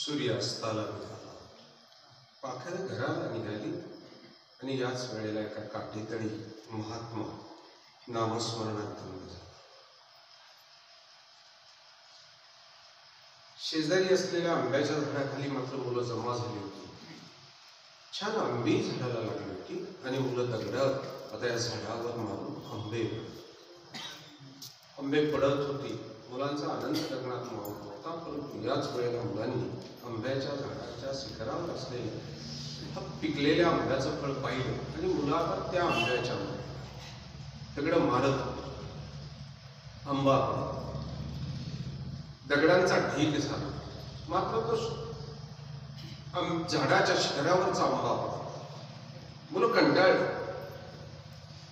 सूर्यास्ताला निघाला. पाखरं घराला निघाली आणि याच वेळेला एका काठीतळी महात्मा नामस्मरणात रमला. शेजारी असलेल्या आंब्याच्या झाडाखाली मात्र मुलं जमा झाली होती. छान आंबी झाडाला लागली होती आणि मुलं दगडात आता या झाडावर मारून आंबे पडत होती. मुलांचा आनंद लग्नात मावत होता. परंतु याच वेळेला मुलांनी आंब्याच्या झाडाच्या शिखरावर असलेल्या पिकलेल्या आंब्याचं फळ पाहिलं आणि मुलं आता त्या आंब्याच्या दगड मारत होते. आंबा दगडांचा ढीग झाला. मात्र तो झाडाच्या शिखरावरचा आंबा पडला. मुलं कंटाळली.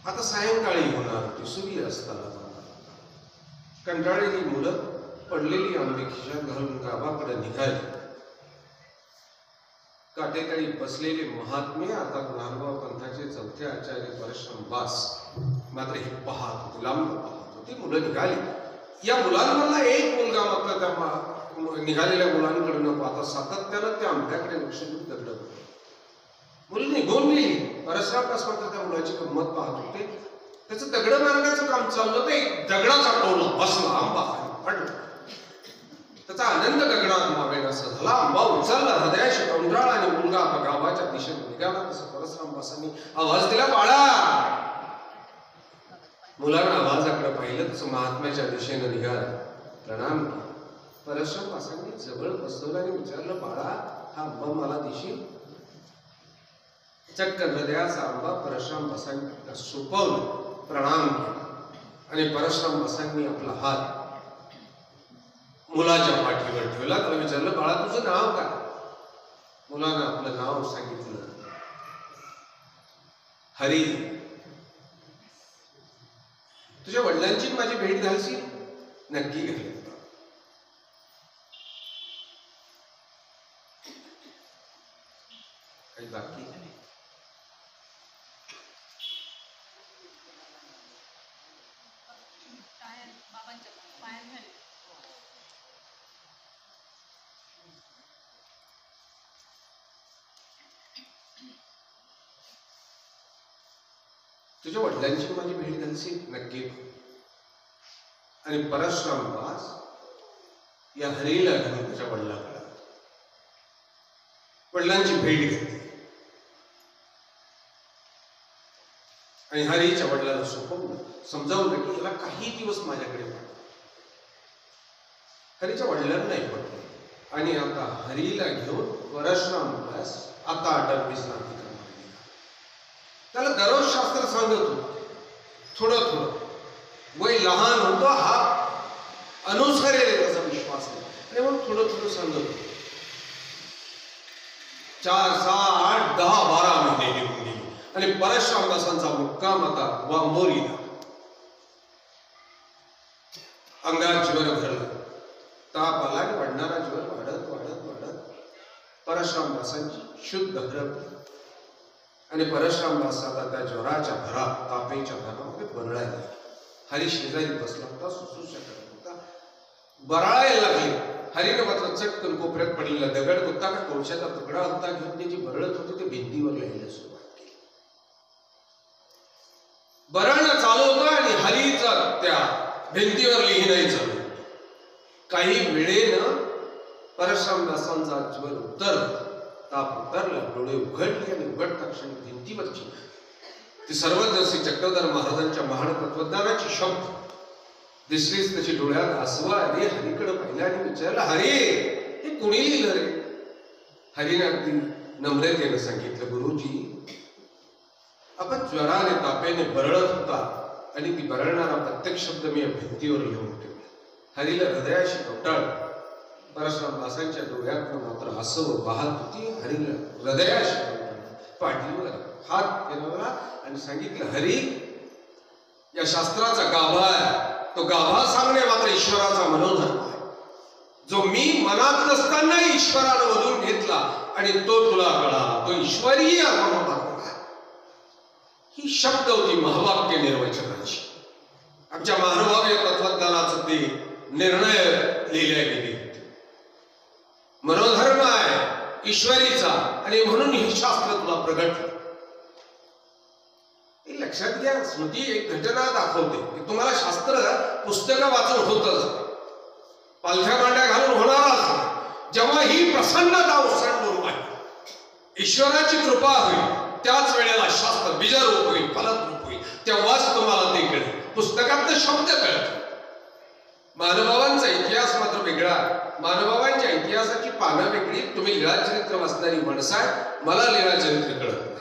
आता सायंकाळी होणार होती. सूर्य असताना कंटाळलेली मुलं पडलेली आंबे खिशात घालून गावाकडे निघाली. काटेतळी बसलेले महात्मे आता नारगाव पंथाचे चौथे आचार्य परश्रमबास मात्र हे पाहत होते, लांब पाहत होती. मुलं निघाली. या मुलांमधला एक मुलगा मात्र त्या निघालेल्या मुलांकडे न पाहता सातत्यानं त्या आंब्याकडे लक्ष देऊन दगड मुलं निघून गेली. परश्रमबास मात्र त्या मुलाची गंमत पाहत होते. त्याचं दगड मारण्याचं काम चाललं ते दगडाचा टोला बसला आंबा पडला. त्याचा आनंद गगनात मावेनासा झाला. आंबा उचलला, हृदयाशी कंटाळा आणि मुलगा आता गावाच्या दिशेने निघाला. तसं परशुरामबासांनी आवाज दिला, बाळा. मुलानं आवाजाकडे पाहिलं तसं महात्म्याच्या दिशेने निघाला. प्रणाम केला. परशुरामबासांनी जवळ बसवलं आणि विचारलं, बाळा हा आंबा मला दिशील? चक्क हृदयाचा आंबा परशुरामबासांना सोपवला. प्रणाम केला आणि परशुरामबासांनी आपला हात मुलाच्या पाठीवर ठेवला. त्याला विचारलं, बाळा तुझं नाव काय? मुलानं आपलं नाव सांगितलं, हरी. तुझ्या वडिलांची माझी भेट घालशील? नक्की घालेल. काही बाकी तुझ्या वडिलांची माझी भेट घालशील? नक्की. आणि परशुरामबास या हरीला घेऊन त्याच्या वडिलांकडे वडिलांची भेट घेतली आणि हरीच्या वडिलांना सोपवलं, समजावलं की याला काही दिवस माझ्याकडे पाठव. हरीच्या वडिलांना नाही पडलं आणि आता हरीला घेऊन परशुरामबास आता अटक त्याला दररोज शास्त्र सांगत होतो. थोडं थोडं वय लहान होतं, हा अनुसरेल त्याचा विश्वास नाही आणि मग थोडं थोडं सांगत होतो. 4, 6, 8, 10, 12 महिने निघून गेले आणि परशुरामदासांचा मुक्काम आता वांबोरीला. अंगात ज्वर भरला, ताप आला आणि वाढणारा ज्वर वाढत वाढत वाढत परशुरामदासांची शुद्ध हरपली आणि परशुरामदास आता त्या ज्वराच्या भरात, तापेच्या भरामध्ये बरळायला. हरी शेजारी बसला होता, सुश्रूषा करत होता. बरळायला लागले. हरीने मात्र चटकन कोपऱ्यात पडलेला दगड होता का कोळशाचा तुकडा होता घेऊन त्याची बरळत होते ते भिंतीवर लिहायला सुरुवात केली. बरळणं चालू होतं आणि हरीचं त्या भिंतीवर लिहिणंही चालू होतं. काही वेळेनं परशुरामदासांचा ज्वर उतरला, ताप उतरला, डोळे उघडले आणि उघडता क्षणी भिंतीवरची ती सर्वज्ञ चक्रधर महाराजांच्या महान तत्वज्ञानाची शब्द दिसलीच. त्याची डोळ्यात आसवा आली. हरीकडे पाहिलं आणि विचारलं, हरी हे कुणी लिहिलं रे? हरीने अगदी नम्रतेनं सांगितलं, गुरुजी आपण ज्वराने तापेने बरळत होता आणि ती बरळणारा प्रत्येक शब्द मी या भिंतीवर लिहून ठेवला. हरीला हृदयाशी कवटाळलं. परशुरामदासांच्या डोळ्यातून मात्र आसव वाहत होती. हरीला हृदयाशी पाठीवर हात फिरवला आणि सांगितलं, हरी या शास्त्राचा गाभा आहे. तो गाभा सांगणे मात्र ईश्वराचा मनोधर्म आहे. जो मी मनात नसताना ईश्वरानं वधून घेतला आणि तो तुला कळाला, तो ईश्वरीय मनोधर्म आहे. ही शब्द होती महावाक्य निर्वचनाची. आमच्या महानुभाव्य तत्वज्ञानाचं ते निर्णय लिहिल्या गेले. मनोधर्म ईश्वरीचा, आणि म्हणून हे शास्त्र तुला प्रगटलं. लक्षात घ्या, स्मृती एक घटना दाखवते. तुम्हाला शास्त्र पुस्तकं वाचून होतच, पालथ्या मांड्या घालून होणारच. जेव्हा ही प्रसन्नता ओसंडून पाहिजे, ईश्वराची कृपा होईल, त्याच वेळेला शास्त्र बीजरूप होईल, फलद्रूप होईल. तेव्हाच तुम्हाला ते कळेल. पुस्तकातले शब्द कळत. महानुभावांचा इतिहास मात्र वेगळा. महानुभावांच्या इतिहासाची पानं वेगळी. तुम्ही लीळाचरित्र वाचणारी माणसं आहे. मला लीळाचरित्र कळत नाही.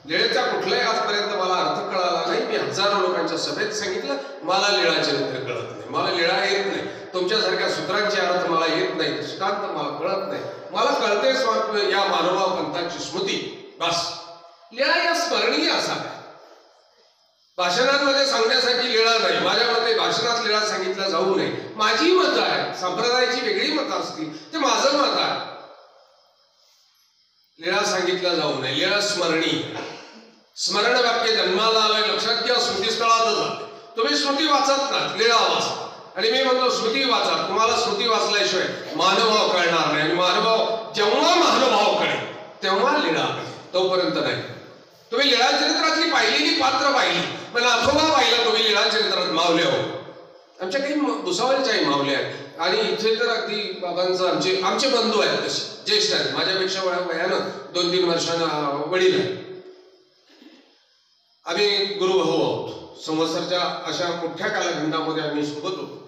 लीळेचा कुठलाही आजपर्यंत मला अर्थ कळाला नाही. मी हजारो लोकांच्या सभेत सांगितलं, मला लीळाचरित्र कळत नाही, मला लीळा येत नाही. तुमच्यासारख्या सूत्रांचे अर्थ मला येत नाही, दृष्टांत मला कळत नाही. मला कळते स्वामी या मानवभाव पंथाची स्मृती. बस. लीळा या स्मरणीय असाव्या. भाषणांमध्ये सांगण्यासाठी लीळा नाही. माझ्या मते भाषणात लीळा सांगितलं जाऊ नये. माझी मतं आहे, संप्रदायाची वेगळी मतं असतील, ते माझं मत आहे. लीळा सांगितलं जाऊ नये. लीळा स्मरणीय. स्मरण वाक्य जन्माला आलंय, लक्षात घ्या. स्मृतीस्थळातच आले. तुम्ही स्मृती वाचत नाही, लीळा वाचा. आणि मी म्हणतो स्मृती वाचा. तुम्हाला स्मृती वाचल्याशिवाय महानुभाव कळणार नाही. आणि महानुभाव जेव्हा महानुभाव कळेल तेव्हा लीळा कळेल, तोपर्यंत नाही. तुम्ही लीळाचरित्रातली पाहिलेली पात्र पाहिली, पण अथोबा पाहिला तुम्ही लीळाचरित्रात मावले हो. आमच्या काही भुसावळच्याही मावले आहेत. आणि इथे तर अगदी बाबांचं आमचे बंधू आहेत, तसे ज्येष्ठ आहेत, माझ्यापेक्षा वयानं 2-3 वर्षांना वडील आहेत. आम्ही गुरुभाऊ आहोत. संवत्सरच्या अशा मोठ्या कालखंडामध्ये आम्ही सोबत होतो.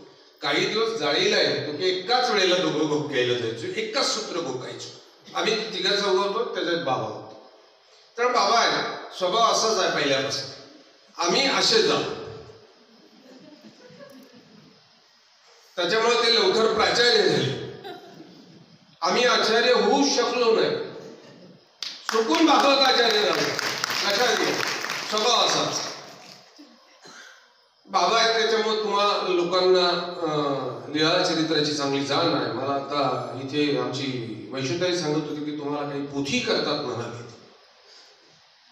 काही दिवस जाळीला येतो की एकाच वेळेला दोघं भोग घ्यायला जायचो, एकाच सूत्र भोगायचो. आम्ही तिघं चौघं होतो, त्याच्यात बाबा होतो. तर बाबा आहे, स्वभाव असाच आहे पहिल्यापासून. आम्ही असे जाऊ, त्याच्यामुळे ते लवकर प्राचार्य झाले. आम्ही आचार्य होऊ शकलो नाही, चुकून भागवत आचार्य झालो. लक्षात घ्या, स्वभाव असाच. बाबा आहेत, त्याच्यामुळे तुम्हाला लोकांना लीळाचरित्राची चांगली जाण आहे. मला आता इथे आमची वैशुताई सांगत होती की तुम्हाला काही पोथी करतात म्हणाले,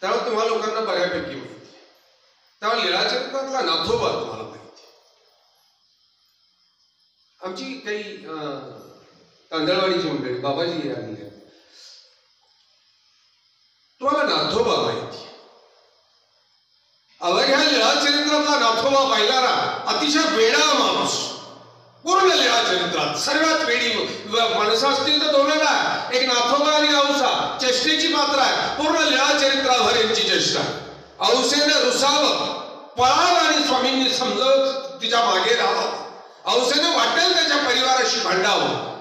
त्यामुळे तुम्हाला लोकांना बऱ्यापैकी माहिती. त्यामुळे लीळाचरित्रातला नाथोबा तुम्हाला माहिती. आमची काही तांदळवाडीची मंडळी बाबाजी आलेली आहेत, तुम्हाला नाथोबा माहिती. अवघ्या लीळाचरित्रातला नाथोबा पाहिणारा अतिशय वेडा माणूस. पूर्ण लीळाचरित्रात सर्वात वेडी माणसं असतील तर दोघांना, एक नाथोबा आणि औसा चेष्टेची पात्र आहे. पूर्ण लीळाचरित्रावर यांची चेष्टा. औसेने रुसावं, पळावं आणि स्वामींनी समजवत तिच्या मागे राहावं. औसेने वाटेल त्याच्या परिवाराशी भांडावं.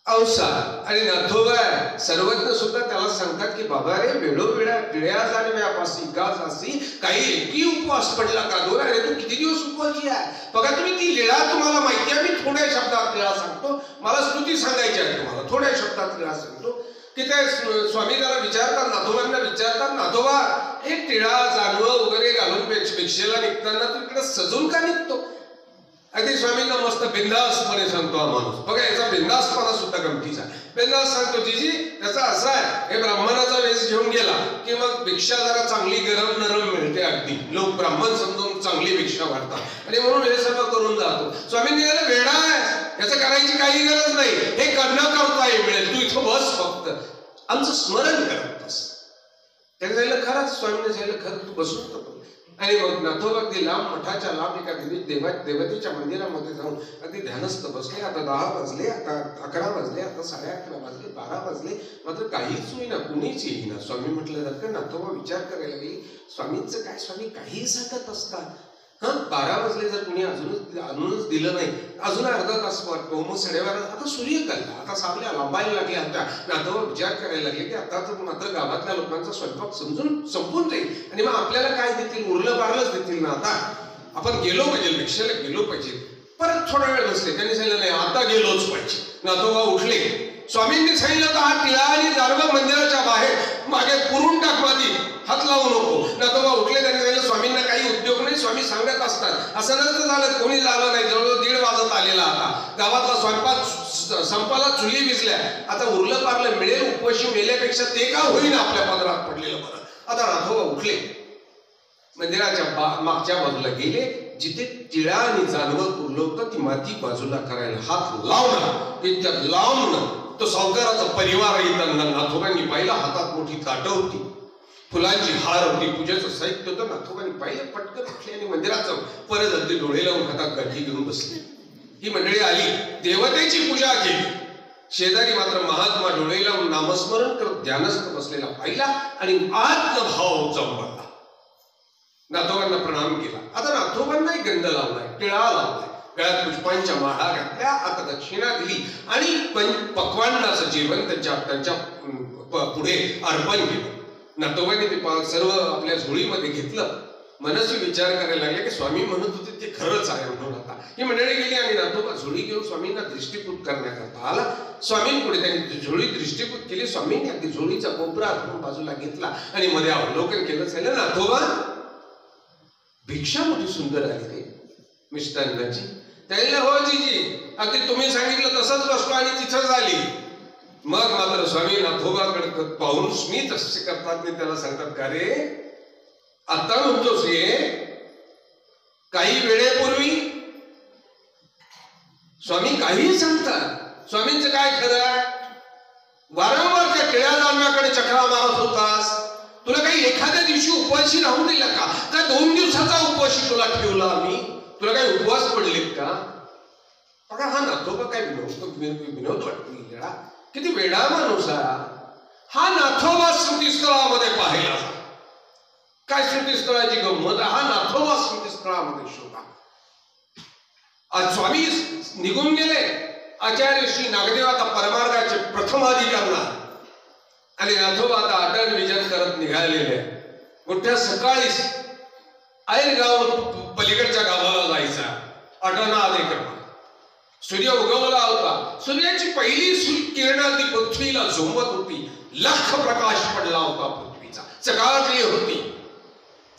औसा आणि नाथोबा सर्वज्ञ सुद्धा त्याला सांगतात की बाबा रे, वेळोवेळा टिळ्या जाणव्यापासी गाजासी काही एकी उपवास पडला का दोरा रे, तू किती दिवस उपवासी आहे. बघा तुम्ही, ती लीळा तुम्हाला माहिती आहे. मी थोड्या शब्दात लीळा सांगतो, मला स्तुती सांगायची आहे तुम्हाला. थोड्या शब्दात लीळा सांगतो की ते स्वामी त्याला विचारतात, नाथोबांना विचारतात, नाथोबा हे टिळा जानवं वगैरे घालून भिक्षेला निघताना तू इकडे सजून का निघतो. अगदी स्वामींना मस्त बिंदासपणे सांगतो हा माणूस. बघा याचा बिंदासपणा सुद्धा गमतीचा. बिंदास सांगतो, जीजी त्याचा असा आहे, हे ब्राह्मणाचा वेश घेऊन गेला की मग भिक्षा जरा चांगली गरम नरम मिळते. अगदी लोक ब्राह्मण समजून चांगली भिक्षा वाढतात आणि म्हणून हे सगळं करून जातो. स्वामींनी याला वेडा आहे, याचं करायची काही गरज नाही, हे करणं करता मिळेल, तू इथं बस, फक्त आमचं स्मरण करत बस. त्याने सांगितलं खरंच, स्वामीने सांगितलं खरं, तू बसून तर. आणि मग नाथोबा अगदी लांब, मठाच्या लांब एका देवतेच्या मंदिरामध्ये जाऊन अगदी ध्यानस्थ बसले. आता 10 वाजले, आता 11 वाजले, आता 11:30 वाजले, 12 वाजले, मात्र काहीच होईना, कुणीच येईना. स्वामी म्हटलं जर का नाथोबा विचार करायला लागली, स्वामींचं काय, स्वामी काही सांगत असतात. 12 वाजले, जर कुणी आणूनच दिलं नाही, अजून अर्धा तास वाटतो, मग 12:30, आता सूर्य कळला, आता सावल्या लांबायला लागल्या होत्या. नाथोबा विचार करायला लागले की आता तर मात्र गावातल्या लोकांचा स्वयंपाक संपून जाईल आणि मग आपल्याला काय देतील, उरलं पारलंच देतील ना. आता आपण गेलो पाहिजे, भिक्षेला गेलो पाहिजे. परत थोडा वेळ बसले, त्यांनी सांगितलं नाही आता गेलोच पाहिजे. नाथोबा उठले. स्वामींनी सांगितलं तर हा टिळा आणि जानवं मंदिराच्या बाहेर मागे पुरून टाक, माती हात लावू नको. नाथोबा उठले, त्यांनी सांगितलं स्वामींना काही उद्योग नाही, स्वामी सांगत असतात. असं नसतं झालं, कोणी झालं नाही. जवळजवळ 1:30 वाजत आलेला. आता गावातला स्वयंपाक संपाला, चुली विजल्या, आता उरलं पारलं मिळेल, उपवाशी मेल्यापेक्षा ते का होईन आपल्या पदरात पडलेलं बरं. आता नाथोबा उठले, मंदिराच्या मागच्या बाजूला गेले, जिथे टिळा आणि जानवं पुरलं होतं ती माती बाजूला करायला हात लावणार की त्यात लावणं तो सावकाराचा परिवार येताना नाथोबांनी पाहिला. हातात मोठी ताटं होती, फुलांची हार होती, पूजेचं साहित्य होतं. नाथोबांनी पाहिलं, पटकन उठले आणि मंदिरात जाऊन परत अगदी डोळे लावून हातात गाठी घेऊन बसले. ही मंडळी आली, देवतेची पूजा केली. शेजारी मात्र महात्मा डोळे लावून नामस्मरण करत ध्यानस्थ बसलेला पाहिला आणि आत्मभाव जमवला. नाथोबांना प्रणाम केला. आता नाथोबांनाही गंध लावलाय, टिळा लावलाय, गळ्यात पुष्पांच्या माळा घातल्या, आता दक्षिणा दिली आणि पक्वान्नाचं जेवण त्यांच्या पुढे अर्पण केलं. नाथोबांनी ते सर्व आपल्या झोळीमध्ये घेतलं. मनस्वी विचार करायला लागले की स्वामी म्हणत होते ते खरंच आहे म्हणून. आता ही मंडळी गेली आणि नाथोबा झोळी घेऊन स्वामींना दृष्टीपूत करण्याकरता आला. स्वामींपुढे त्यांनी झोळी दृष्टीपूत केली. स्वामींनी अगदी झोळीचा कोपरा आपण बाजूला घेतला आणि मध्ये अवलोकन केलं. झालं, नाथोबा भिक्षा मोठी सुंदर आली रे मिष्टान्नाची. त्याला हो जीजी, अगदी तुम्ही सांगितलं तसंच बसलो आणि तिथंच आली. मग मात्र स्वामी नाथोबाकडे पाहून स्मित असे करतात आणि त्याला सांगतात, का रे आता म्हणतोस हे काही वेळेपूर्वी? स्वामी काही सांगतात. स्वामींचं काय खरं? वारंवार त्या टिळ्या जानव्याकडे चक्रा मारत होतास. तुला काही एखाद्या दिवशी उपवासी राहून दिला का? का 2 दिवसाचा उपवासी तुला ठेवला आम्ही? तुला काही उपवास पडलेत का? बघा हा नाथोबा काय विनोद वाटतो. किती वेडा माणूस हा. नाथोबा स्मृतीस्थळामध्ये पाहिला. काय स्मृतीस्थळाची गंमत. हा नाथोबा स्मृतीस्थळामध्ये शोधा. आज स्वामी निघून गेले. आचार्य श्री नागदेव आता परमार्गाचे प्रथम अधिकारणार आणि नाथोबा आता अटल विजन करत निघालेले. मोठ्या सकाळीच ऐनगाव पलीकडच्या गावाला जायचा. अटना अधिकार. सूर्य उगवला होता. सूर्याची पहिली किरण ती पृथ्वीला झोंबत होती. लख प्रकाश पडला होता पृथ्वीचा. चकाकली होती.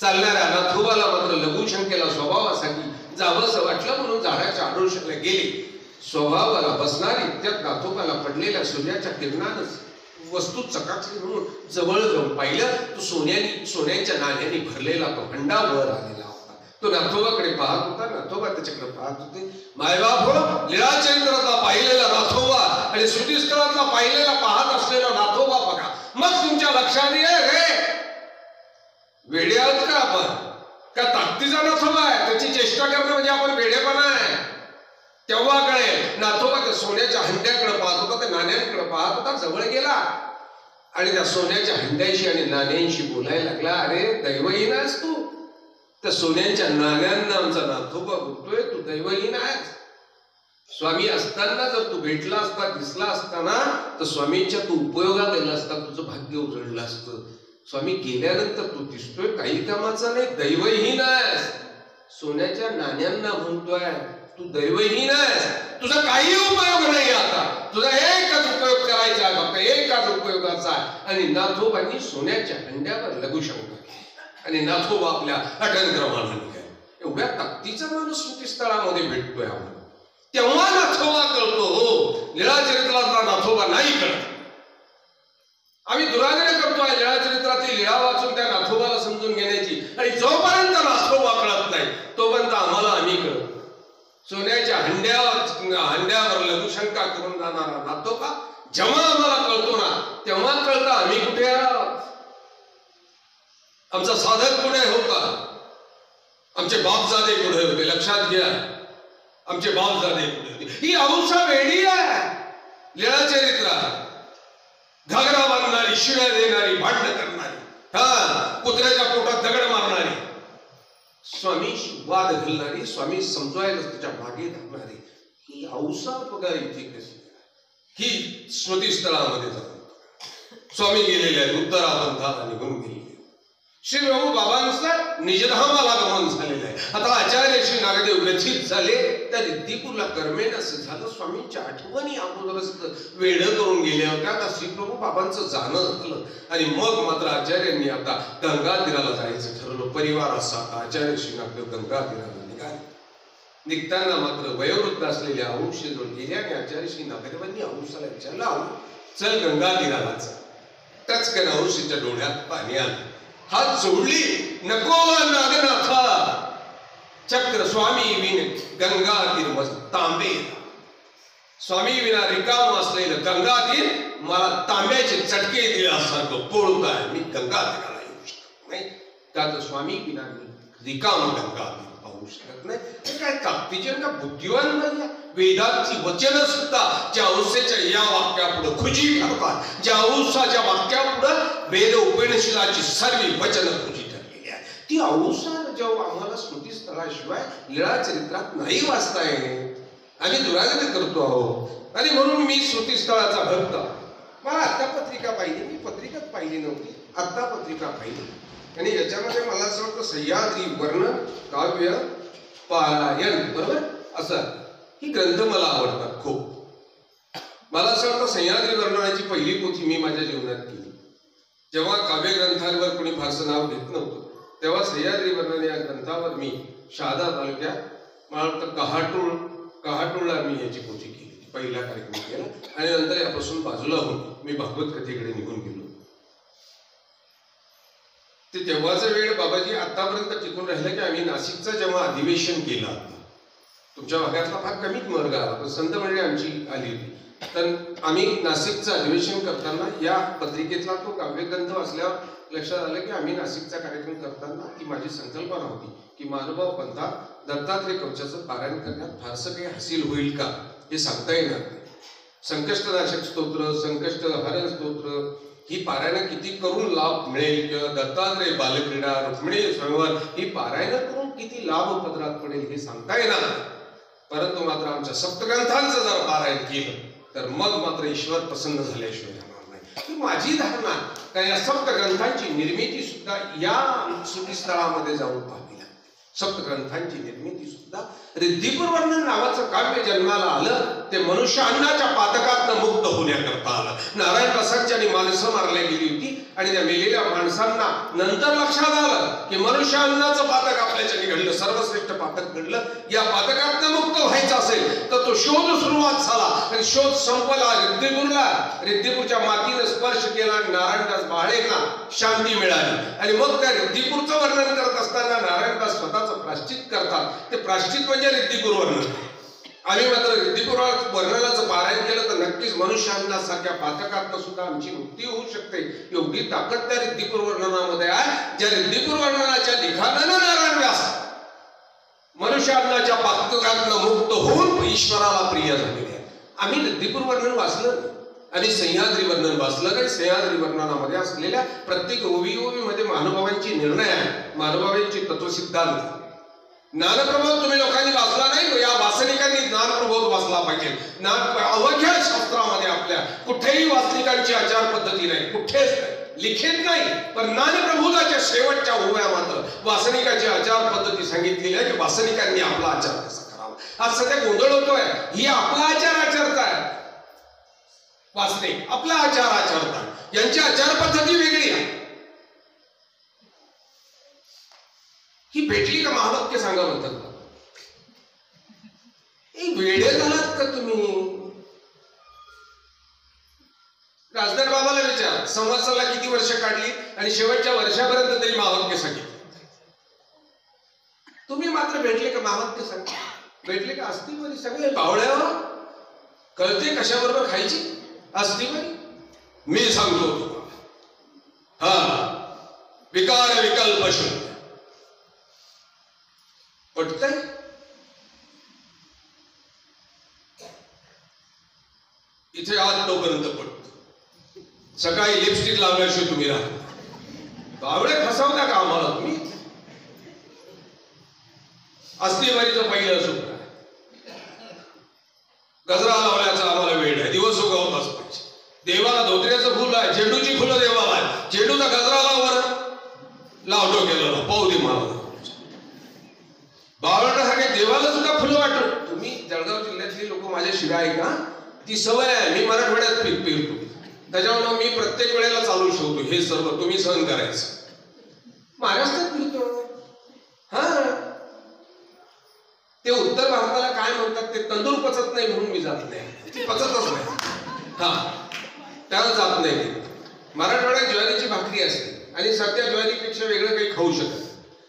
चालणाऱ्या नाथोबाला मात्र लघुशंकेला स्वभावासाठी जावंसं वाटलं म्हणून झाडाच्या आडोशाला गेले. स्वभावाला बसणारी त्यात नाथोबाला पडलेल्या सूर्याच्या किरणानं वस्तू चकाकली म्हणून जवळ जाऊन पाहिलं. तो सोन्याच्या नाण्याने भरलेला तो हंडा वर आलेला होता. तो नाथोबाकडे पाहत होता. नाथोबा त्याच्याकडे पाहत होते. मायबाप हो, लीळाचरित्रातला पाहिलेला नाथोबा आणि श्रुतीस्थळातला पाहिलेला पाहत असलेला नाथोबा बघा. मग तुमच्या लक्षात येईल रे वेडे आहोत का आपण? का ताकदीचा नाथोबा आहे? त्याची चेष्टा करणं म्हणजे आपण वेडेपणा आहे. तेव्हा कळेल. नाथोबा त्या सोन्याच्या हंड्याकडे पाहत होता, त्या नाण्यांकडे पाहत होता. जवळ गेला आणि त्या सोन्याच्या हंड्याशी आणि नाण्यांशी बोलायला लागला. अरे दैवहीन आहेस तू. त्या सोन्यांच्या नाण्यांना आमचा नाथोबा बोलतोय, तू दैवहीन आहेस. स्वामी असताना जर तू भेटला असता, दिसला असताना तर स्वामींच्या तू उपयोगात आला असता, तुझं भाग्य उजळलं असतं. स्वामी गेल्यानंतर तू दिसतोय काही कामाचा नाही, दैवहीन आहेस. सोन्याच्या नाण्यांना म्हणतोय तू दैवहीन आहेस. तुझा काही उपयोग नाही. आता तुझा एकच उपयोग करायचा आहे, फक्त एकाच उपयोगाचा आहे. आणि नाथोबांनी सोन्याच्या हंड्यावर लघुशंका आणि नाथोबा आपल्या अटल क्रमाने निघाले. एवढ्या ताकदीचा माणूस स्मृतीस्थळामध्ये भेटतोय आपण. तेव्हा नाथोबा कळतो. हो, लीळाचरित्रातला नाथोबा नाही कळत. आम्ही दुराग्रह करतोय लीळाचरित्रातली लीळा वाचून त्या नाथोबाला समजून घेण्याची. आणि जोपर्यंत नाथोबा कळत नाही तोपर्यंत आम्हाला आम्ही कळत. सोन्याच्या हंड्यावर लघुशंका करून जाणारा नाथोबा जेव्हा आम्हाला कळतो ना तेव्हा कळतं आम्ही कुठे आहोत. आमचा साधक कुठे होता? आमचे बापजादे कुठे होते? लक्षात घ्या, आमचे बापजादे कुठे होते? ही औसा वेडी आहे. लीळाचरित्रात घागरा बांधणारी, शिव्या देणारी, भांडण करणारी, कुत्र्याच्या पोटात दगड मारणारी, स्वामीशी वाद घालणारी, स्वामी समजवायला त्याच्या मागे धावणारी, ही औसा बघा इथे कशी. ही स्मृतीस्थळामध्ये जाऊन स्वामी गेलेले आहेत. उत्तरापंथाला निघून गेले. श्री प्रभू बाबांचं निजधामाला गमन झालेलं आहे. आता आचार्य श्री नागदेव व्यथित झाले. त्या रिद्धिपूरला कर्मेण असं झालं. स्वामींच्या आठवणी अगोदरच वेळ करून गेल्या होत्या. आता श्रीप्रभू बाबांचं जाणं झालं आणि मग मात्र आचार्यांनी आता गंगा तीराला जायचं ठरवलं. परिवार असा आचार्य श्री नागदेव गंगा तीराला निघाले. निघताना मात्र वयोवृद्ध असलेल्या अंशजवळ गेले आणि आचार्य श्री नागदेवांनी अंशाला विचारलं, चल गंगा तीराला जा. टचकन अंशीच्या डोळ्यात पाणी आलं. हात जोडली, नको नागनाथा, चक्र स्वामी विन गंगा तीर मज तांबे. स्वामी विना रिकाम असलेलं गंगा तीर मला तांब्याचे चटके दिल्यासारखं पोळताय. मी गंगा तीराला येऊ शकत नाही का तर स्वामी विना रिकाम गंगा तीर पाहू शकत नाही. काय ताकदीचे का बुद्धिवान नाही. वेदांची वचन सुद्धा ज्या औसाच्या या वाक्यापुढे खुजी ठरतात. ज्या औसाच्या वाक्यापुढे वेद उपनिषदाची सर्व वचन खुजी ठरलेली आहे. ती औसा जेव्हा आम्हाला स्मृतीस्थळाशिवाय लीळा चरित्रात नाही वाचता येईल. आम्ही दुराग्रह करतो आहोत आणि म्हणून मी स्मृतीस्थळाचा भक्त. मला आत्ता पत्रिका पाहिली. मी पत्रिकाच पाहिली नव्हती, आत्ता पत्रिका पाहिली. आणि याच्यामध्ये मला असं वाटतं सह्याद्री वर्णन काव्य पारायण बरोबर असं ही ग्रंथ मला आवडतात खूप. मला असं वाटतं सह्याद्री वर्णनाची पहिली पोथी मी माझ्या जीवनात केली. जेव्हा काव्य ग्रंथांवर कोणी फारसं नाव घेत नव्हतं तेव्हा सह्याद्री वर्णन या ग्रंथावर मी शहादा तालुक्यात मला वाटतं कहाटूळला मी याची पोथी केली. पहिला कार्यक्रम केला आणि नंतर यापासून बाजूला होऊन मी भागवत कथेकडे निघून गेलो. ते तेव्हाचा वेळ बाबाजी आतापर्यंत टिकून राहिलं की आम्ही नाशिकचं जेव्हा अधिवेशन केलं, तुमच्या भागातला फार कमीच मार्ग आला पण संत मंडळी आमची आली होती, तर आम्ही नाशिकचं अधिवेशन करताना या पत्रिकेतला तो काव्यग्रंथ वाचल्यावर लक्षात आलं की आम्ही नाशिकचा कार्यक्रम करताना ती माझी संकल्पना होती की महानुभाव पंथात दत्तात्रय कवचाचं पारायण करण्यात फारसं काही हासिल होईल का हे सांगता येणार नाही. संकष्टनाशक स्तोत्र, संकष्ट हरण स्तोत्र ही पारायण किती करून लाभ मिळेल किंवा दत्तात्रय बालक्रीडा, रुक्मिणी स्वयंवर ही पारायण करून किती लाभ पदरात पडेल हे सांगता येणार नाही. परंतु मात्र आमच्या सप्तग्रंथांचं जर पारायण केलं तर मग मात्र ईश्वर प्रसन्न झाल्याशिवाय राहणार नाही. ही माझी धारणा. कारण या सप्तग्रंथांची निर्मिती सुद्धा या स्मृतीस्थळामध्ये जाऊन पाहावी लागते. सप्तग्रंथांची निर्मिती सुद्धा रिद्धिपूर वर्णन नावाचं काव्य जन्माला आलं ते मनुष्य अन्नाच्या पातकातनं मुक्त होण्याकरता आलं. नारायण प्रसादच्यानी माणसं मारल्या गेली होती आणि त्या मेलेल्या माणसांना नंतर लक्षात आलं की मनुष्य अन्नाचं पातक आपल्याच्याने घडलं, सर्वश्रेष्ठ पातक घडलं. या पातकातनं मुक्त व्हायचं असेल तर तो शोध सुरुवात झाला आणि शोध संपला रिद्धिपूरला. रिद्धिपूरच्या मातीनं स्पर्श केला आणि नारायणदास बाळेंना शांती मिळाली. आणि मग त्या रिद्धिपूरचं वर्णन करत असताना नारायणदास स्वतःचं प्राश्चित करतात. ते प्राश्चित म्हणजे रिद्धिपूर वर्णन. आम्ही मात्र रिद्धिपूर वर्णनाचं पारायण केलं तर नक्कीच मनुष्य अन्नासारख्या पातकातनं सुद्धा आमची मुक्ती होऊ शकते. एवढी ताकद त्या रिद्धिपूर वर्णनामध्ये आहे. ज्या रिद्धिपूर वर्णनाच्या लिखाणानं नारायण व्यास मनुष्य अन्नाच्या पातकातनं मुक्त होऊन ईश्वराला प्रिय झालेले आहे. आम्ही रिद्धिपूर वर्णन वाचलं आणि सह्याद्री वर्णन वाचलं. काही सह्याद्री वर्णनामध्ये असलेल्या प्रत्येक ओवी-ओवीमध्ये महानुभावांची निर्णय आहे, महानुभावांची तत्वसिद्धांत. ज्ञानप्रबोध तुम्ही लोकांनी वाचला नाही, या वासनिकांनी ज्ञानप्रबोध वाचला पाहिजे. अवघ्या शास्त्रामध्ये आपल्या कुठेही वासनिकांची आचार पद्धती नाही, कुठेच नाही, लिखित नाही. पण ज्ञानप्रबोधाच्या शेवटच्या ओव्या मात्र वासनिकाची आचार पद्धती सांगितलेली आहे की वासनिकांनी आपला आचार कसा करावा. आज सध्या गोंधळ होतोय. ही आपला आचार आचरताय, वासनिक आपला आचार आचरतात, यांची आचार पद्धती वेगळी आहे. ही भेटली का महावाक्य सांगा म्हणतात. वेडे झालात का तुम्ही? राजदार बाबाला विचार, संवत्सराला किती वर्ष काढली आणि शेवटच्या वर्षापर्यंत तरी महावाक्य सांगितलं. तुम्ही मात्र भेटले का महावाक्य सांगा, भेटले का अस्थिवरी सगळे बावळ्यावर कळते कशाबरोबर खायची अस्थिवरी. मी सांगतो तुम्हाला, हा विकार विकल्प शून्य पटतंय. इथे आज तोपर्यंत पटत. सकाळी लिपस्टिक लावल्याशिवाय तुम्ही राहा. बावळे फसवता का आम्हाला तुम्ही? अस्थिवारीचं पहिलं सूत्र आहे, गजरा लावण्याचा आम्हाला वेळ आहे, दिवस उगवताच पाहिजे. देवाला धोत्र्याचं फुल आहे, झेंडूची फुलं देवाला आहे, झेंडूचा गजरा लावणार लावतो गेलो पाहू दे मला. बावळटासारखे देवाला सुद्धा फुलं वाटत. तुम्ही जळगाव जिल्ह्यातली लोक माझ्या शिवाय का ती सवय आहे. मी मराठवाड्यात फिरतो, त्याच्यामुळे मी प्रत्येक वेळेला चालू ठेवतो हे सर्व तुम्ही सहन करायचं. महाराष्ट्रात फिरतो. हा ते उत्तर भारताला काय म्हणतात ते तंदूर पचत नाही म्हणून मी जात नाही, ती पचतच नाही. हा त्याला जात नाही. मराठवाड्यात ज्वारीची भाकरी असते आणि सध्या ज्वारीपेक्षा वेगळं काही खाऊ शकत.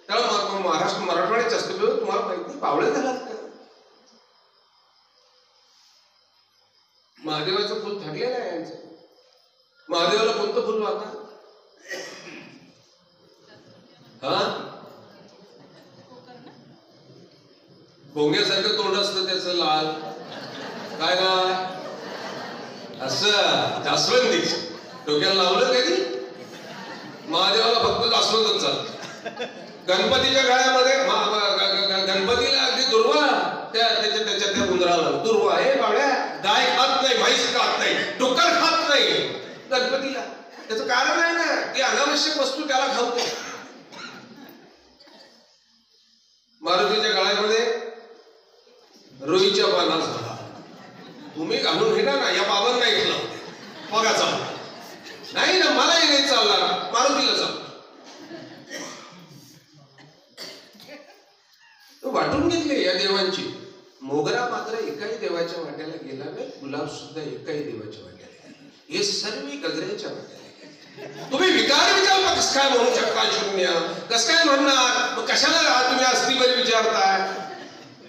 त्याला महाराष्ट्र मराठवाड्यात जास्त तुम्हाला माहित नाही, बावळे झालात का? महादेवाचं फुल थकलेलं आहे यांचं. महादेवाला कोणतं फुल वाहता? हा, भोंग्यासारखं तोंड असतं त्याचं लाल, काय काय असं जास्वंदी. डोक्याला लावलं कधी? महादेवाला फक्त जास्वंदच चालतं. गणपतीच्या गळ्यामध्ये गणपतीला अगदी दुर्वा त्याच्या त्या उंदराला दुर्वा. हे बावड्या, गाय खात नाही, म्हैस खात नाही, डुक्कर खात नाही गणपतीला. त्याचं कारण आहे ना की अनावश्यक वस्तू त्याला खावते. मारुतीच्या गळ्यामध्ये रुईच्या पानाचा झाला. तुम्ही घालून हे ना, या बाबांना ऐकलं बघा चाल नाही ना, मलाही नाही चालणार, मारुतीला चाल. वाटून घेतले या देवांची. मोगरा मात्र एकाही देवाच्या वाट्याला गेला नाही, गुलाब सुद्धा एकाही देवाच्या वाट्याला गेला. हे सर्व गजऱ्याच्या वाट्याला गेले. तुम्ही विकार विचारता कस काय म्हणू शकता शून्य? कस काय म्हणणार? कशाला तुम्ही अस्थिभर विचारताय?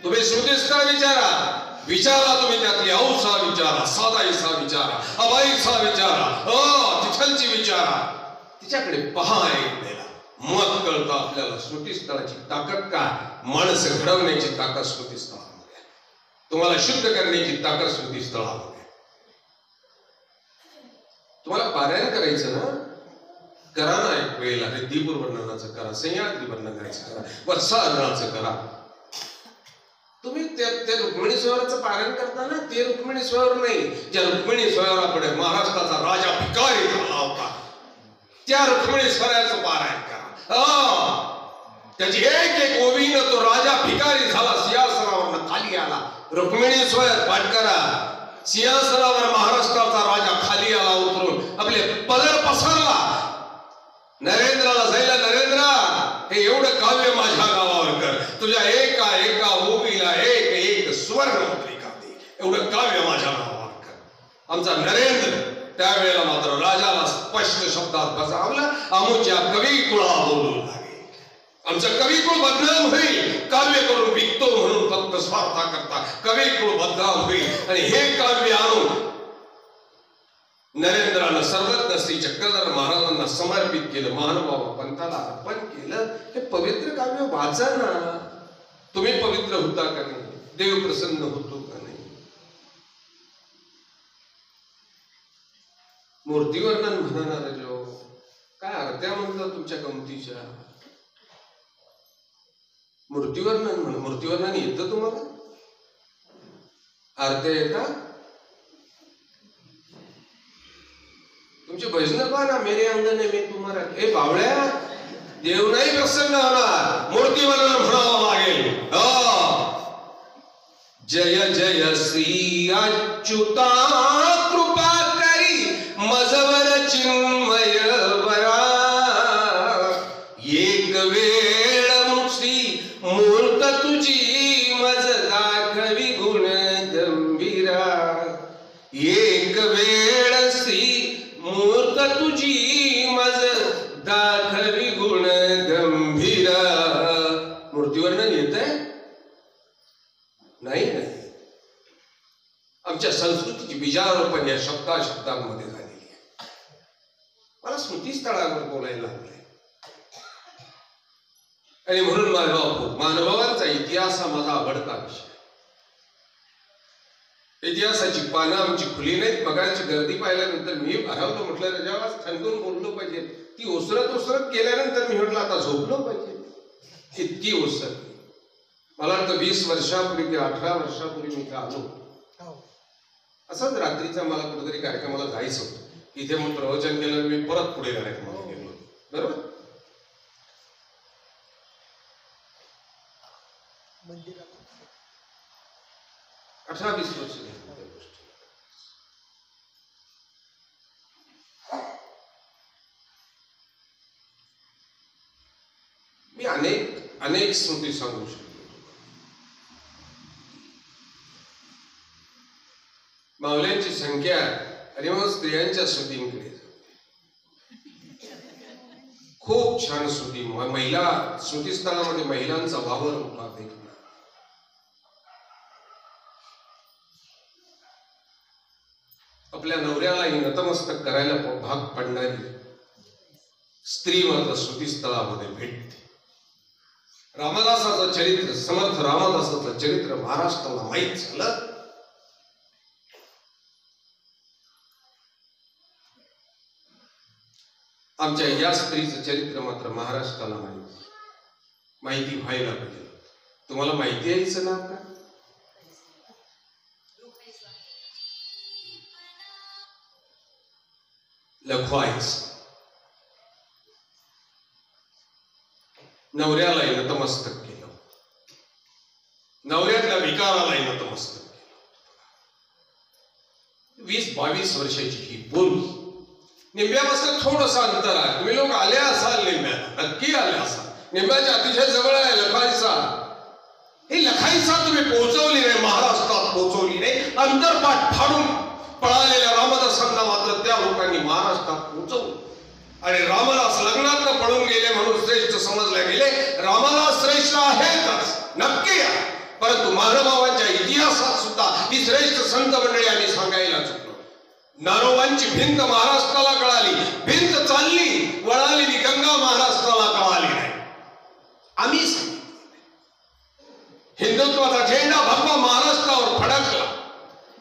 तुम्ही श्रुतीस्थळ विचारा, विचारा तुम्ही त्यातली औसा विचारा, सादाईसा विचारा, अबाईसा विचारा, तिथलची विचारा, तिच्याकडे पहा एक वेळेला मत कळतं आपल्याला श्रुतीस्थळाची ताकद काय. माणसं घडवण्याची ताकद श्रुतीस्थळामध्ये, तुम्हाला शुद्ध करण्याची ताकद श्रुतीस्थळामध्ये. तुम्हाला पारायण करायचं ना, करा ना एक वेळेला. रिद्धिपूर वर्णनाचं करा, सह्याद्री वर्णनाचं करा, वत्सारणाचं करा. तुम्ही त्या रुक्मिणी स्वयंवराचं पारायण करता ना, ते रुक्मिणी स्वयंवर नाही, ज्या रुक्मिणी स्वयंवरापुढे महाराष्ट्राचा राजा भिकारी झाला होता त्या रुक्मिणी स्वयंवराचं पारायण करा. त्याची एक एक ओवीनं तो राजा भिकारी झाला, सिंहासनावर खाली आला. रुक्मिणी स्वयं पाठ करा. सिंहासनावर महाराष्ट्राचा राजा खाली आला उतरून, आपले पदर पसरला. नरेंद्राला जायला, नरेंद्रा हे एवढं काव्य माझ्या गावावर कर, तुझ्या एका एका ओवीला एक एक सुवर्ण मुद्रिका दे, एवढं काव्य माझ्या गावावर कर. आमचा नरेंद्र त्यावेळेला मात्र राजाला स्पष्ट शब्दात बजावलं, आमच्या कवी कुळा बोलू लागे. आमचं कविकुळ बदनाम होईल, काव्य करून विकतो म्हणून फक्त स्वार्था करता कविकुळ बदनाम होईल. आणि हे काव्य आणून नरेंद्रानं सर्वज्ञ श्री चक्रधर महाराजांना समर्पित केलं, महानुभाव पंथाला अर्पण केलं. हे पवित्र काव्य वाचा ना. तुम्ही पवित्र होता का नाही? देव प्रसन्न होतो का नाही? मूर्तीवर्णन म्हणणार जो काय आरत्या म्हणतात तुमच्या गमतीच्या. मूर्तीवर्णन म्हण, मूर्तीवर्णन येतं तुम्हाला? आरत्या येतात? तुमचे भजन पहा ना, मेरे अंगने में तुम्हारा. हे बावळ्या, देव नाही प्रसन्न होणार, मूर्तीवर्णन म्हणावं लागेल. जय जय श्री अच्युता कृपा करी मजवर चिन्मय बरा. एक वेळ मुक्ती मूर्त तुझी मज दाखवी गुण गंभीरा. एक वेळ श्री मूर्त तुझी मज दाखवी गुण गंभीरा. मूर्तीवर्णन येतंय? नाही नाही. आमच्या संस्कृतीची बीजारोपण या शब्दांमध्ये झालेली आहे. मला स्मृतीस्थळावर बोलायला लागलंय. आणि म्हणून मानवांचा इतिहास हा माझा आवडता विषय. इतिहासाची पानं आमची खुली नाहीत. बघायची गर्दी पाहिल्यानंतर मी हरवतो म्हटलं, जेव्हा थंडून बोललो पाहिजे. ती ओसरत ओसरत केल्यानंतर मी म्हटलं आता झोपलो पाहिजे. इतकी ओसरली. मला वाटतं 20 वर्षापूर्वी की 18 वर्षापूर्वी मी आलो. असंच रात्रीचा मला कुठेतरी कार्यक्रमाला जायचं होतं. इथे मग प्रवचन केलं, मी परत पुढे कार्यक्रमाला गेलो. बरोबर. 18-20 वर्ष मी अनेक स्मृती सांगू शकतो. मावल्यांची संख्या आणि मग स्त्रियांच्या स्मृतींकडे खूप छान स्तुती. महिला स्तुतीस्थळामध्ये महिलांचा वावर होता देखील. आपल्या नवऱ्यालाही नतमस्तक करायला भाग पडणारी स्त्री मात्र स्तुतीस्थळामध्ये भेटते. रामदासाचं चरित्र, समर्थ रामदासाचं चरित्र महाराष्ट्राला माहीत झालं. आमच्या या स्त्रीचं चरित्र मात्र महाराष्ट्राला माहिती व्हायला पाहिजे. तुम्हाला माहिती आहे हिचं नाव काय? लखवाईस. नवऱ्यालाही नतमस्तक केलं, नवऱ्यातल्या विकारालाही नतमस्तक केलं. 20-22 वर्षाची ही पोरगी. निंब्यापासून थोडस अंतर आहे. तुम्ही लोक आले असाल निंब्याला, नक्की आले असाल. निंब्याच्या अतिशय जवळ आहे लखाईचा. ही लखाईचा तुम्ही पोहोचवली नाही, महाराष्ट्रात पोहोचवली नाही. अंतरपाठ फाडून पळालेल्या रामदासांना मात्र त्या लोकांनी महाराष्ट्रात पोहोचवलं. आणि रामदास लग्नात पळून गेले म्हणून श्रेष्ठ समजले गेले. रामदास श्रेष्ठ आहेतच, नक्की आहे. परंतु महानुभावांच्या इतिहासात सुद्धा ही श्रेष्ठ संत मंडळी आम्ही सांगायला चुकलो. नारोबांची भिंत महाराष्ट्राला कळाली, भिंत चालली वळाली, ती गंगा महाराष्ट्राला कळाली नाही. आम्ही हिंदुत्वाचा झेंडा भगवा महाराष्ट्रावर फडकला.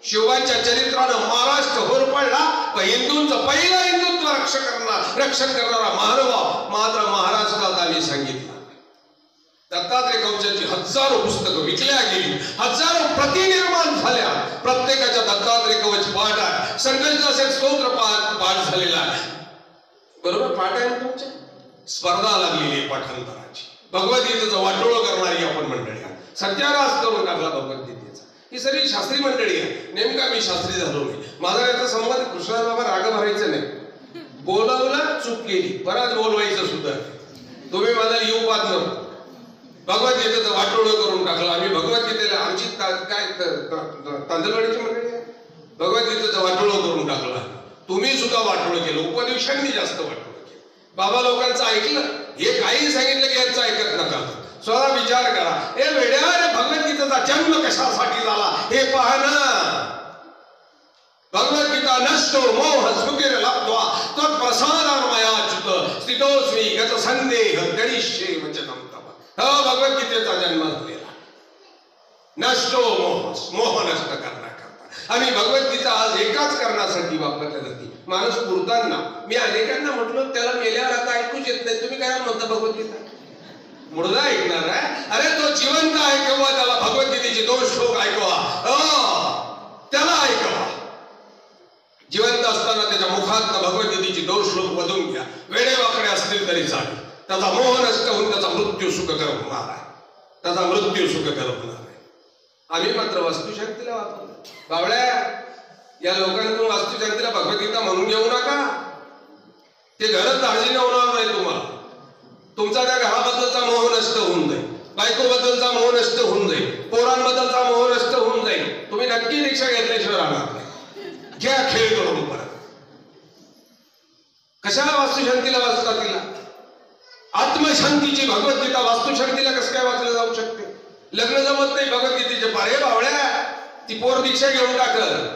शिवांच्या चरित्रानं महाराष्ट्र होरपडला. पण हिंदूंचं पहिलं हिंदुत्व रक्षण करणारा महानुभाव मात्र महाराष्ट्रात आम्ही सांगितलं. दत्तात्रय कवचाची हजारो पुस्तकं विकल्या गेली, हजारो प्रति निर्माण झाल्या. प्रत्येकाच्या दत्तात्रय कवच पाठ आहे. संकल्पदास स्तोत्र पाठ झालेला आहे. बरोबर पाठ आहे तुमच्या. स्पर्धा लागलेली पाठांतराची. भगवद्गीतेचं वाटोळं करणारी आपण मंडळी आहे. सत्यानाश करून टाकला भगवद्गीतेचा. ही सगळी शास्त्री मंडळी आहे. नेमका मी शास्त्री झालो नाही. माझा याचा संबंध कृष्णाबाबा राग भरायचं नाही. बोलावलं चूक केली, परत बोलवायचं सुद्धा. तुम्ही मला येऊ पाहत नव्हतं. भगवद्गीतेचं वाटोळं करून टाकलं. आम्ही भगवद्गीतेला आमची काय तांदळवाडीची मंडळी आहे. भगवद्गीतेचं वाटोळं करून टाकलं. तुम्ही सुद्धा वाटोळं केलं. उपदेशांनी जास्त वाटोळं केलं. बाबा लोकांचं ऐकलं, हे काही सांगितलं की यांचं ऐकत नका. स्वतः विचार करा. हे वेड्या, भगवद्गीतेचा जन्म कशासाठी झाला हे पहा ना. भगवद्गीता नष्टो मोह स्मृतीर लब्ध्वा तत्प्रसादान्मयाच्युत स्थितोस्मी गत संदेह करिष्ये वचनं तव. हा भगवद्गीतेचा जन्म झालेला. नष्टो मोह नष्ट करण्याकरता. आणि भगवद्गीता आज एकाच कारणासाठी वापरल्या जाते. माणूस पुरताना मी अनेकांना म्हटलं त्याला मेल्यावर आता ऐकूच येत नाही. तुम्ही काय म्हणता भगवद्गीता मुर्दा ऐकणार आहे? अरे तो जिवंत आहे केव्हा त्याला भगवद्गीतेचे 2 श्लोक ऐकवा, त्याला ऐकवा. जिवंत असताना त्याच्या मुखात भगवद्गीतेचे 2 श्लोक वधून घ्या. वेडे वाकडे असतील तरी चालेल. त्याचा मोह नष्ट होऊन त्याचा मृत्यू सुखकर होणार आहे. त्याचा मृत्यू सुखकर होणार आहे. आम्ही मात्र वास्तुशांतीला वापरतो. बावळ्या, या लोकांकडून वास्तुशांतीला भगवद्गीता म्हणून घेऊ नका. ते घरच दार्जिने होणार नाही तुम्हाला. तुमचा त्या घराबद्दलचा मोह नष्ट होऊन जाईल, बायकोबद्दलचा मोह नष्ट होऊन जाईल, पोरांबद्दलचा मोह नष्ट होऊन जाईल. तुम्ही नक्की रिक्षा घेतल्याशिवाय राहणार नाही. घ्या खेळ करून परत. कशाला वास्तुशांतीला वाचता तिला? आत्मशांतीची भगवद्गीता वास्तुशांतीला कसं काय वाचलं जाऊ शकते? लग्न जमत नाही भगवद्गीतेचे पारे बावळ्या. ती पोर दीक्षा घेऊन टाकल.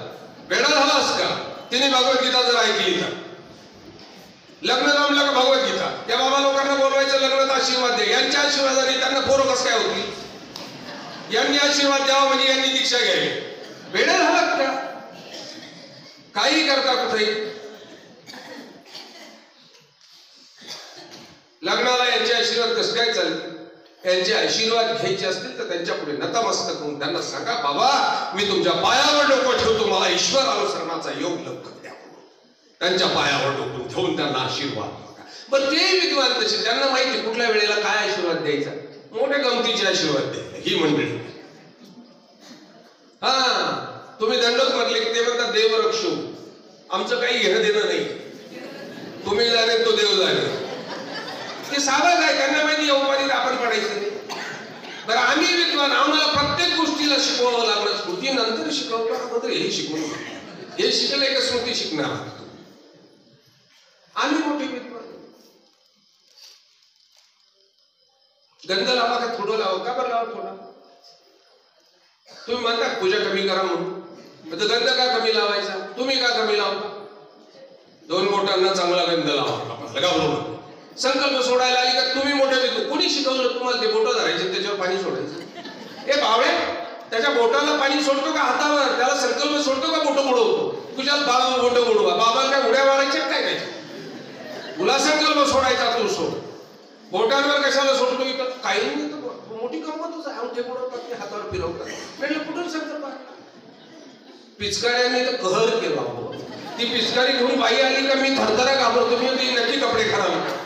वेडा झालास का? तिने भगवद्गीता जर ऐकली तर. लग्न जमलं का भगवद्गीता. या बाबा लोकांना बोलवायचं लग्नात आशीर्वाद दे. यांच्या आशीर्वादाने त्यांना पोरं कसं काय होती? यांनी आशीर्वाद द्यावा म्हणजे यांनी दीक्षा घ्यावी. वेडा झालात का? काही करता कुठे. लग्नाला यांचे आशीर्वाद कसं काय चालते? यांचे आशीर्वाद घ्यायचे असतील तर त्यांच्या पुढे नतमस्तक होऊन त्यांना सांगा, बाबा मी तुमच्या पायावर डोकं ठेवतो, मला ईश्वर अनुसरणाचा योग लवकर द्या. त्यांच्या पायावर डोकून ठेवून त्यांना आशीर्वाद मागा. पण ते विद्वान तसे, त्यांना माहिती कुठल्या वेळेला काय आशीर्वाद द्यायचा. मोठ्या गमतीचे आशीर्वाद द्यायचा ही मंडळी. तुम्ही दंडक म्हटले की ते म्हणतात देव रक्षो. आमचं काही घेणं देणं नाही. तुम्ही जाणे तो देव जाणे. ते सावध आहे. त्यांना माहिती उपाधीत आपण पडायचं नाही. बरं आम्ही विद्वान, आम्हाला प्रत्येक गोष्टीला शिकवावं लागणार. स्मृती नंतर शिकवतो. हे शिकवून हे शिकले का स्मृती शिकणार? आम्ही मोठी विद्वान. गंध लावा का थोडं लावा? का बरं लावा थोडं? तुम्ही म्हणता पूजा कमी करा म्हणून, तर गंध का कमी लावायचा? तुम्ही का कमी लावता? 2 बोटांना चांगला गंध लावा का बरोबर? संकल्प सोडायला आली का तुम्ही मोठे देतो? कुणी शिकवलं तुम्हाला ते बोटं धरायचे त्याच्यावर पाणी सोडायचं? हे बावळे, त्याच्या बोटाला पाणी सोडतो का हातावर? त्याला संकल्प सोडतो का बोटं बुडवतो? तुझ्या बाबा बोटं बुडवा, बाबाला काय उड्या मारायच्या काय काय? तुला संकल्प सोडायचा तू सोड, बोटांवर कशाला सोडतो? इथं काही नाही, तर मोठी गंमतच आहे. अंगठे बुडवतात ते हातावर फिरवतात, म्हटलं कुठून संकल्प? पिचकाऱ्यांनी तर कहर केला हो. ती पिचकारी घेऊन बाई आली का मी थरथरा घाबरतो, मी ती नक्की कपडे खराब.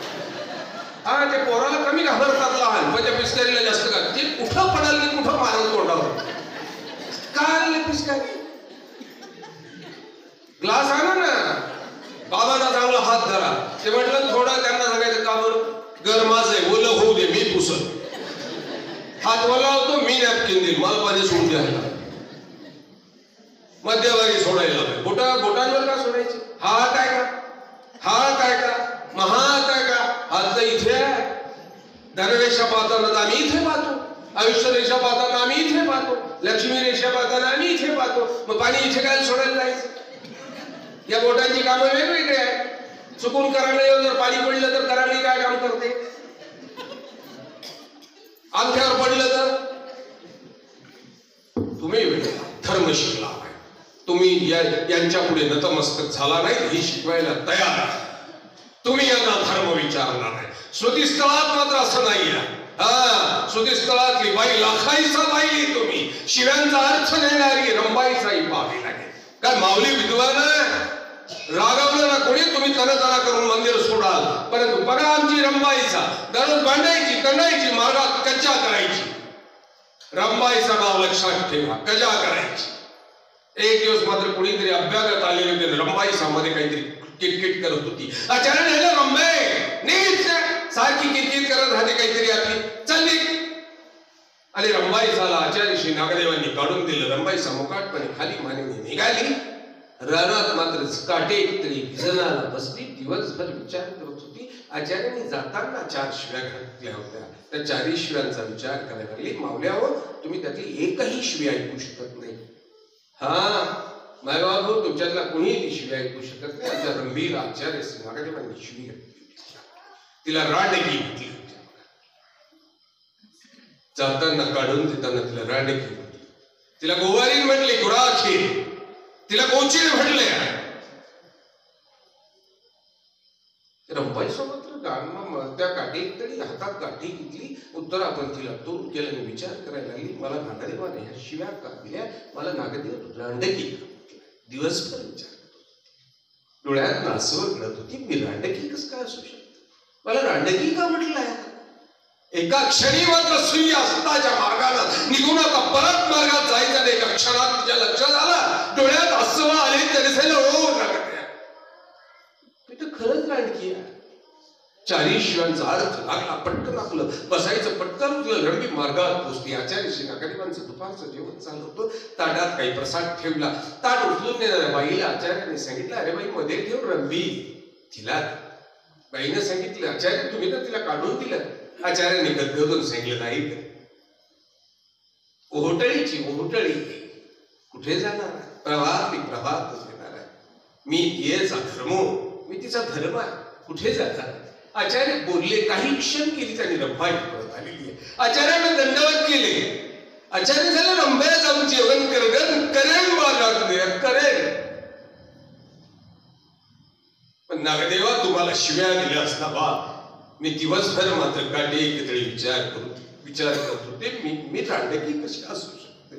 हा, ते पोराला कमी घाबरतात लहान, पण त्या पिचकारीला जास्त का? ती कुठं पडाल नाही कुठं मारल तोंडावर. काय पिचकारी? ग्लास आणा ना, बाबाचा चांगला हात धरा. ते म्हटलं थोडं त्यांना सांगायचं का बरं? गरमाच आहे, ओलं होऊ दे, मी पुसल. हात ओला होतो, मी नॅपकिन देईल, मला पाणी सोडून द्यायला. मध्यभागी सोडायला बोटांवर का सोडायचे? हात आहे का? हात आहे का? महात आहे का? हात तर इथे आहे. धनरेषा पाहताना आम्ही इथे पाहतो, आयुष्य रेषा पाहताना आम्ही इथे पाहतो, लक्ष्मी रेषा पाहताना आम्ही इथे पाहतो. मग पाणी इथे काय सोडायला जायचं? या बोटांची कामं वेगवेगळे आहेत. चुकून करायला जर पाणी पडलं तर करायला काय काम करते? अंगठ्यावर पडलं तर तुम्ही धर्म शिकला, तुम्ही यांच्या पुढे नतमस्तक झाला नाही, ही शिकवायला तयार आहे. तुम्ही यांना धर्म विचारणार नाही. श्रुतीस्थळात मात्र असं नाही आहे. हा, श्रुतीस्थळातली बाई लाखाईचा बाई, तुम्ही शिव्यांचा अर्थ देणारी रंबाईचाही पाहावी लागेल. काय माऊली विद्वान रागावलं ना कोणी, तुम्ही तनतना करून मंदिर सोडाल, परंतु बघा आमची रंबाईचा दररोज बांधायची, तंडायची, मार्गात कज्जा करायची. रंबाईचं नाव लक्षात ठेवा, कज्जा करायची. एक दिवस मात्र कोणीतरी अभ्यागत आलेले होते, रंबाईसामध्ये काहीतरी किटकिट करत होती. आचार्य रंबाई नीट सारखी किटकिट करत राहते काहीतरी आपली, चालली. आणि रंबाई झाला आचार्य श्री नागदेवांनी काढून दिलं. रंबाईचा मुकाटपणे खाली मानेने निघाली. रानात मात्र काटे तरी भिजनाला बसली. दिवसभर विचार करत होती. आचार्यांनी जाताना 4 शिव्या घातल्या होत्या. त्या 4 शिव्यांचा विचार करायला लागली. माऊल्यावर तुम्ही त्यातली एकही शिवी ऐकू शकत नाही. हा मायबाबू, तुमच्यातला कोणी ती शिवी ऐकू शकत नाही. आमच्या गंभीर आचार्य श्री नागदेवांनी शिवी घातली, तिला रांडगी घातली होती. जाताना काढून देताना तिला रांडगी घातली. तिला गोवारीन म्हटले, गुराखी. तिला कोचिन म्हटले. रंबाई सोबत त्या काठी तरी हातात काठी घेतली. उत्तरापंथीला तोंड केलं आणि विचार करायला लागली. मला नागदेवाने ह्या शिव्या का दिल्या? मला नागदेव रांडगी. दिवसभर विचार करत होती, डोळ्यात नासवं गळत होती. मी रांडगी कसं काय असू शकते? मला रांडगी का म्हटलंय? एका क्षणी मात्र सुई अस्ताच्या मार्गानं निघून आता परत मार्गात जायचं. एका क्षणात तिच्या लक्षात आलं, डोळ्यात अस्सव आले तरी खरंच रांडगी आहे. 4 शिवांचा अर्थ लागला. पटकन आपलं बसायचं, पटकन उठलं, रंबी मार्गात पोचली. आचार्य श्री नागदेवांचं दुपारचं जेवण चाललं होतं. ताटात काही प्रसाद ठेवला. ताट उचलून देणाऱ्या बाईला आचार्याने सांगितलं, अरे बाई मध्ये ठेव रंबी. तिला बाईने सांगितलं, आचार्य तुम्ही तर तिला काढून दिलं. आचार्यांनी गदगदून सांगितलं, नाही ओहोटळीची ओहोटळी कुठे जाणार? प्रभातली प्रभातच येणार आहे. मी तिचा धर्म, मी तिचा धर्म आहे, कुठे जाणार? आचार्य बोलले. काही क्षण केली त्यांनी. रंबाई परत आलेली आहे. आचार्यांना दंडवत केले. आचार्य झालं, रंबाई जाऊन जेवण करेन बाजारात करेन. पण नागदेवा तुम्हाला शिव्या दिल्या असता बा. मी दिवसभर मात्र काटे एकत्र विचार करत होते. मी रांडगी कशी असू शकते?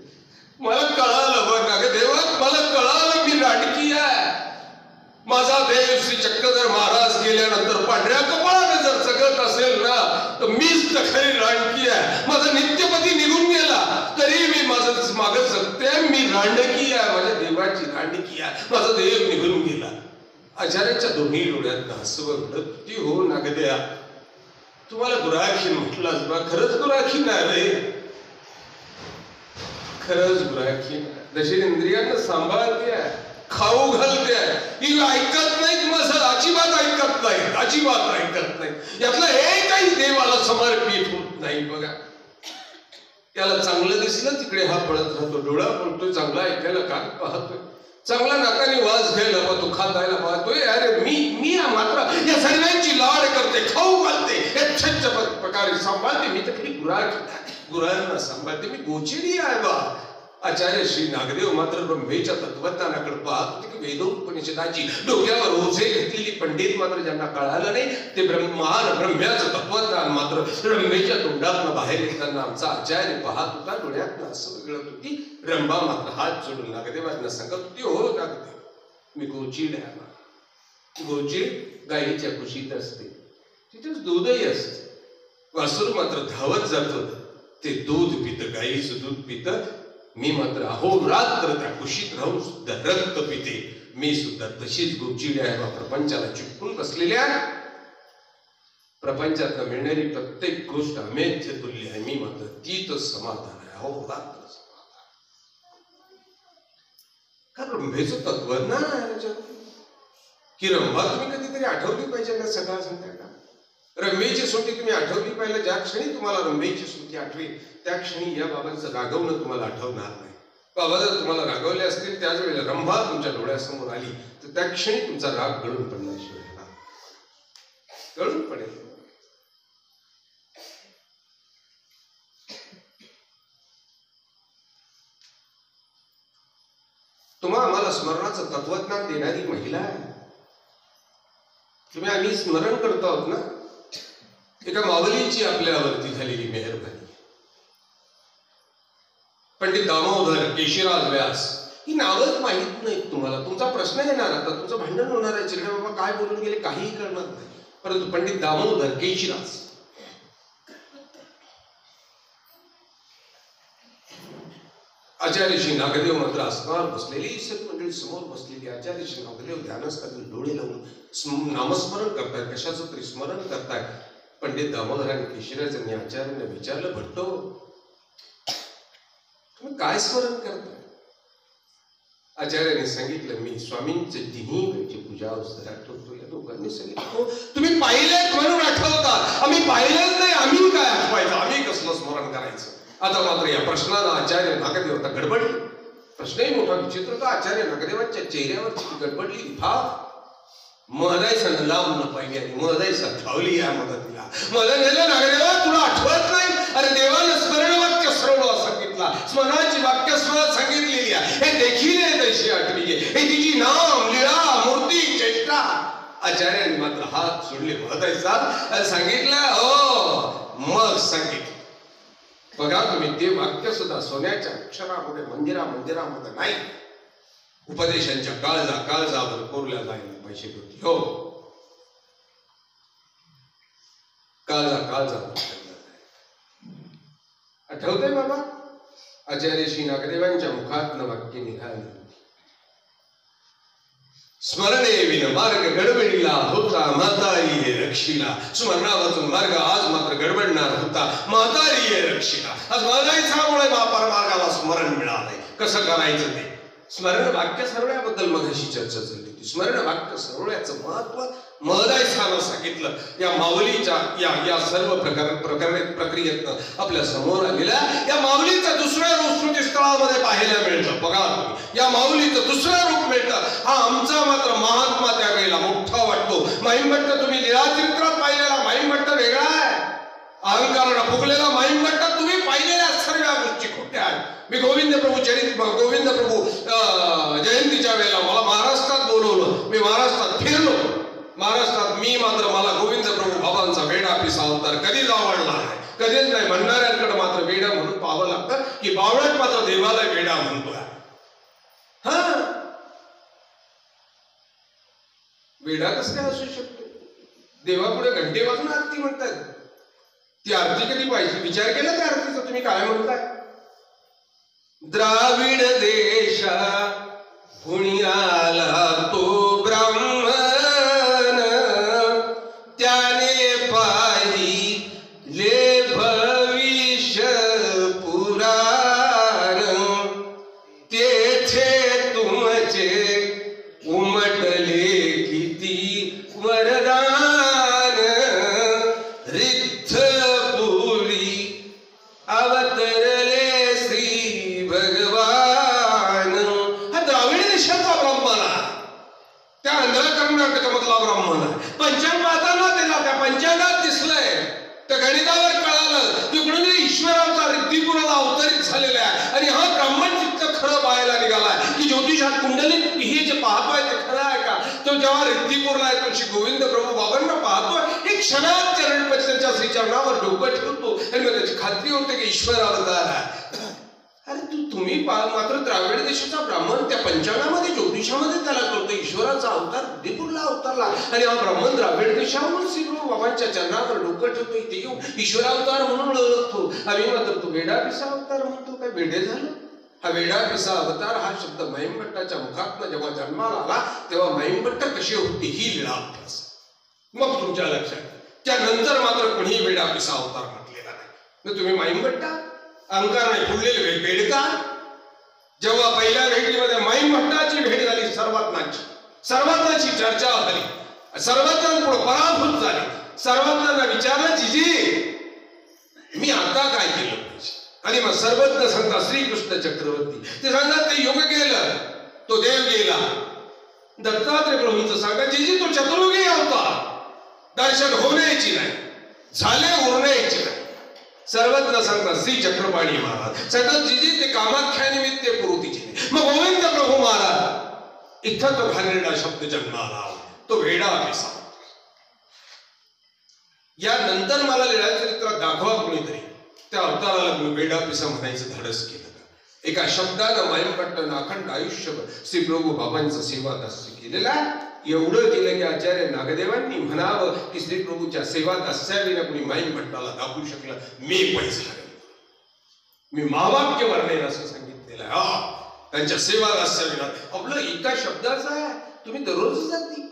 मला कळालं बघ नागदेवा, मला कळालं मी रांडगी आहे. माझा देव श्री चक्रधर महाराज गेल्यानंतर पांढऱ्या कपाळाने जर जगत असेल ना, तर मीच तर खरी रांडगी आहे. माझा नित्यपती निघून गेला तरी मी माझं मागं जगते. मी रांडगी आहे, माझ्या देवाची रांडगी आहे. माझा देव निघून गेला. आचार्यांच्या दोन्ही डोळ्यात हसवं घडत होती. हो नागदेवा, तुम्हाला गुराखी म्हटलाच बा. खरंच गुराखी नाही रे, खरंच गुराखी नाही. जशी इंद्रियांना सांभाळते, खाऊ घालते, ही ऐकत नाहीत माझं अजिबात ऐकत नाही, अजिबात ऐकत नाही. यातलं एकही देवाला समर्पित होत नाही. बघा, त्याला चांगलं दिसलं तिकडे हा पळत राहतो, डोळा बोलतोय, चांगला ऐकायला कान पाहतोय, चांगला नाकाने वास घ्यायला पाहतो, खायला पाहतोय. अरे मी मात्र या सर्वांची लाड करते, खाऊ घालते, यथेच्छ प्रकारे सांभाळते. मी तर कधी गुरांना सांभाळते, मी गोचिडी आहे बा. आचार्य श्री नागदेव मात्र ब्रह्मेच्या तत्वज्ञानाकडे पाहत होते की वेदोपनिषदाची डोक्यावर ओझे घेतलेली पंडित मात्र ज्यांना कळालं नाही ते महान ब्रह्म्याचं तत्वज्ञान मात्र ब्रह्मेच्या तोंडातनं बाहेर येताना आमचा आचार्य पाहत होता. डोळ्यातनं असं गळत होती. रंभा मात्र हात जोडून नागदेवांना सांगत होती, हो नागदेव, मी गोचीड आहे. गोचीड गाईच्या कुशीत असते, तिथेच दूधही असते. वासरू मात्र धावत जात होत, ते दूध पितं, गाईचं दूध पितं. मी मात्र अहोरात्र त्या कुशीत राहून सुद्धा रक्त पिते. मी सुद्धा तशीच गोचिडी आहे. प्रपंचाला चिपकून बसलेल्या प्रपंचात मिळणारी प्रत्येक गोष्ट अमेध्य तुल्य आहे. मी मात्र तीच समाधान आहे, अहोरात्र समाधान. कारण रंभेचं तत्वज्ञान आहे की रंभा तुम्ही कधीतरी आठवली पाहिजे ना सकाळ संध्याकाळ. रंभेची स्मृती तुम्ही आठवली पाहिजे. ज्या क्षणी तुम्हाला रंभेची स्मृती आठवेल त्या क्षणी या बाबांचं रागवणं तुम्हाला आठवणार नाही. बाबा जर तुम्हाला रागवले असतील त्याच वेळेला रंभा तुमच्या डोळ्यासमोर आली तर त्या क्षणी तुमचा राग गळून पडण्याशिवाय गळून पडेल. तुम्हा आम्हाला स्मरणाचं तत्वज्ञान देणारी महिला आहे. तुम्ही आम्ही स्मरण करतो आहोत ना, एका मावलीची आपल्यावरती झालेली मेहरबानी. पंडित दामोदर केशिराज व्यास ही नावच माहीत नाहीत तुम्हाला. तुमचा प्रश्न येणार, आता तुमचं भांडण होणार आहे, चिरडे बाबा काय बोलून गेले काहीही करणार नाही. परंतु पंडित दामोदर केशिराज आचार्य श्री नागदेव मात्र आसनावर बसलेली, सगळी मंडळी समोर बसलेली. आचार्य श्री नागदेव ध्यानस्थानी डोळे लावून नामस्मरण करतायत, कशाचं तरी स्मरण करतायत. पंडित दामोदरांनी केशिराजांनी आचार्यांना विचारलं, भट्टो तुम्ही काय स्मरण करताय? आचार्यांनी सांगितलं, मी स्वामींचे तिन्ही वेळची पूजा अवस्था आठवतो. या दोघांनी सांगितलं, तुम्ही पाहिलेत म्हणून आठवतात, आम्ही पाहिलेच नाही, आम्ही काय आठवायचं, आम्ही कसलं स्मरण करायचं. आता मात्र या प्रश्नाला आचार्य नागदेव आता गडबडली. प्रश्नही मोठा विचित्र होता. आचार्य नागदेवांच्या चेहऱ्यावरची गडबडली. महदाईसानं लांब न पाहिजे आणि महदाईसा धावली या मदतीला. मदन गेलं, नागदेवा तुला आठवत नाही? अरे देवानं स्मरण वाक्य सर्व सांगितला, स्मरणाची वाक्य सर्व सांगितलेली आहे. हे देखील तशी आठवी आहे, हे तिची नाम लीळा मूर्ती चेष्टा. आचार्यांनी मात्र हात सोडले महदाईसा सांगितलं, हो मग सांगितलं. बघा तुम्ही ते वाक्य सुद्धा सोन्याच्या अक्षरामध्ये मंदिरामध्ये नाही, उपदेशांच्या काळजावर कोरल्या जायला पैसे होती. हो, काळजावर आठवतंय बाबा? आचार्य श्री नागदेवांच्या मुखातनं वाक्य निघाले, स्मरणे विन मार्ग गडबडीला होता, म्हातारी हे रक्षीला. स्मरणावाचून मार्ग आज मात्र गडबडणार होता, म्हातारी हे रक्षीला. आज म्हातारीच्यामुळे परमार्गाला स्मरण मिळालंय. कसं करायचं ते स्मरण वाक्य सरवण्याबद्दल मगाशी चर्चा झाली होती. स्मरण वाक्य सरवण्याचं महत्व महदाईसानं सांगितलं. या माऊलीच्या या सर्व प्रक्रियेतनं आपल्या समोर आलेल्या या माऊलीचं दुसऱ्या रूप स्मृतीस्थळामध्ये पाहायला मिळतं. बघा तुम्ही, या माऊलीचं दुसरं रूप मिळतं. हा आमचा मात्र महात्मा त्या वेळेला मोठा वाटतो. महिमभट्ट तुम्ही लीळाचरित्रात पाहिलेला महिमभट्ट वेगळा आहे, अहंकारानं फुगलेला महिमभट्ट तुम्ही पाहिलेल्या सर्व गोष्टी खोट्या आहेत. मी गोविंद प्रभू जयंतीच्या वेळेला मला महाराष्ट्रात बोलवलं, मी महाराष्ट्रात फिरलो. महाराष्ट्रात मी मात्र मला गोविंद प्रभू बाबांचा वेडा पिसा अवतार कधीच आवडला नाही, कधीच नाही. म्हणणाऱ्यांकडे मात्र वेडा म्हणून पाहावं लागतं की बावळट मात्र देवाला वेडा म्हणतोय. हा वेडा कसं काय असू शकतो? देवापुढे घंटे वाजून आरती म्हणतात. ती आरती कधी पाहिजे? विचार केला त्या आरतीचा? तुम्ही काय म्हणताय? द्राविड देशा पुण्याला तो ब्राह्मण, त्याने पाहिले भविष्य पुराण, तेथे तुमचे उमटले किती त्या आंध्र कर्नाटकामधला ब्राह्मण आहे. पंचांग पाहताना त्याला त्या पंचांगात दिसलंय, त्या गणितावर कळालं तिकडून ईश्वराचा रिद्धिपुराला अवतरित झालेला आहे. आणि हा ब्राह्मण जितकं खरं पाहायला निघालाय की ज्योतिषात कुंडलीत हे जे पाहतोय ते खरं आहे का. तो जेव्हा रिद्धिपूरला येतो श्री गोविंद प्रभू बाबांना पाहतोय, एक क्षणात चरणपती त्यांच्या श्रीचरणावर डोकं ठेवतो आणि मग त्याची खात्री होते की ईश्वर अवतार आहे. अरे तुम्ही मात्र द्राविड देशाचा ब्राह्मण, त्या पंचांगामध्ये ज्योतिषामध्ये त्याला कळतो ईश्वराचा अवतार रिद्धिपूरला अवतारला. आणि हा ब्राह्मण द्राविड देशावर श्री प्रभू बाबांच्या चरणावर डोकं ठेवतो, इथे येऊ ईश्वरावतार म्हणून ओळखतो. आम्ही मात्र तो वेडा पिसा अवतार म्हणतो. काय वेडे झालं. हा वेडा पिसा अवतार हा शब्द महिमभट्टाच्या मुखातनं जेव्हा जन्माला आला तेव्हा महिमभट्ट कशी होती ही लीळा अभ्यास मग तुमच्या लक्षात. त्यानंतर मात्र कोणीही वेडा पिसा अवतार म्हटलेला नाही. तुम्ही महिमभट्टा अंकाराने फुललेले बेडकार. जेव्हा पहिल्या भेटीमध्ये महिमभट्टाची भेट झाली, सर्वात्माची चर्चा झाली, सर्वात्मांपुढे पराभूत झाले. सर्वात्मांना विचारलं जिजी मी आता काय केलं पाहिजे. आणि मग सर्वज्ञ सांगता श्रीकृष्ण चक्रवर्ती ते सांगतात ते योग गेलं, तो देव गेला. दत्तात्रय प्रभूंचं सांगा जिजी तो चतुर्युगी अवतार, दर्शन होण्याची नाही, झाले उरण्याची नाही. सर्वज्ञ सांगतात श्री चक्रपाणी महाराज सांगतात जिजी ते कामाख्या निमित्त पुरोतीचे. मग गोविंद प्रभू महाराज इथं तो घाणेरडा शब्द जन्माला तो वेडा पिसा. यानंतर मला लीळा चरित्रात दाखवा कोणीतरी त्या अवताराला वेडा पिसा म्हणायचं धाडस केलं. एका शब्दानं महिमभट्टानं अखंड आयुष्य श्री प्रभू बाबांचं सेवादास्य केलेला. एवढं केलं की आचार्य नागदेवांनी म्हणावं की श्री प्रभूच्या सेवादास्याविना कोणी महिमभट्टाला दाखवू शकलं मी पैसा मी महावाक्य वर्णेन असं सांगितलेलं आहे. त्यांच्या सेवादास्याविना आपलं एका शब्दाचं आहे. तुम्ही दररोज जाती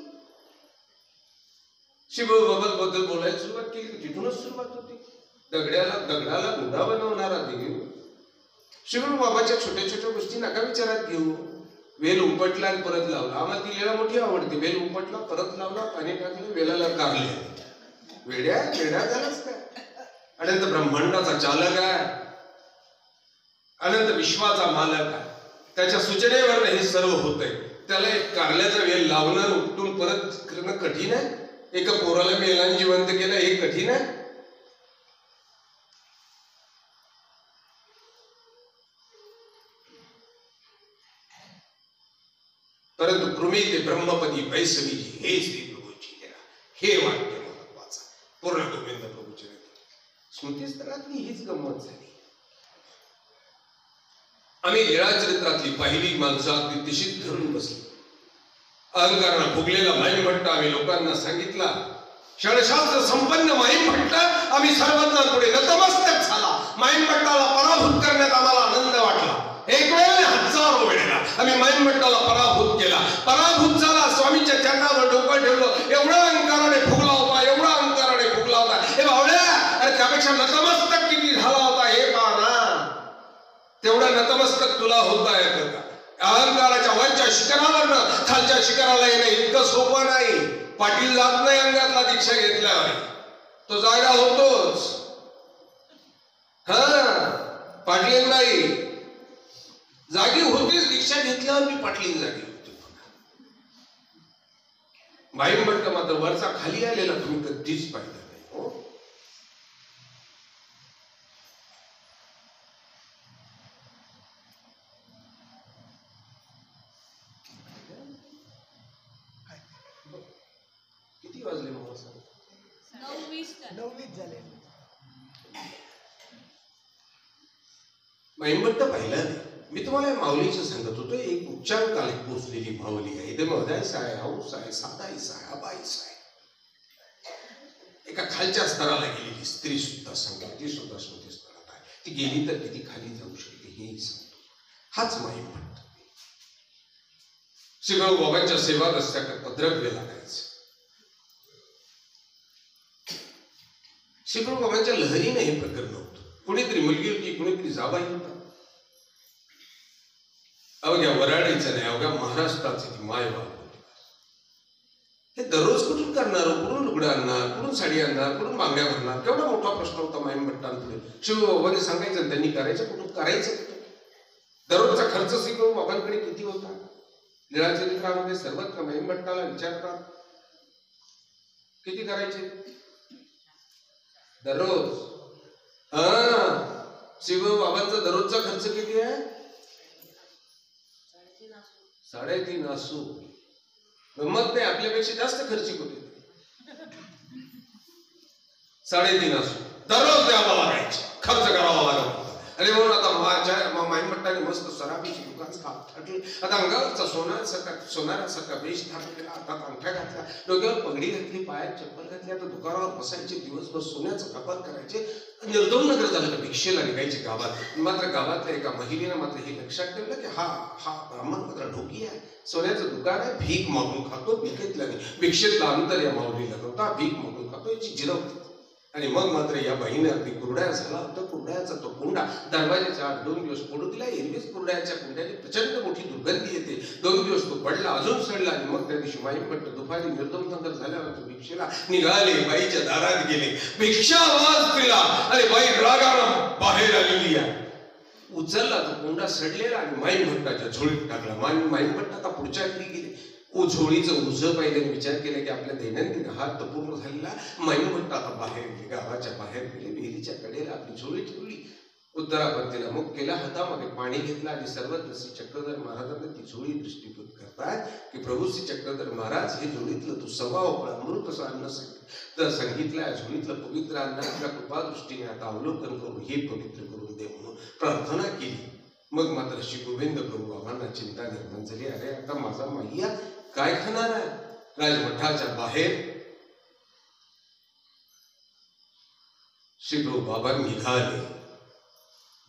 श्री प्रभू बाबांबद्दल बोलायला सुरुवात केली की तिथूनच सुरुवात होती. दगडाला गुंडा बनवणारा देव. श्री प्रभू बाबाच्या छोट्या छोट्या गोष्टी नका विचारात घेऊ. वेल उपटला आणि परत लावला. आम्हाला ती लीळा मोठी आवडते. वेल उपटला परत लावला, पाणी टाकलं, वेलाला कारले. वेड्या झालाच काय. अनंत ब्रह्मांडाचा चालक आहे, अनंत विश्वाचा मालक आहे. त्याच्या सूचनेवर हे सर्व होतंय. त्याला एक कारल्याचा वेल लावणं उपटून परत करणं कठीण आहे. एका पोराला मेलान जिवंत केलं हे कठीण आहे. परंतु कृमी ते ब्रह्मपदी वैसवीजी हे श्री प्रभूची लीळा, हे वाक्य महत्वाचं. पूर्ण गोविंद प्रभूची स्मृतीस्थळातली हीच गंमत झाली. आम्ही लीळा चरित्रातली पहिली माणसं अगदी तिशीत धरून बसली. अहंकारानं फुगलेला महिमभट्ट आम्ही लोकांना सांगितला. षडशास्त्र संपन्न महिमभट्ट आम्ही सर्वांपुढे नतमस्तक झाला. महिमभट्टाला पराभूत करण्यात आम्हाला आनंद वाटला. एक वेळ हजारो वेळेला आम्ही महिमभट्टाला पराभूत केला. पराभूत झाला, स्वामीच्या चरणावर डोकं ठेवलं. एवढा अहंकाराने फुगला होता, एवढा अहंकाराने फुगला होता. हे भावड्या अरे त्यापेक्षा नतमस्तक किती झाला होता हे पहा ना. तेवढा नतमस्तक तुला होता येतं का. अहंकाराच्या वरच्या शिखरावर खालच्या शिखराला येणं इतकं सोपं नाही. पाटील जात नाही अंगातला दीक्षा घेतल्यावर, तो जागा होतोच. हा पाटील नाही जागी होतीच. दीक्षा घेतल्यावर मी पाटलीन जागी होतो. महिमभट्ट मात्र वरचा खाली आलेला तुम्ही कधीच पाहिलं नाही. हो किती वाजले मग 9:20 झाले. महिमभट्ट पाहिला नाही. मी तुम्हाला माऊलीचं सांगत होतो. एक उच्चांकाला पोचलेली माऊली आहे. इथे मधाईस आहे, हौस आहे, साधाईस आहे, अबाईस आहे. एका खालच्या स्तराला गेलेली स्त्री सुद्धा सांगते, ती सुद्धा स्मृती स्तरात आहे. ती गेली तर किती खाली जाऊ शकते हेही सांगतो. हाच महिमभट्ट. श्री प्रभू बाबांच्या सेवा दस्त्याकरता द्रव्य लागायचं. श्री प्रभू बाबांच्या लहरीने हे प्रकरण होतं. कुणीतरी मुलगी होती, कुणीतरी जाबाई होता. अवघ्या वराडीचं नाही, अवघ्या महाराष्ट्राची ती मायबाप होती. हे दररोज कुठून करणार, कुठून लुगडं आणणार, कुठून साडी आणणार, कुठून मागण्या भरणार. केवढा मोठा प्रश्न होता महिमभट्टांपुढे. शिवबाबांनी सांगायचं, त्यांनी करायचं कुठून, करायचं कुठून. दररोजचा खर्च श्री प्रभू बाबांकडे किती होता. लीळाचरित्रामध्ये सर्वत्र महिमभट्टाला विचारतात, किती करायचे दररोज? शिवभाऊ बाबांचा दररोजचा खर्च किती आहे? 3.5 आसू. गमत नाही, आपल्यापेक्षा जास्त खर्चिक होते. 3.5 आसू दररोज द्यावा लागायचे, खर्च करावा लागत. अरे म्हणून आता माईमभट्टाने मस्त सराफीची दुकान टाकली. आता अंगावरचा सोनारासारखा वेश धारण केला, हातात अंगठा घातला, डोक्यावर पगडी घातली, पायात चप्पल घातली. आता दुकानावर बसायचे, दिवसभर सोन्याचा व्यापार करायचे. निर्दोन नगर झालं तर भिक्षेला निघायचे गावात. मात्र गावातल्या एका महिलेनं मात्र हे लक्षात ठेवलं की हा ब्राह्मण मात्र ढोकी आहे, सोन्याचं दुकान आहे, भीक मागून खातो. भिक्षेतला अंतर या माऊलीला नव्हता, भीक मागून खातो, याची जिरवली. आणि मग मात्र या बाईने अगदी कुरड्या झाला होता. कुरड्याचा तो कुंडा दरवाजाच्या आत 2 दिवस पडू दिला. एरवीच कुरड्याच्या कुंड्याने प्रचंड मोठी दुर्गंधी येते. 2 दिवस तो पडला, अजून सडला. आणि मग त्या दिवशी माईमभट्ट दुपारी निर्दोन नगर झाल्यानंतर भिक्षेला निघाले. बाईच्या दारात गेले, भिक्षा आवाज दिला. अरे बाई रागानं बाहेर आलेली आहे. उचलला तो कुंडा सडलेला आणि माईमभट्टाच्या झोळीत टाकला. माईमभट्ट आता पुढच्या घरी गेले. झोळीचं उजं पाहिल्याने विचार केला की आपल्या दैनंदिन आहार तर पूर्ण झालेला. माईमभट्ट आता बाहेर गेले, गावाच्या बाहेर गेले. विहिरीच्या कडेला आपली झोळी ठेवली, उत्तरापंथीला मुख केला, हातामध्ये पाणी घेतलं आणि सर्वत्र श्री चक्रधर महाराजांना ती झोळी दृष्टीभूत करतात की प्रभू श्री चक्रधर महाराज, हे झोळीतलं तू 1.25 अमृत असं अन्न तर सांगितलं. झोळीतलं पवित्र अन्न आपल्या कृपा दृष्टीने आता अवलोकन करून हे पवित्र करून दे म्हणून प्रार्थना केली. मग मात्र श्री गोविंद प्रभू बाबांना चिंता निर्माण झाली. अरे आता माझा मैया काय खाणार आहे? राजमठाच्या बाहेर श्री प्रभू बाबा निघाले,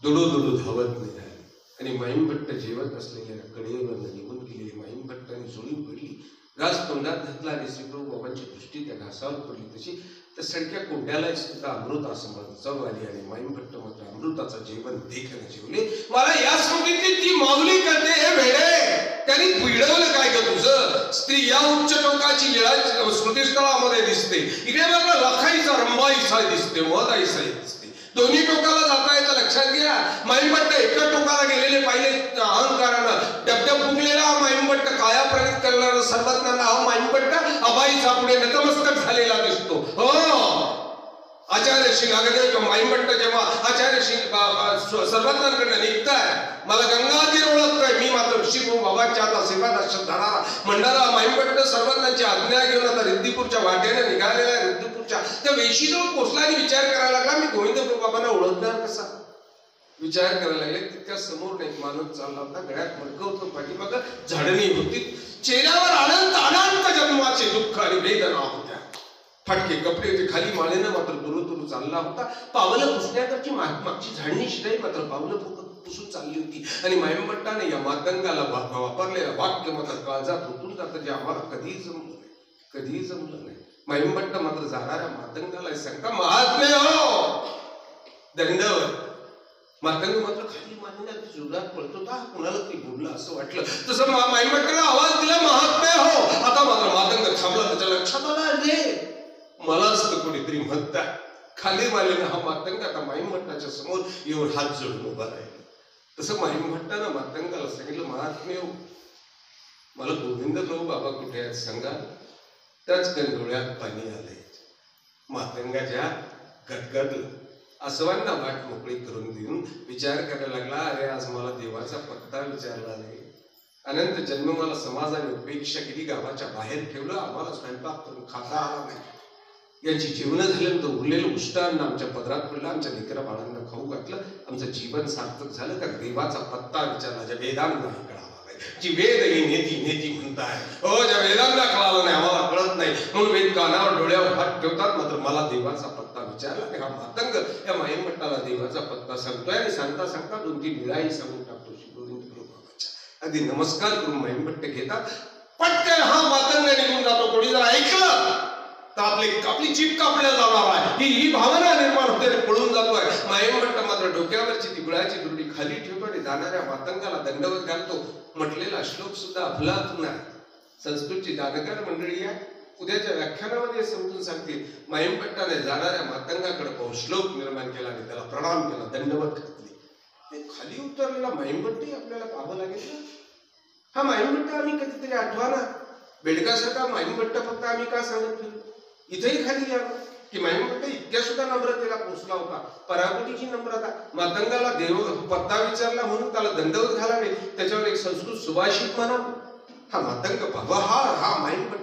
दुडू धावत निघाले. आणि माईमभट्ट जेवत असलेल्या कडेवर निघून गेलेली माईमभट्टाने झोळी पडली, घास तोंडात घातला आणि श्री प्रभू बाबांची दृष्टी त्या घासावर पडली. तशी त्या सडक्या कोंड्याला सुद्धा अमृत असं चव आली. आणि माईमभट्ट मात्र अमृताचं जेवण देखणं जेवले. मला या स्मृतीत ती माऊली करते हे भेडे, त्यांनी पिळवलं काय ग तुझं? स्त्री या उच्च टोकाची लीळा स्मृतीस्थळामध्ये दिसते, इकडे मात्र लखाईचा रंबाईसा दिसते, मदाईसा दिसते. दोन्ही टोकाला जाता येतं, लक्षात घ्या. माईमभट्ट एका टोकाला गेलेले पाहिले अहंकारानं डबडब फुगलेला माईमभट्ट, काया प्रणित करणारा सर्वज्ञांना हा माईमभट्ट अबाईचा पुढे नतमस्तक झालेला दिसतो. हो, आचार्य श्री नागदेव माईमभट्ट जेव्हा आचार्य श्री सर्वज्ञांकडनं निघताय, मला गंगातीर ओळखतोय, मी मात्र श्री बाबांच्या आता सेवा दर्शन जाणारा म्हणणारा माईमभट्ट सर्वज्ञांची आज्ञा घेऊन आता रिद्दीपूरच्या वाटेने निघालेला. रिद्दीपूरच्या त्या वेशीजवळ पोचला आणि विचार करायला लागला, मी गोविंद बाबांना ओळखणार कसा? विचार करायला लागले. तितक्या समोर एक माणूस चालला होता, गळ्यात मडकं होतं, पाठीमाग झाडणी होती, चेहऱ्यावर अनंत जन्माचे दुःख आणि वेदना होत्या. फाटके कपडे होते, खाली मानेनं मात्र दुरू चालला होता. पावलं पुसण्याकरची मागची झाडणी शिराई मात्र पावलं पुसून चालली होती. आणि माईमभट्टाने या मातंगाला वापरलेलं वाक्य मात्र काळजात होतून जातं, जे आम्हाला कधीही जमलं नाही. माईमभट्ट मात्र जाणाऱ्या मातंगाला सांगता, महात्मे हो दंडवत. मातंग मात्र खाली मानेनं जोरात पळतो, कुणाला तरी बोलला असं वाटलं. तसं माईमभट्टाला आवाज दिला, महात्मे हो. आता मात्र मातंग थांबला, त्याच्या लक्षात आला, रे मलाच तर कोणीतरी म्हणताय. खाली मारलेला हा मातंग आता माईमभट्टाच्या समोर येऊन हात जोडून उभा राहिला. तसं माईमभट्टानं मातंगाला सांगितलं, महात्मे हो, मला गोविंद प्रभू बाबा कुठे आहेत सांगा. त्याच डोळ्यात पाणी आलंय. मातंगाच्या गदगदलं. आसवांना वाट मोकळी करून देऊन विचार करायला लागला, अरे आज मला देवाचा पत्ता विचारला नाही, अनंत जन्म मला समाजाने उपेक्षा केली, गावाच्या बाहेर ठेवलं, आम्हाला स्वयंपाक करून खाता आला नाही, यांची जेवण झाल्यानंतर उरलेलं उष्टान्न आमच्या पदरात पडलं, आमच्या लेकरा बाळांना खाऊ घातलं, आमचं जीवन सार्थक झालं का? देवाचा पत्ता विचारला, ज्या वेदांना कळाला नाही, जी वेद ही नेती म्हणताय, हो ज्या वेदांना कळालं नाही, आम्हाला कळत नाही, म्हणून वेद कानावर डोळ्यावर हात ठेवतात, मात्र मला देवाचा पत्ता विचारला नाही. हा मातंग या माईमभट्टाला देवाचा पत्ता सांगतोय आणि सांगता 2-3 लीळाही सांगून टाकतो श्री गोविंद प्रभू बाबाच्या. अगदी नमस्कार करून माईमभट्ट घेतात, पटकन हा मातंग निघून जातो. कोणी जर ऐकलं तर आपली जीभ कापल्या जाणार आहे, ही भावना निर्माण होते, पळून जातोय. माईमभट्ट मात्र डोक्यावरची ती गुळाची दुर्डी खाली ठेवतो आणि जाणाऱ्या मातंगाला दंडवत घालतो. म्हटलेला श्लोक सुद्धा अफलातून आहे. संस्कृतची जाणकार मंडळी आहे, उद्याच्या व्याख्यानामध्ये समजून सांगतील. माईमभट्टाने जाणाऱ्या मातंगाकडे पाहून श्लोक निर्माण केला आणि त्याला प्रणाम केला, दंडवत घातली. ते खाली उतरलेला माईमभट्टही आपल्याला पाहावं लागेल ना. हा माईमभट्ट आम्ही कधीतरी आठवा ना. बेडकासारखा माईमभट्ट फक्त आम्ही का सांगत फिरलो? इथेही खाली या की माईमभट्ट इतक्या सुद्धा नम्रतेला पोचला होता. पराकोटीची नम्रता. मातंगाला देव पत्ता विचारला म्हणून त्याला दंडवत घालावे, त्याच्यावर एक संस्कृत सुभाषित म्हणावं. हा मातंग बाबा हा माईमभट्ट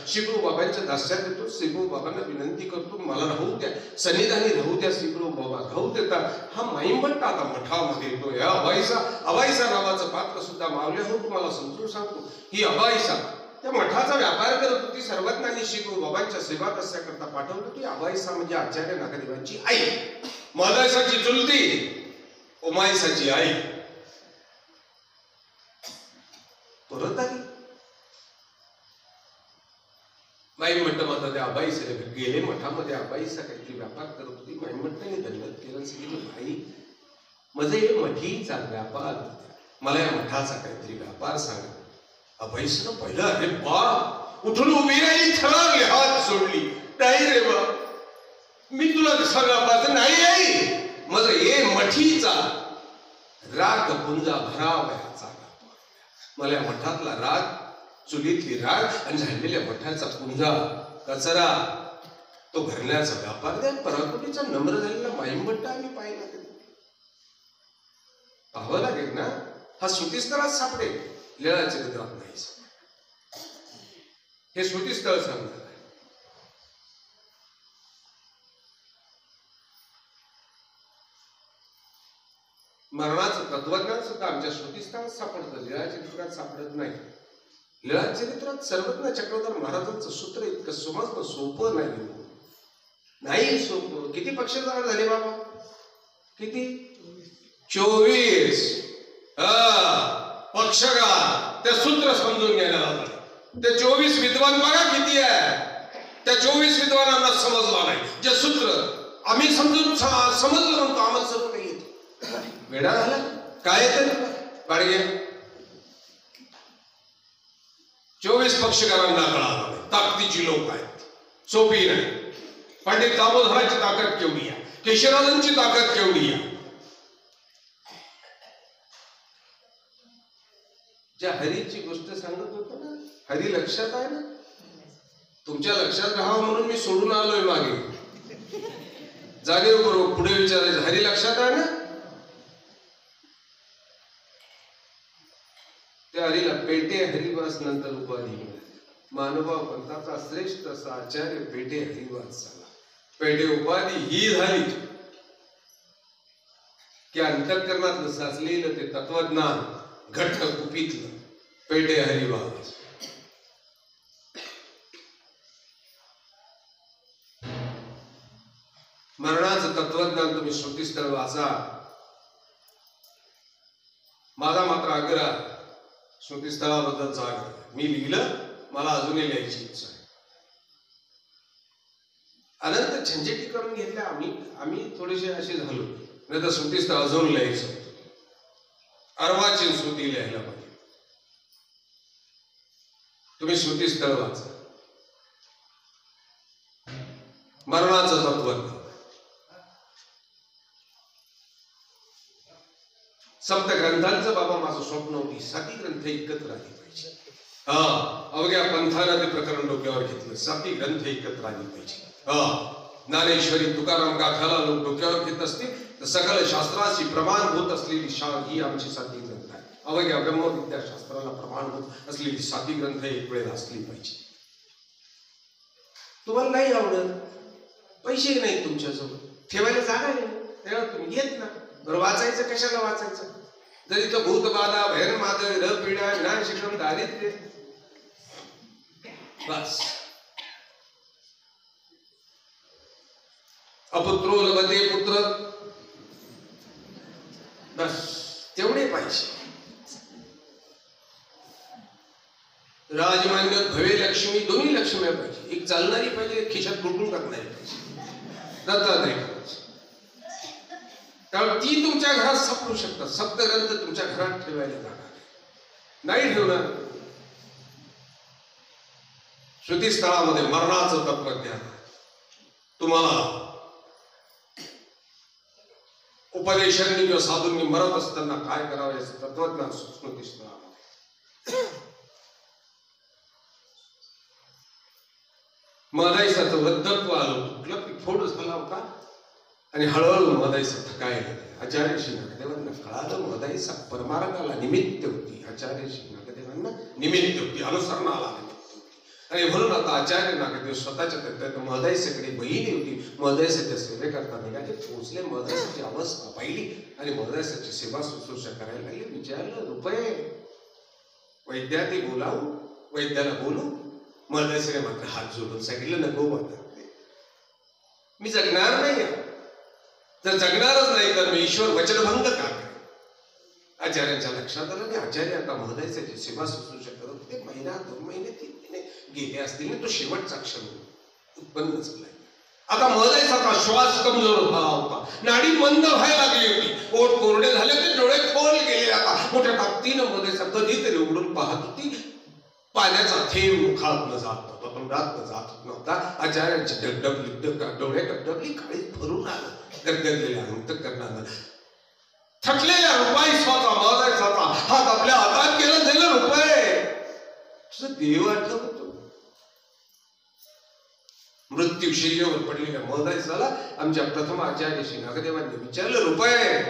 श्रीगुरु बाबांच्या दास्यात येतो. श्रीगुरु बाबांना विनंती करतो, मला राहू द्या, सन्निधानी राहू द्या. श्रीगुरु बाबा राहू देतात. हा माईमभट्ट आता मठामध्ये येतो. या अबाईसा नावाचं पात्र सुद्धा मावले हो. तुम्हाला समजून सांगतो, ही अबाईसा त्या मठाचा व्यापार करत होती. सर्वज्ञांनी श्रीगुरु बाबांच्या सेवा करता पाठवली होती. अबाईसा म्हणजे आचार्य नागदेवांची आई, मादाईसाची चुलती, उमाईसाची आई. परत आली माईमभट्ट माता त्या अबाईसाला गेले मठामध्ये. अबाईसा काहीतरी व्यापार करत होती. माईमभट्टाने दंडवत केलं, सांगितलं, भाई माझं हे मठीचा व्यापार, मला या मठाचा काहीतरी व्यापार सांगा. अबाईसानं पहिलं, अरे बा, उठून उभी राहिली, थरारली, हात सोडली. नाही रे बा, मी तुला कसा व्यापार नाही आई, माझं हे मठीचा राग पुंजा भरावयाचा व्यापार. मला या मठातला राग, चुलीतली राग आणि झालेल्या मठाचा पुंजा कचरा तो भरण्याचा व्यापार द्या. पराकोटीचा नम्र झालेला माईमभट्ट आम्ही पाहिला. पाहावं लागेल ना. हा श्रुतीस्थळात सापडेल, लीळा चरित्रात नाही. हे श्रुतीस्थळ सांगणार आहे. मरणाचं तत्वज्ञान सुद्धा आमच्या श्रुतीस्थळात सापडतं, लीळा चरित्रात सापडत नाही. लीळा चरित्रात सर्वज्ञ चक्रधर महाराजांचं सूत्र इतकं समजणं सोपं नाही सोपं. किती पक्षकार झाले बाबा? किती? 24 पक्षकार. त्या सूत्र समजून घ्यायला लागले. ते 24 विद्वान बघा किती आहे. त्या 24 विद्वानांना समजला नाही. जे सूत्र आम्ही समजून समजलं म्हणतो, आम्हाला सर्व काही येत. वेडा झाला काय येतं बाळगे? 24 पक्षकारांना कळाला नाही. ताकदीची लोक आहेत, सोपी नाही. पंडित दामोदरांची ताकद केवढी आहे, केशवराजांची ताकद केवढी आहे. ज्या हरीची गोष्ट सांगत होतो ना, हरी लक्षात आहे ना? तुमच्या लक्षात राहावं म्हणून मी सोडून आलोय मागे. जाणीव करू, पुढे विचारायचं, हरी लक्षात आहे ना? त्या हरीला पेटे हरिवास नंतर उपाधी मिळाली. मानवभाव पंथाचा श्रेष्ठ असा आचार्य पेटे हरिवास झाला. पेटे उपाधी ही झाली की अंतःकरणातलं साचलेलं ते तत्वज्ञान घट्ट कुपीतलं पेटे हरिवास. मरणाचं तत्वज्ञान तुम्ही श्रुतीस्थळ वाचा. माझा मात्र आग्रह श्रुतीस्थळाबद्दलचा आग्रह. मी लिहिलं, मला अजूनही लिहायची इच्छा आहे. अनंत झंझटी करून घेतल्या आम्ही थोडेसे असे झालो. नाही तर श्रुतीस्थळ अजून लिहायचं, अर्वाचीन श्रुती लिहायला पाहिजे. तुम्ही श्रुतीस्थळ वाचा. मरणाचं तत्वज्ञान, सप्त ग्रंथांचं बाबा माझं स्वप्न होती. 7 ग्रंथ एकत्र आली पाहिजे. अवघ्या पंथानं ते प्रकरण डोक्यावर घेतलं. 7 ग्रंथ एकत्र आली पाहिजे. ज्ञानेश्वरी तुकाराम गाथाला लोक डोक्यावर घेत असतील तर सकल शास्त्राची प्रमाणभूत असलेली ही आमची 7 ग्रंथ आहे. अवघ्या ब्रह्मविद्याशास्त्राला प्रमाणभूत असलेली 7 ग्रंथ एक वेळेला असली पाहिजे. तुम्हाला नाही आवडत, पैसे नाही तुमच्याजवळ, ठेवायला जागा नाही, तेव्हा तुम्ही घेत ना. बरं, वाचायचं कशाला वाचायचं? जरी तो भूत बाधा भैर माद र पीडा विनाश शिक्षण दारिद्र्य बस. अपुत्रो लभते पुत्र, बस तेवढे पाहिजे. राजमान्य भवे लक्ष्मी, दोन्ही लक्ष्मी पाहिजे. एक चालणारी पाहिजे, एक खिशात गुडगुड करणारी पाहिजे. दत्तात्रय त्यामुळे ती तुमच्या घरात सापडू शकतात. सप्तग्रंथ तुमच्या घरात ठेवायला जागा नाही ठेवणार. श्रुतीस्थळामध्ये मरणाचं तत्वज्ञान तुम्हाला उपदेशांनी किंवा साधूंनी मरत असताना काय करावं याचं तत्वज्ञान श्रुतीस्थळामध्ये. मदाईसाचं वृद्धत्व आलं, तुटलं की फोड झाला होता आणि हळूहळू मदाईसा थकायला. आचार्य श्री नागदेवांना कळालं मदाईसा परमार्गाला निमित्त होती. आचार्य श्री नागदेवांना निमित्त होती, अनुसरणाला निमित्त होती. आणि म्हणून आता आचार्य नागदेव स्वतःच्या त्यात मदाईसाकडे बहिणी होती. मदाईसाच्या सेवेकरता निघाले, पोहोचले. मदाईसाची अवस्था पाहिली आणि मदाईसाची सेवा शुश्रूषा करायला लागली. विचारलं, रुपये वैद्या ते बोलावू, वैद्याला बोलू. मदाईसाने मात्र हात जोडून सांगितलं, नको आता, मी जगणार नाही. जर जगणारच नाही तर मी ईश्वर वचनभंग का करेन. आचार्यांच्या लक्षात आलं की आचार्य आता मदाईसाची सेवा शुश्रूषा करत होते. महिना 2 महिने 3 महिने गेले असतील, तो शेवटचा क्षण उत्पन्न झालाय. आता मदाईसाचा श्वास कमजोर झाला होता, नाडी मंद व्हायला लागली होती, ओठ कोरडे झाले होते, डोळे खोल गेले. आता मोठ्या ताकदीनं मदाईसा कधीतरी उघडून पाहत होती. पाण्याचा थेंब मुखात जात नव्हता, पण रात जात नव्हता. आचार्यांची डगडगली डोळे डगडगली, काळी भरून आलं गदगदलेल्या अंतःकरणानं. थकलेल्या रुपाईसाचा मदाईसाचा हात आपल्या हातात केला. दिलं, रुपये तुझं देव आठवतो. मृत्यू शय्येवर पडलेल्या मदाईसाला आमच्या प्रथम आचार्य श्री नागदेवांनी विचारलं, रुपये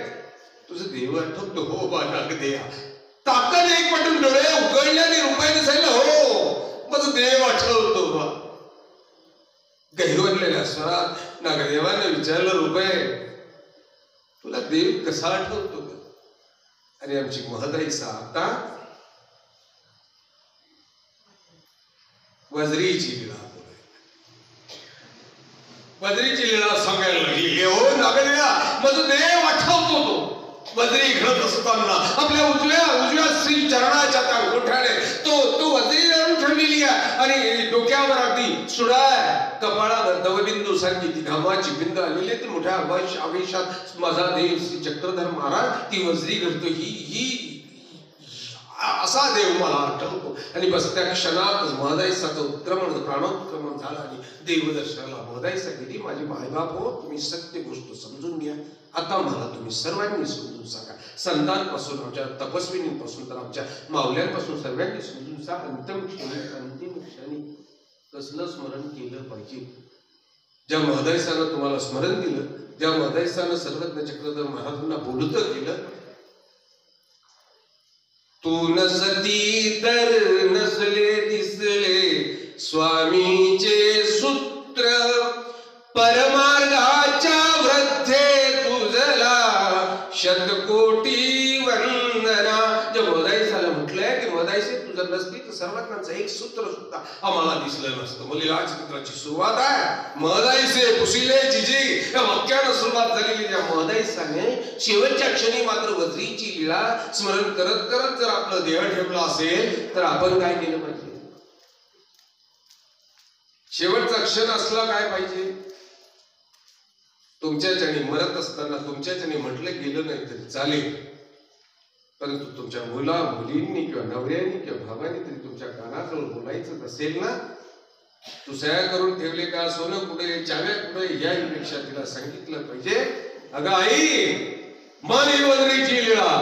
तुझं देव आठवतो? हो बा नागदेया. ताकद एक पटून डोळे उघडल्याने रुपयाने सांगितलं, हो माझं देव आठवतो बा. गहिवरलेल्या स्वरात नागदेवानं विचारलं, रुपये तुला देव कसा आठवतो? आणि आमची मदाईसा आता वज्रीची लीळा वज्रीची लीळा सांगायला लागली. हो नागदेवा, माझं देव आठवतो. तो वज्री घडत असताना आपल्या उजव्या श्री चरणाच्या त्या अंगठ्याने तो वज्री धरून ठेवलेली आहे आणि डोक्यावर अगदी सुडाय, कपाळावर दवबिंदू सारखी ती घामाची बिंद आलेली आहे. ती मोठ्या आवेशात माझा देव श्री चक्रधर महाराज ती वज्री घडतो. ही असा देव मला आठवतो. आणि बस त्या क्षणात मदाईसाचं उत्क्रमण, प्राणोत्क्रमण झालं आणि देवदर्शनाला मदाईसा गेली. माझे मायबाप हो, तुम्ही सत्य गोष्ट समजून घ्या. आता मला तुम्ही सर्वांनी समजून सांगा. संतांपासून, आमच्या तपस्विनींपासून तर आमच्या माऊल्यांपासून सर्वांनी समजून सांगा. अंतिम क्षणी कसलं स्मरण केलं पाहिजे? ज्या मदाईसानं तुम्हाला स्मरण दिलं, ज्या मदाईसानं सर्वज्ञ चक्रधर महाराजांना बोलत केलं, तू नसती तर नसले दिसले स्वामीचे सूत्र, परमार्गाच्या वृद्धे तुझला शतकोटी वंदना. जे मदाईसाला म्हटलंय की मदाईसे तुझं नसती तर सर्वज्ञांचं एक सूत्र सुद्धा आम्हाला दिसलं नसतं. म्हणजे राजमित्राची सुरुवात आहे. मदाईसे पुसिले जिजी या वाक्यानं सुरुवात झालेली त्या मदाईसाने शेवटच्या क्षणी मात्र वज्रीची लीळा स्मरण करत करत जर आपलं देह ठेवलं असेल तर आपण काय केलं पाहिजे? शेवटचा क्षण असला काय पाहिजे? तुमच्याच्याने मरत असताना तुमच्याच्याने म्हटलं गेलं नाही तरी चालेल, परंतु तुमच्या मुलींनी किंवा नवऱ्यांनी किंवा भावानी तरी तुमच्या कानाजवळ बोलायचं नसेल ना, तू सह्या करून ठेवले का, सोनं कुठे, चाव्या कुठे, यापेक्षा तिला सांगितलं पाहिजे, अगं आई मानी वज्रीची लीळा,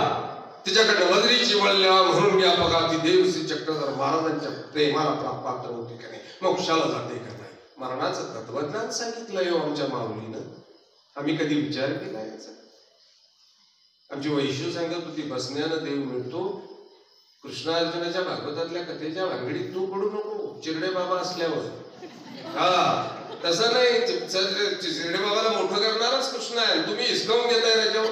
तिच्याकडे वज्रीची वळल्या म्हणून या बघा ती देवश्री चक्रधर महाराजांच्या प्रेमाला पात्र होते का नाही, मोक्षाला जाते का नाही. मरणाचं तत्वज्ञान सांगितलंय हो आमच्या माऊलीनं. आम्ही कधी विचार केला याचा? आमची वैश्य सांगत होती, बसण्यानं देव मिळतो. कृष्ण अर्जुनाच्या भागवतातल्या कथेच्या भानगडीत तू पडू नको, चिरडे बाबा असल्यावर. हा तसं नाही, चिरडे बाबाला मोठं करणारच कृष्ण आहे. तुम्ही हिसकावून घेताय त्याच्यावर.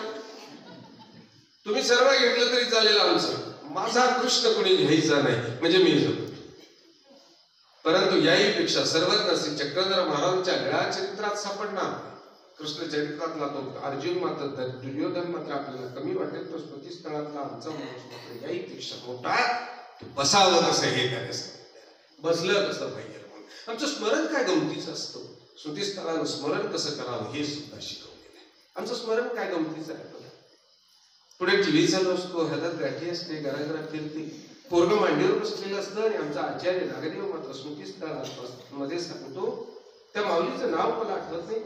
तुम्ही सर्व घेतलं तरी चालेल आमचं, माझा कृष्ण कोणी घ्यायचा नाही म्हणजे मी जगतो. परंतु याहीपेक्षा सर्वज्ञ श्री चक्रधर महाराजांच्या लीळा चरित्रात सापडणार. कृष्ण चरित्रातला तो अर्जुन मात्र, दुर्योधन मात्र आपल्याला कमी वाटेल, तो स्मृतीस्थळातला आमचा मात्र याहीपेक्षा मोठा. बसावं कसं हे करायचं, बसलं कसं पाहिजे म्हणून. आमचं स्मरण काय गमतीचं असतं, स्मृतीस्थळानं स्मरण कसं करावं हे सुद्धा शिकवलेलं आहे. आमचं स्मरण काय गमतीचं आहे. पुढे टीव्ही चालू असतो, हातात गाठी असते, घराघरात फिरते, पोरग मांडीवर बसलेलं असतं आणि आमचा आचार्य नागदेव मात्र स्मृतीस्थळात मध्ये सांगतो. त्या माऊलीचं नाव मला आठवत नाही,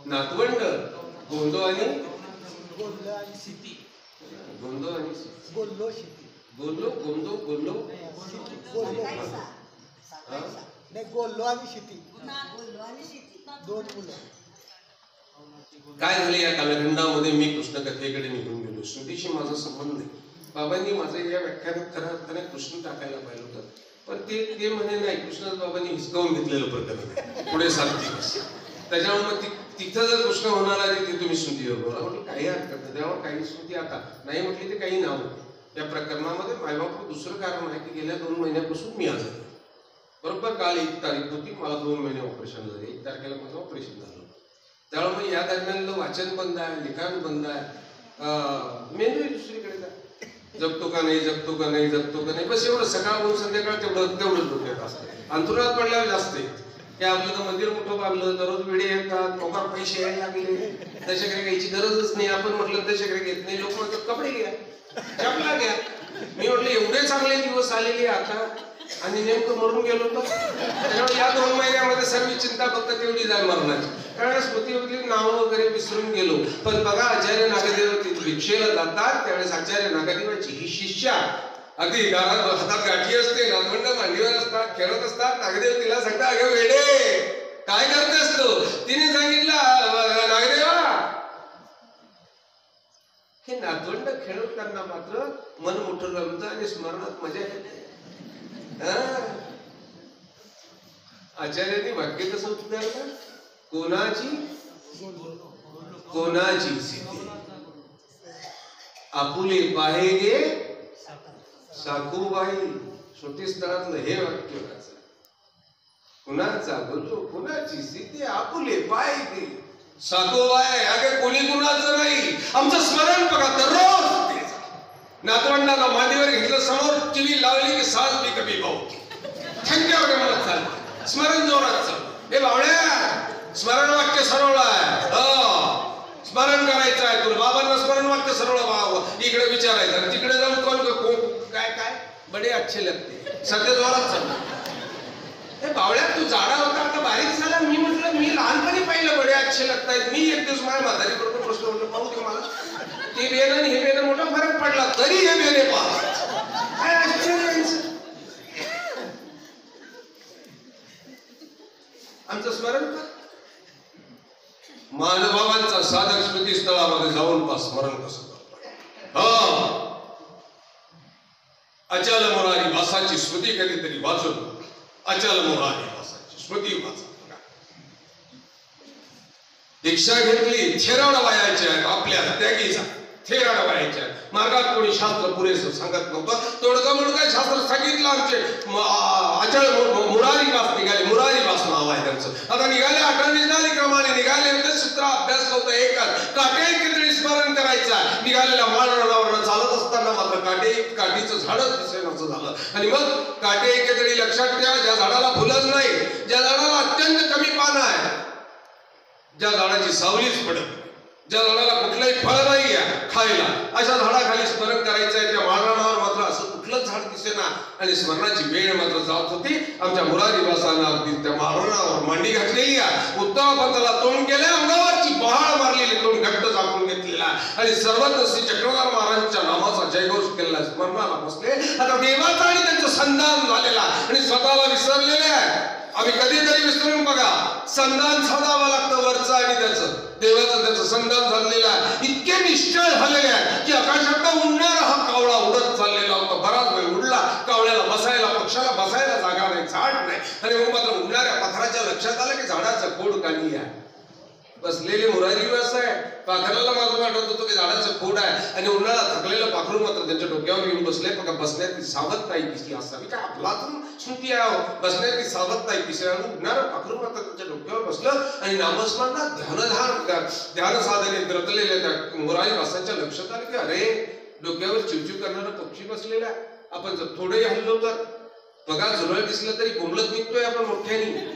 नातवंड गोंदो आणि गोल्लो आणि सिटी. गोंदो आणि गोल्लो सिटी. गोल्लो गोंदो गोल्लो गोल्लो नाही, गोल्लो आणि सिटी दोन मुलं. काय झाले या कालखंडामध्ये? मी कृष्ण कथेकडे निघून गेलो. श्रुतीशी माझा संबंध नाही. बाबांनी माझं या व्याख्यानात खऱ्या अर्थाने कृष्ण टाकायला पाहिलं होतं, पण ते म्हणे नाही, कृष्ण बाबांनी हिसकावून घेतलेलं प्रकरण पुढे 7 दिवस. त्याच्यामुळे मग तिथं जर कृष्ण होणार आहे तिथे तुम्ही श्रुती बरोबर म्हटलं काही हरकत नाही. त्यावर काही श्रुती आता नाही म्हटली ते काही नाव. या प्रकरणामध्ये मायबाप दुसरं कारण आहे की गेल्या 2 महिन्यापासून मी आजारी. बरोबर काल 1 तारीख होती, मला 2 महिने ऑपरेशन झाले. 1 तारखेला माझं ऑपरेशन झालं. त्यामुळे या दरम्यान वाचन बंद आहे, लिखाण बंद आहे, मेंदू दुसरीकडे जा. जगतो का नाही, जगतो का नाही, जगतो का नाही, बस एवढं. सकाळपासून संध्याकाळ तेवढंच डोक्यात असतं. अंतुरात पडल्यावर जास्त आहे की आपलं मंदिर मोठं बांधलं, दररोज वेळे येतात, मोकार पैसे यायला लागले, दशकडे घ्यायची गरजच नाही. आपण म्हटलं दशकडे घेत नाही. लोक म्हणतात कपडे घ्या, चपला घ्या. मी म्हटलं एवढे चांगले दिवस आलेले आता आणि नेमकं मरून गेलो तर. त्याच्यामुळे या 2 महिन्यामध्ये सर्व चिंता फक्त तेवढी जाय मरणाची. कारण स्मृतीमधली नावं वगैरे विसरून गेलो. पण बघा, आचार्य नागदेव भिक्षेला जातात त्यावेळेस आचार्य नागदेवाची ही शिष्या अगदी हातात गाठी असते, नातवंड मांडीवर असतात, खेळत असतात. नागदेव तिला सांगता, अगं वेडे काय करतेस तू? तिने सांगितलं, नागदेवा हे नातवंड खेळताना मात्र मन मोठं रमतं आणि स्मरणात मजा येते. आचार्यांनी वाक्य कसं उच्चारलं? कोणाची सिद्धी आपुले पाहेगे साखूबाई. श्रुती स्थळातलं हे वाक्य वाचा. कुणाचा बोललो, कुणाची सिद्धी आपुले पाहेगे साखूबाई. अगे कोणी कुणाचं नाही. आमचं स्मरण बघा दररोज तेच. नातवंडाला मांडीवर घेतलं, समोर टीव्ही लावली की सास बी कमी भाऊ ठणक्यावर गंमत चालली, स्मरण जोरात चाललं. हे बावळ्या, स्मरण वाक्य सरळ आहे. स्मरण करायचं आहे तुला. बाबांना स्मरण वाक्य सरळ इकडे विचारायचं, तिकडे जाऊन कोण काय काय बडे अच्छे लगते, सध्या जोरात चाललं. हे बावळ्या, तू जाडा होता आता बारीक झाला. मी म्हटलं मी लहानपणी पाहिलं बडे अच्छे लगतायत. मी एक दिवस माझ्या म्हातारी बरोबर प्रश्न म्हटलं, पाहू दे मला ते बेन आणि हे बेन मोठा फरक पडला, तरी हे बेने पहा. काय आश्चर्य. आमचं स्मरण कर. मानवांचा साधक स्मृती स्थळामध्ये जाऊन पहा स्मरण कसं करतो. अचल मोरारी वासाची स्मृती कधीतरी वाचून, अचल मोरारी वासाची स्मृती वाचा. दीक्षा घेतली, थेरावडा वायाच्या आपल्या त्यागीचा थेरावडा वायाच्या. मार्गात कोणी शास्त्र पुरेसं सांगत नव्हतं. तोडगा मुडगा शास्त्र सांगितलं. आमचे अचल मुरारी वास निघाले. मुरारी वास नाव आहे त्यांचं. आता निघाले 18 क्रमाने निघाले होते. सूत्र अभ्यास नव्हतं एकच, काटे स्मरण करायचं. निघालेल्या माळरानावर चालत असताना मात्र काठीचं झाडच दिसेनाचं झालं. आणि मग काटे एकेतरी लक्षात ठेवा, ज्या झाडाला फुलच नाही, ज्या झाडाला अत्यंत कमी पानं आहे, ज्या झाडाची सावलीच पडत, ज्या झाडाला कुठलंही फळ नाही आहे खायला, अशा झाडाखाली स्मरण करायचं आहे. त्या माळरानावर मात्र असं कुठलंच झाड दिसेना आणि स्मरणाची वेळ मात्र जात होती. आमच्या मुरारीवासानं अगदी त्या माळरानावर मांडी घातलेली आहे. उत्तरापंथाला तोंड केलं, अंगावरची बहाळ मारलेली, तोंड घट्ट झाकून घेतलेला आणि सर्वत्र श्री चक्रधर महाराजांच्या नामाचा जयघोष केलेला. स्मरणाला बसले. आता देवाचा आणि त्यांचं संधान झालेला आणि स्वतःला विसरलेले आहे. आम्ही कधीतरी विसरून बघा, संधान साधावं लागतं वरचं आणि त्याचं देवाचं, त्याचं संधान झालेलं आहे. इतके निश्चय झालेले आहे की आकाशात उडणारा हा कावळा उडत चाललेला होता. बराच वेळ उडला. कावळ्याला बसायला, पक्षाला बसायला जागा नाही, झाड नाही. आणि मग मात्र उडणाऱ्या पथराच्या लक्षात आलं की झाडाचं खोड खाली आहे. बसलेले मुरारीवास आहे. पाखराला माझं वाटत होतं की झाडाचं खोड आहे आणि उन्हाळा थकलेलं पाखरू मात्र त्यांच्या डोक्यावर येऊन बसले. बघा, बसण्याची सावधताई किती असावी. काय आपलातून स्मृती आहे, बसण्याची सावधताई किती आहे. उडणारं पाखरू मात्र त्यांच्या डोक्यावर बसलं आणि नामस्मरणात ध्यान साधनेत रतलेल्या त्या मुरारीवासाच्या लक्षात आलं की अरे, डोक्यावर चिवचिव करणारा पक्षी बसलेला आहे. आपण जर थोडंही हल्लो तर बघा, झुरळ दिसलं तरी बोंबलत निघतोय आपण मोठ्याने.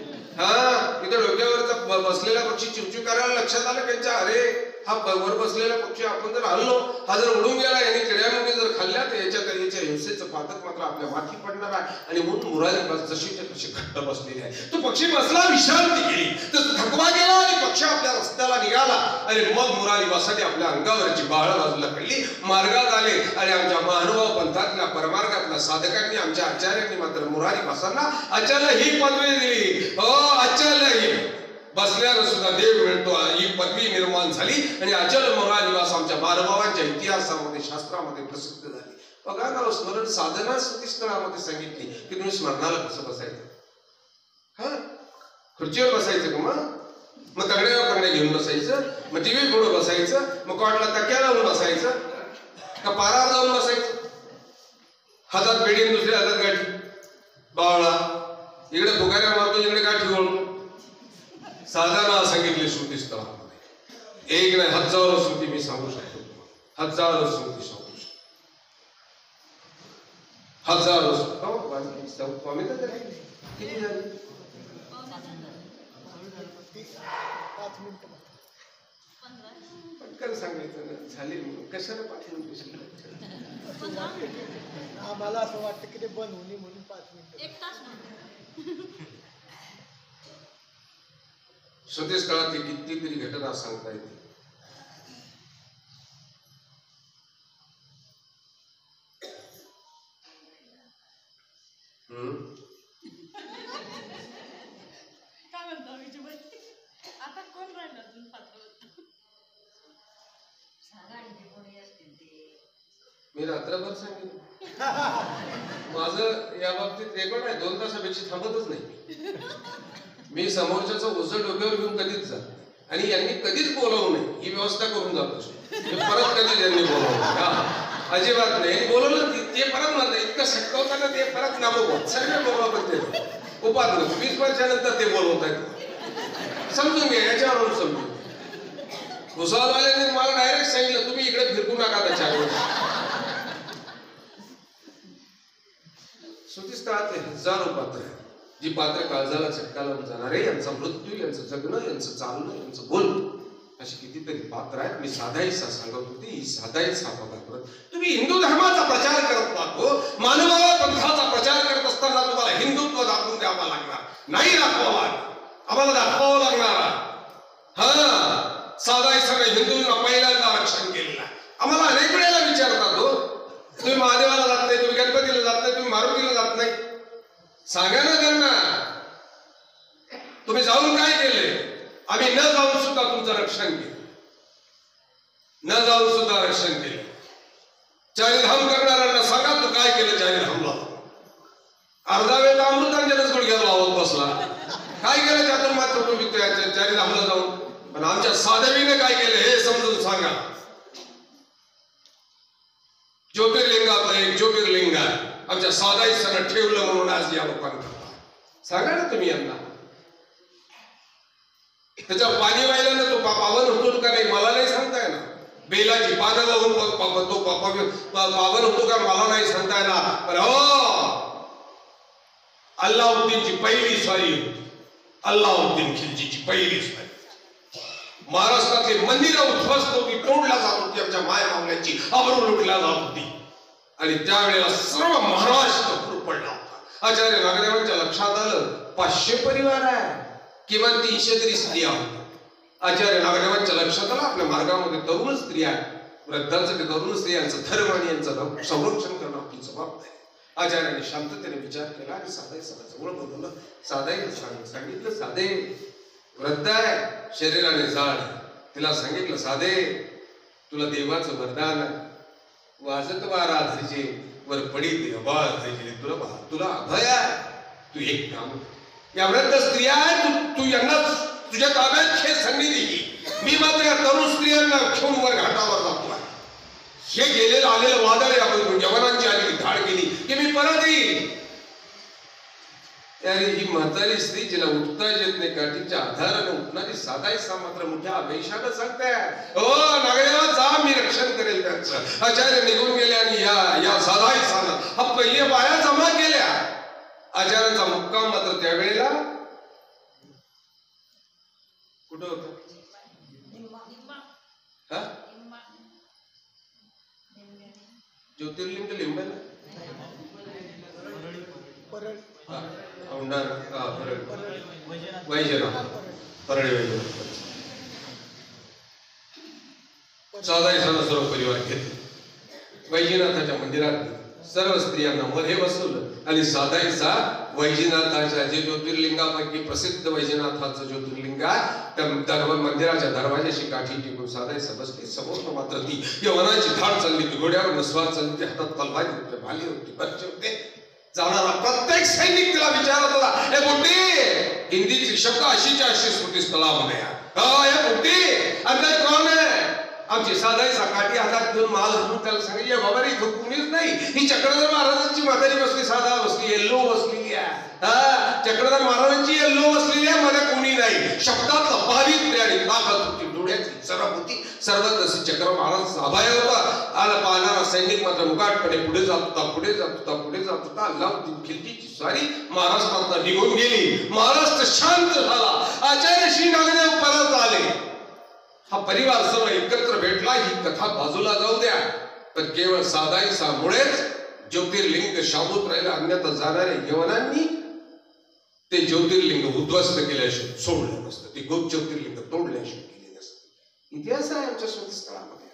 इथे डोक्यावर बसलेला पक्षी चिवचिव करायला लक्षात आलं त्यांच्या. अरे, हा वर बसलेला पक्षी आपण जर हल्लो, हा जर उडून गेला, याने किड्यामुळे जर खाल्ल्या पाहिला तर याच्या हिंसेचं पातक मात्र आपल्या माथी पडणार आहे. आणि म्हणून मुरारी बस जशीच्या तशी घट्ट बसलेली आहे. तो पक्षी बसला, विश्रांती केली, तर थकवा गेला आणि पक्षी आपल्या रस्त्याला निघाला. आणि मग मुरारी बसाने आपल्या अंगावरची बाळ बाजूला काढली, मार्गात आले. आणि आमच्या महानुभाव पंथातल्या परमार्गातल्या साधकांनी, आमच्या आचार्यांनी मात्र मुरारी बसांना अचल ही पदवी दिली. हो, अचल ही बसल्यानं सुद्धा देव मिळतो ही पदवी निर्माण झाली. आणि अचल मुरारीवास आमच्या महानुभावांच्या इतिहासामध्ये, शास्त्रामध्ये प्रसिद्ध झाली. बघा ना, स्मरण साधना स्तुतीस्थळामध्ये सांगितली की तुम्ही स्मरणाला कसं बसायचं. हा, खुर्चीवर बसायचं का? मग तगड्यावर करण्या घेऊन बसायचं, मग टीव्ही पुढे बसायचं, मग कॉटला तक्या लावून बसायचं का पारावर जाऊन बसायचं? हातात बेडी, दुसऱ्या हातात गाठी, बावळा इकडे फुगाऱ्या मारतो, इकडे गाठी ओळतो. साधना सांगितली श्रुतीस्थळामध्ये. एक नाही, हजारो श्रुती मी सांगू शकतो, हजारो श्रुती सांगू शकतो, हजारो स्वामी तर किती झाली? 5 मिनिटं पटकन सांगायचं ना, झाली कशाला 5 मिनिटं? आम्हाला असं वाटतं की ते बनवणी म्हणून 5 मिनिटं. 1 तास. श्रुतीस्थळातली कितीतरी घटना सांगता येते. काय म्हणतो विजूबाई? आता कोण राहिलं अजून पात्र? मी रात्रभर सांगितलं. माझं या बाबतीत रेकॉर्ड आहे, 2 तासापेक्षा थांबतच नाही. मी समोरच्याचा ओझं डोक्यावर घेऊन कधीच जात आणि यांनी कधीच बोलवू नये ही व्यवस्था करून जातो. परत कधीच यांनी बोलवलं अजिबात नाही. बोलवलं ते परत म्हणतं, इतकं सटकवताना ते परत नको, सर्व बोलवत ते उपात 20 वर्षानंतर ते बोलवत आहेत. समजून घ्या, याच्यावरून समजून. भुसावळवाल्यांनी मला डायरेक्ट सांगितलं, तुम्ही इकडे फिरकू नका त्याच्यावर. श्रुतीस्थळातले हजारो पात्र, जी पात्र काळजाला चटका लावून जाणारे, यांचा मृत्यू, यांचं जगणं, यांचं चालणं, यांचं बोलणं, अशी कितीतरी पात्र आहेत. मी साधाईसा सांगत होती, ही साधाईसा बघा. तुम्ही हिंदू धर्माचा प्रचार करत नाहो, मानवाला पंथाचा प्रचार करत असताना तुम्हाला हिंदुत्व दाखवून द्यावं लागणार नाही, दाखवावं आम्हाला दाखवावं लागणार. हा, साधाईसाने हिंदूंना पहिल्यांदा रक्षण केलेलं आहे. आम्हाला अनेक वेळेला विचारतात, हो तुम्ही महादेवाला जात नाही, तुम्ही गणपतीला जात नाही, तुम्ही मारुतीला जात नाही. सांगा ना त्यांना, तुम्ही जाऊन काय केले? आम्ही न जाऊन सुद्धा तुमचं रक्षण केलं, न जाऊन सुद्धा रक्षण केलं. चारिधाम करणाऱ्यांना सांगा, तू काय केलं चारिधामला? अर्धा वेळ अमृतांजनच गुडघ्याला लावत बसला. काय केलं चातुर्मात्र तुम्ही चारिधामला जाऊन? पण आमच्या साधवीने काय केलं हे समजून सांगा. ज्योतिर्लिंगातलं एक ज्योतिर्लिंग आहे, आमच्या साधाईसानं ठेवलं म्हणून आज या लोकांना सांगा ना तुम्ही यांना. त्याच्या पाणी वाहिल्यानं तो पावन होतो का नाही मला नाही सांगता येणार. बेलाची पानं वाहून तो पावन होतो का मला नाही सांगता येणार. पण हो, अल्लाउद्दीनची पहिली स्वारी होती, अल्लाउद्दीन खिलजीची पहिली स्वारी. महाराष्ट्रातली मंदिरं उद्ध्वस्त होती, तोडल्या जात होती, आमच्या माय मावल्यांची आबरू लुटल्या जात होती. आणि त्यावेळेला सर्व महाराष्ट्र पूर पडला होता. आचार्य नागदेवांच्या लक्षात आलं, 500 परिवार आहे, किमान 300 तरी स्त्रिया होत्या. आचार्य नागदेवांच्या लक्षात आलं, आपल्या मार्गामध्ये तरुण स्त्रिया, वृद्धांचं ते तरुण स्त्रियांचं धर्म आणि यांचं संरक्षण करणं आपली जबाबदारी. आचार्यांनी शांततेने विचार केला आणि साधाईसाला जवळ बोलवलं. साधाईला सांगितलं, साधे वृद्ध आहे, शरीराने जाड. तिला सांगितलं, साधे तुला देवाचं वरदान, वाजत वारा धरजे वर पडीत अबाळ धरजे, तुला अभय आहे. तू एक काम, या वृद्ध स्त्रिया तू यांना तुझ्या ताब्यात हे संधी दिली. मी मात्र या तरुण स्त्रियांना घेऊन वर घाटावर जातो. हे गेलेलं आलेलं वादळ आपण यवनांची आलेली धाड केली की मी परत येईल. अरे ही म्हातारी स्त्री जिला उठता येत नाही, काठीच्या आधाराने उठणारी साधाईसा मात्र मोठ्या अपेक्षानं सांगताय, हो नागदेवा जा, मी रक्षण करेल त्यांचं. आचार्य निघून गेले आणि या साधाईसानं हा पहिले बाया जमा केल्या. आचार्यांचा मुक्काम मात्र त्यावेळेला कुठं होता? ज्योतिर्लिंग लिंब ना परळ औंढा परळ वैजनाथ परळी वैजनाथ साधारण सर्व परिवार घेतले वैजनाथाच्या मंदिरात सर्व स्त्रियांना मध्ये बसवलं आणि साधायचा वैजनाथाच्या जे ज्योतिर्लिंगापैकी प्रसिद्ध वैजनाथाचं ज्योतिर्लिंग त्या मंदिराच्या दरवाजाशी काठी टिकून साधायचा बसली. समोर मात्र ती यवनाची धाड चालली ती घोड्यावर स्वार चालली ती हातात तलवारी होती भाली होती बच्चे होते. जाणारा प्रत्येक सैनिक तिला विचारत होता हे बुट्टी हिंदीची शब्द अशीच्या अशी स्मृती स्थळामध्ये हे बुट्टी अंदाज कोण आहे. आमची साधायचा काठी हातात घेऊन माल घालून त्याला सांगितले बाबा रे इथं कुणीच नाही ही चक्रधर महाराजांची म्हातारी बसली साधा बसली येल्लो बसलेली आहे. चक्रधर महाराजांची येल्लो बसलेली आहे मध्ये कुणी नाही. शब्दात लपावित आणि ताकद होती डोळ्याची चरप होती सर्वत्र चक्र महाराज अभय होता. आला पाहणारा सैनिक मात्र मुकाटपणे पुढे जात होता पुढे जात होता पुढे जात होता. अल्लाउद्दीन खिलजीची स्वारी महाराष्ट्रात निघून गेली. महाराष्ट्र शांत झाला. आचार्य श्री नागदेव परत आले. हा परिवार सर्व एकत्र भेटला. ही कथा बाजूला जाऊ द्या पण केवळ साधायसामुळेच ज्योतिर्लिंग शाबूत राहिला. अन्यथा जाणाऱ्या यवनांनी ते ज्योतिर्लिंग उद्ध्वस्त केल्याशिवाय सोडलं नसतं. ते गोप ज्योतिर्लिंग तोडल्याशिवाय केले नसतं. इतिहास आहे आमच्या स्मृतीस्थळामध्ये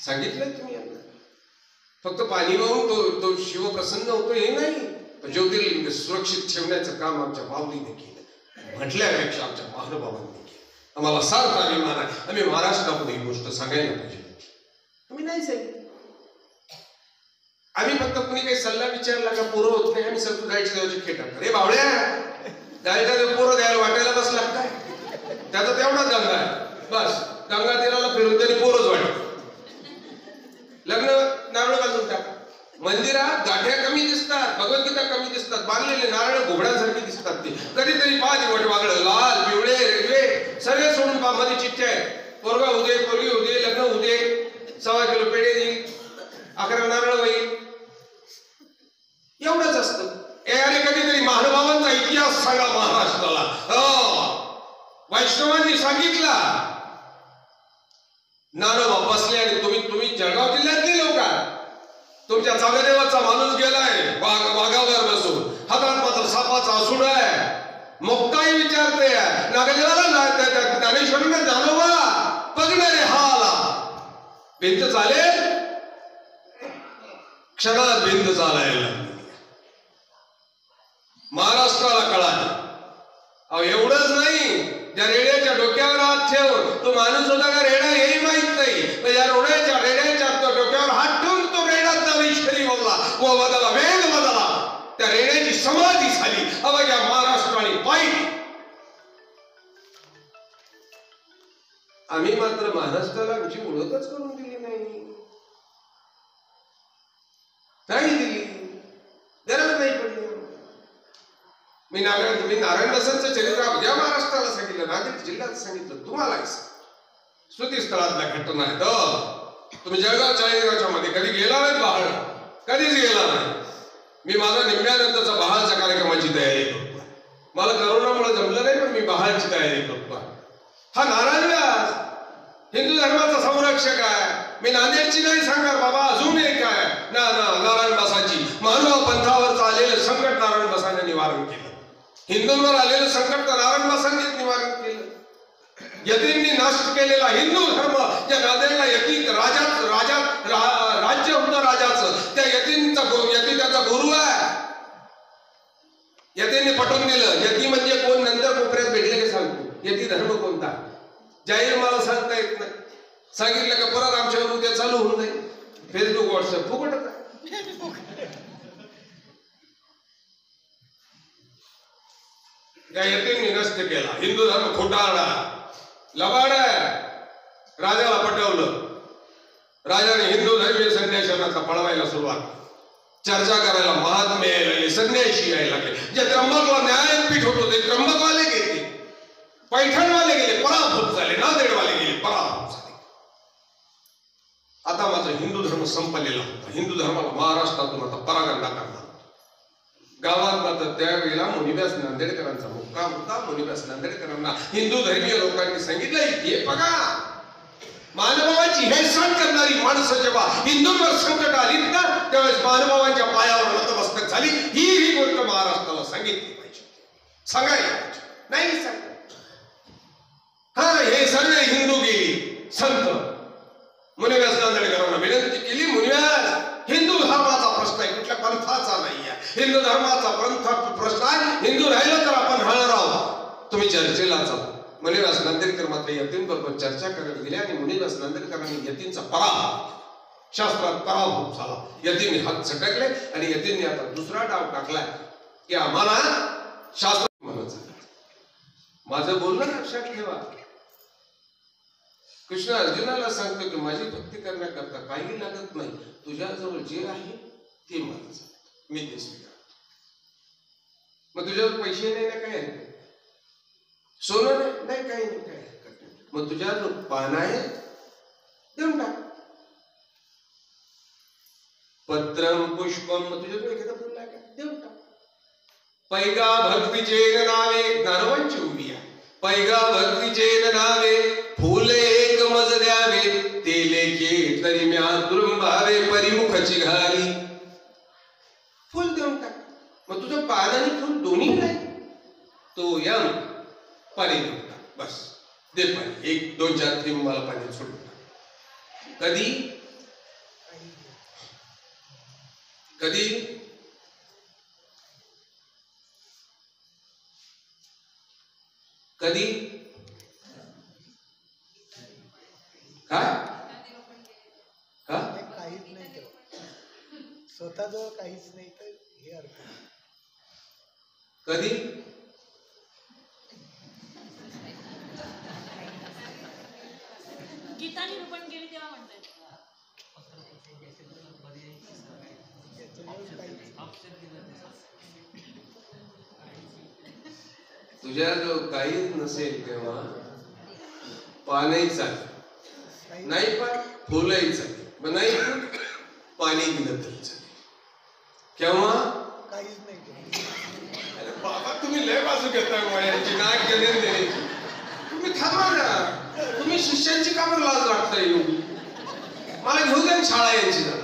सांगितलं तुम्ही यांना. फक्त पाणी वाहून तो शिव प्रसन्न होतो हे नाही. ज्योतिर्लिंग सुरक्षित ठेवण्याचं काम आमच्या माऊलीने केलं म्हटल्यापेक्षा आमच्या महानुभावांनी आम्हाला सार्थ अभिमान आहे. आम्ही महाराष्ट्रामध्ये ही गोष्ट सांगायला पाहिजे. तुम्ही नाही सांगितलं. आम्ही फक्त कुणी काही सल्ला विचारला का पोरं होत नाही आम्ही सगळं जायच्या देवाची खेटा रे बावड्या जायच्या देव पोरं द्यायला वाटायला बसला काय त्याचा तेवढाच गंगा आहे बस. गंगा तीराला फिरून तरी पोरच वाटत. लग्न नारळ बाजून टाका. मंदिरात गाठ्या कमी दिसतात भगवद्गीता कमी दिसतात. बांधलेले नारळ घोबड्यांसारखे दिसतात. ते कधीतरी पाच वटवागळ लाल पिवळे रेल्वे सगळे सोडून पा मध्ये चिठ्ठ्या आहेत. पोरगा उदे पोरगी उदे लग्न उदे 1.25 किलो पेढे देईल 11 नारळ होईल एवढंच असतं. अरे कधीतरी महानुभावांचा इतिहास सांगा महाराष्ट्राला. वैष्णवांनी सांगितला नानोबा बसले आणि तुम्ही जळगाव जिल्ह्यातले लोक तुमच्या जागदेवाचा माणूस गेलाय वाघावर बसून हातात मात्र सापाचा असूड आहे. मोक्काही विचारते नागदेवाला ज्ञानेश्वरीने जानोबा बघणारे हा आला भिंत चालेल क्षणात भिंत चालायला महाराष्ट्राला कळाली. अहो एवढंच नाही त्या रेड्याच्या डोक्यावर हात ठेवून तो माणूस होता का रेडा हेही माहित नाही पण या रेड्याच्या डोक्यावर हात ठेवून तो रेडा ज्ञानेश्वरी बोलला व बदला वेद बदला. त्या रेड्याची समाधी झाली. अवघ्या महाराष्ट्राने पाहिली. आम्ही मात्र महाराष्ट्राला आमची ओळखच करून दिली नाही दिली गरज नाही पडली. मी नारायण बसांचं चरित्र अवघ्या महाराष्ट्राला सांगितलं नांदेड जिल्ह्यात सांगितलं. तुम्हालाही स्मृतीस्थळातल्या घटना आहेत. तुम्ही जळगाव चाळीसगावच्या मध्ये कधी गेला नाही बहाळ कधीच गेला नाही. मी माझा निम्म्यानंतरचा बहाळच्या कार्यक्रमाची तयारी करतो. मला करोनामुळे जमलं नाही पण मी बहाळची तयारी करतो. हा नारायण व्यास हिंदू धर्माचा संरक्षक आहे. मी नांदेडची नाही सांगणार बाबा अजून एक आहे नारायण बसाची मानव पंथावर आलेलं संकट नारायण बसाने निवारण केलं. हिंदूंवर आलेलं संकट तर नारायण बसांनीच निवारण केलं. यतींनी नष्ट केलेला हिंदू धर्म ज्या नांदेडला यती राज्य होतं राजाचं त्या यती त्याचा गुरु आहे. यतींनी पटवून दिलं. यती म्हणजे कोण नंतर कोपऱ्यात भेटले की सांगतो यती धर्म कोणता जाहीर मला सांगता येत नाही. सांगितलं का परत आमच्यावर उद्या चालू होऊन जाईल. फेसबुक व्हॉट्सअप फुकटच आहे. त्या यतींनी नष्ट केला. हिंदू धर्म खोटारडा लबाड राजाला पटवलं. राजाने हिंदू धर्मीय संन्याशांना पळवायला सुरुवात चर्चा करायला महात्मे यायला लागले संन्याशी यायला लागले. जे त्र्यंबकला न्यायपीठ होतो ते त्र्यंबकवाले गेले पैठणवाले गेले पराभूत झाले नांदेडवाले गेले पराभूत झाले. आता माझा हिंदू धर्म संपलेला होता. हिंदू धर्माला महाराष्ट्रातून आता परागंडा करणार. गावात मात्र त्यावेळेला मुनिव्यास नांदेडकरांचा मुक्काम होता. मुनिव्यास नांदेडकरांना हिंदू धर्मीय लोकांनी सांगितलं हे बघा महानुभावांची हेळसांड करणारी माणसं जेव्हा हिंदूंवर संकट आली ना त्यावेळेस महानुभावांच्या पायावर नतमस्तक झाली. ही गोष्ट महाराष्ट्राला सांगितली पाहिजे, सांगायला पाहिजे. नाही सांगितलं. हा, हे सर्व हिंदू गेली. संत मुनिव्यास नांदेडकरांना विनंती केली, मुनिव्यास हिंदू धर्माचा प्रश्न आहे, कुठल्या पंथाचा नाही आहे. हिंदू धर्माचा पंथ प्रश्न आहे. हिंदू राहिलं तर आपण हळर आहोत. तुम्ही चर्चेला चालू. मुनिव्यास नांदेडकर मात्र यतींबरोबर चर्चा करायला गेले आणि मुनिव्यास नांदेडकरांनी यतींचा पराभव, शास्त्रात पराभव झाला. यतींनी हात झटकले आणि यतींनी आता दुसरा डाव टाकलाय की आम्हाला शास्त्र म्हणायचं. माझं बोलणं लक्षात ठेवा. कृष्ण अर्जुनाला सांगतो की माझी भक्ती करण्याकरता काही लागत नाही, तुझ्याजवळ जे आहे ते मला सांग, मी ते स्वीकारतो. मग तुझ्यावर पैसे नाही ना, काय आहे, सोनं नाही, काही नाही, काय हरकत नाही. मग तुझ्या जो पान आहे देऊन टाक. पत्रम पुष्पम, मग तुझ्याजवळ एखादा फुल आहे का देऊन टाक. पैगा भक्तीचे नावे, ज्ञानवांची उभी आहे. पैगा भक्तीचे नावे फुले एक मज द्यावे, ते लेखे तरी म्या तुरुंबावे परिमुखची घाली. फुल देऊन टाक. मग तुझं पान आणि फुल दोन्ही नाही, तो यम पाणी देऊन टाक. बस दे पाणी, 1-2-4 थेंब मला पाणी सोडून टाक. कधी कधी कधी काय काहीच नाही तेव्हा, स्वतःजवळ काहीच नाही तर हे अर्थ. कधी गीता निरूपण केली तेव्हा म्हणतात. तुझ्या जो काहीच नसेल तेव्हा पानही चालेल, नाही पण फुलही चालेल, नाही पण पाणी दिलं तरी चालेल. केव्हा काहीच नाही. अरे बाबा, तुम्ही लय बाजू घेताय वयाची, नाक गेले देण्याची. तुम्ही थांबा ना. तुम्ही शिष्यांची का बरं लाज वाटताय एवढी? मला घेऊ द्या शाळा यांची ना.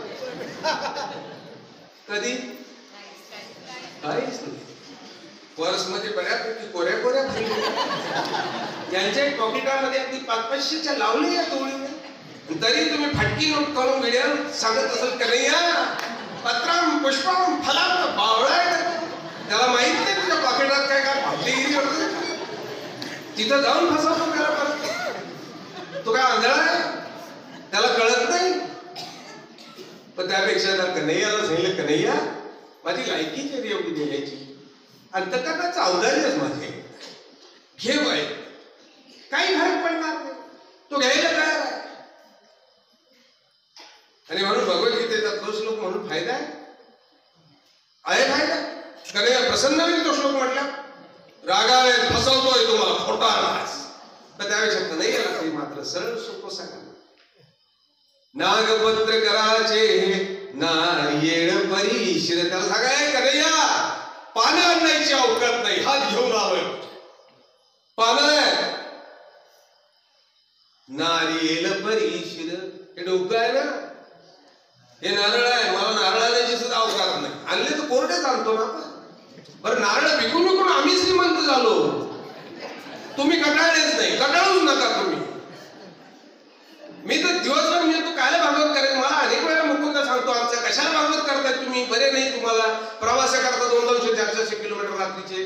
कधी काहीच नाही. पर्स मध्ये बऱ्यापैकी कोऱ्या कोऱ्या यांच्या पॉकेटामध्ये अगदी 500-500च्या लावले या टोळीने, तरी तुम्ही फटकी नोट करून व्हिडिओ सांगत असेल का नाही, पत्रम पुष्पम फलाम बावळा. त्याला माहित नाही तुझ्या पॉकेटात काय काय भागलीगिरी होते. तिथं जाऊन फसवतो त्याला परत. तो काय आंधळा आहे, त्याला कळत नाही. पण त्यापेक्षा त्याला कन्हैयाला सांगितलं, कन्हैया माझी लायकीच आहे एवढी देण्याची, अंतकरणाचं औदार्यच माझे, घे बाई, काही फरक पडणार नाही. तो घ्यायला तयार आहे. आणि म्हणून भगवद्गीतेचा तो श्लोक म्हणून फायदा आहे फायदा. कन्हैया प्रसन्न होईल तो श्लोक म्हटला. रागाने फसवतोय तुम्हाला, खोटा राज. पण त्यापेक्षा कन्हैयाला काही मात्र सरळ सोपं सांगा. नागपत्र कराचे नारियेळ परीशिर. त्याला सांगाय, कन्हैया पानं आणायची अवकात नाही, हात घेऊन आलोय. पानं नारियेळ परीशिर, हे डोकं आहे ना, हे नारळ आहे. मला नारळ आणायची सुद्धा अवकात नाही. आणले तर कोरडेच आणतो ना आपण. बरं, नारळ विकून विकून आम्ही श्रीमंत झालो, तुम्ही कटाळलेच नाही. कटाळूच नका तुम्ही. मी तर दिवसभर मी तू काय भागवत करेन. मला अनेक वेळा मुकुंद सांगतो, आमच्या कशाला भागवत करताय तुम्ही, बरे नाही तुम्हाला. प्रवास करता 200-400 किलोमीटर रात्रीचे,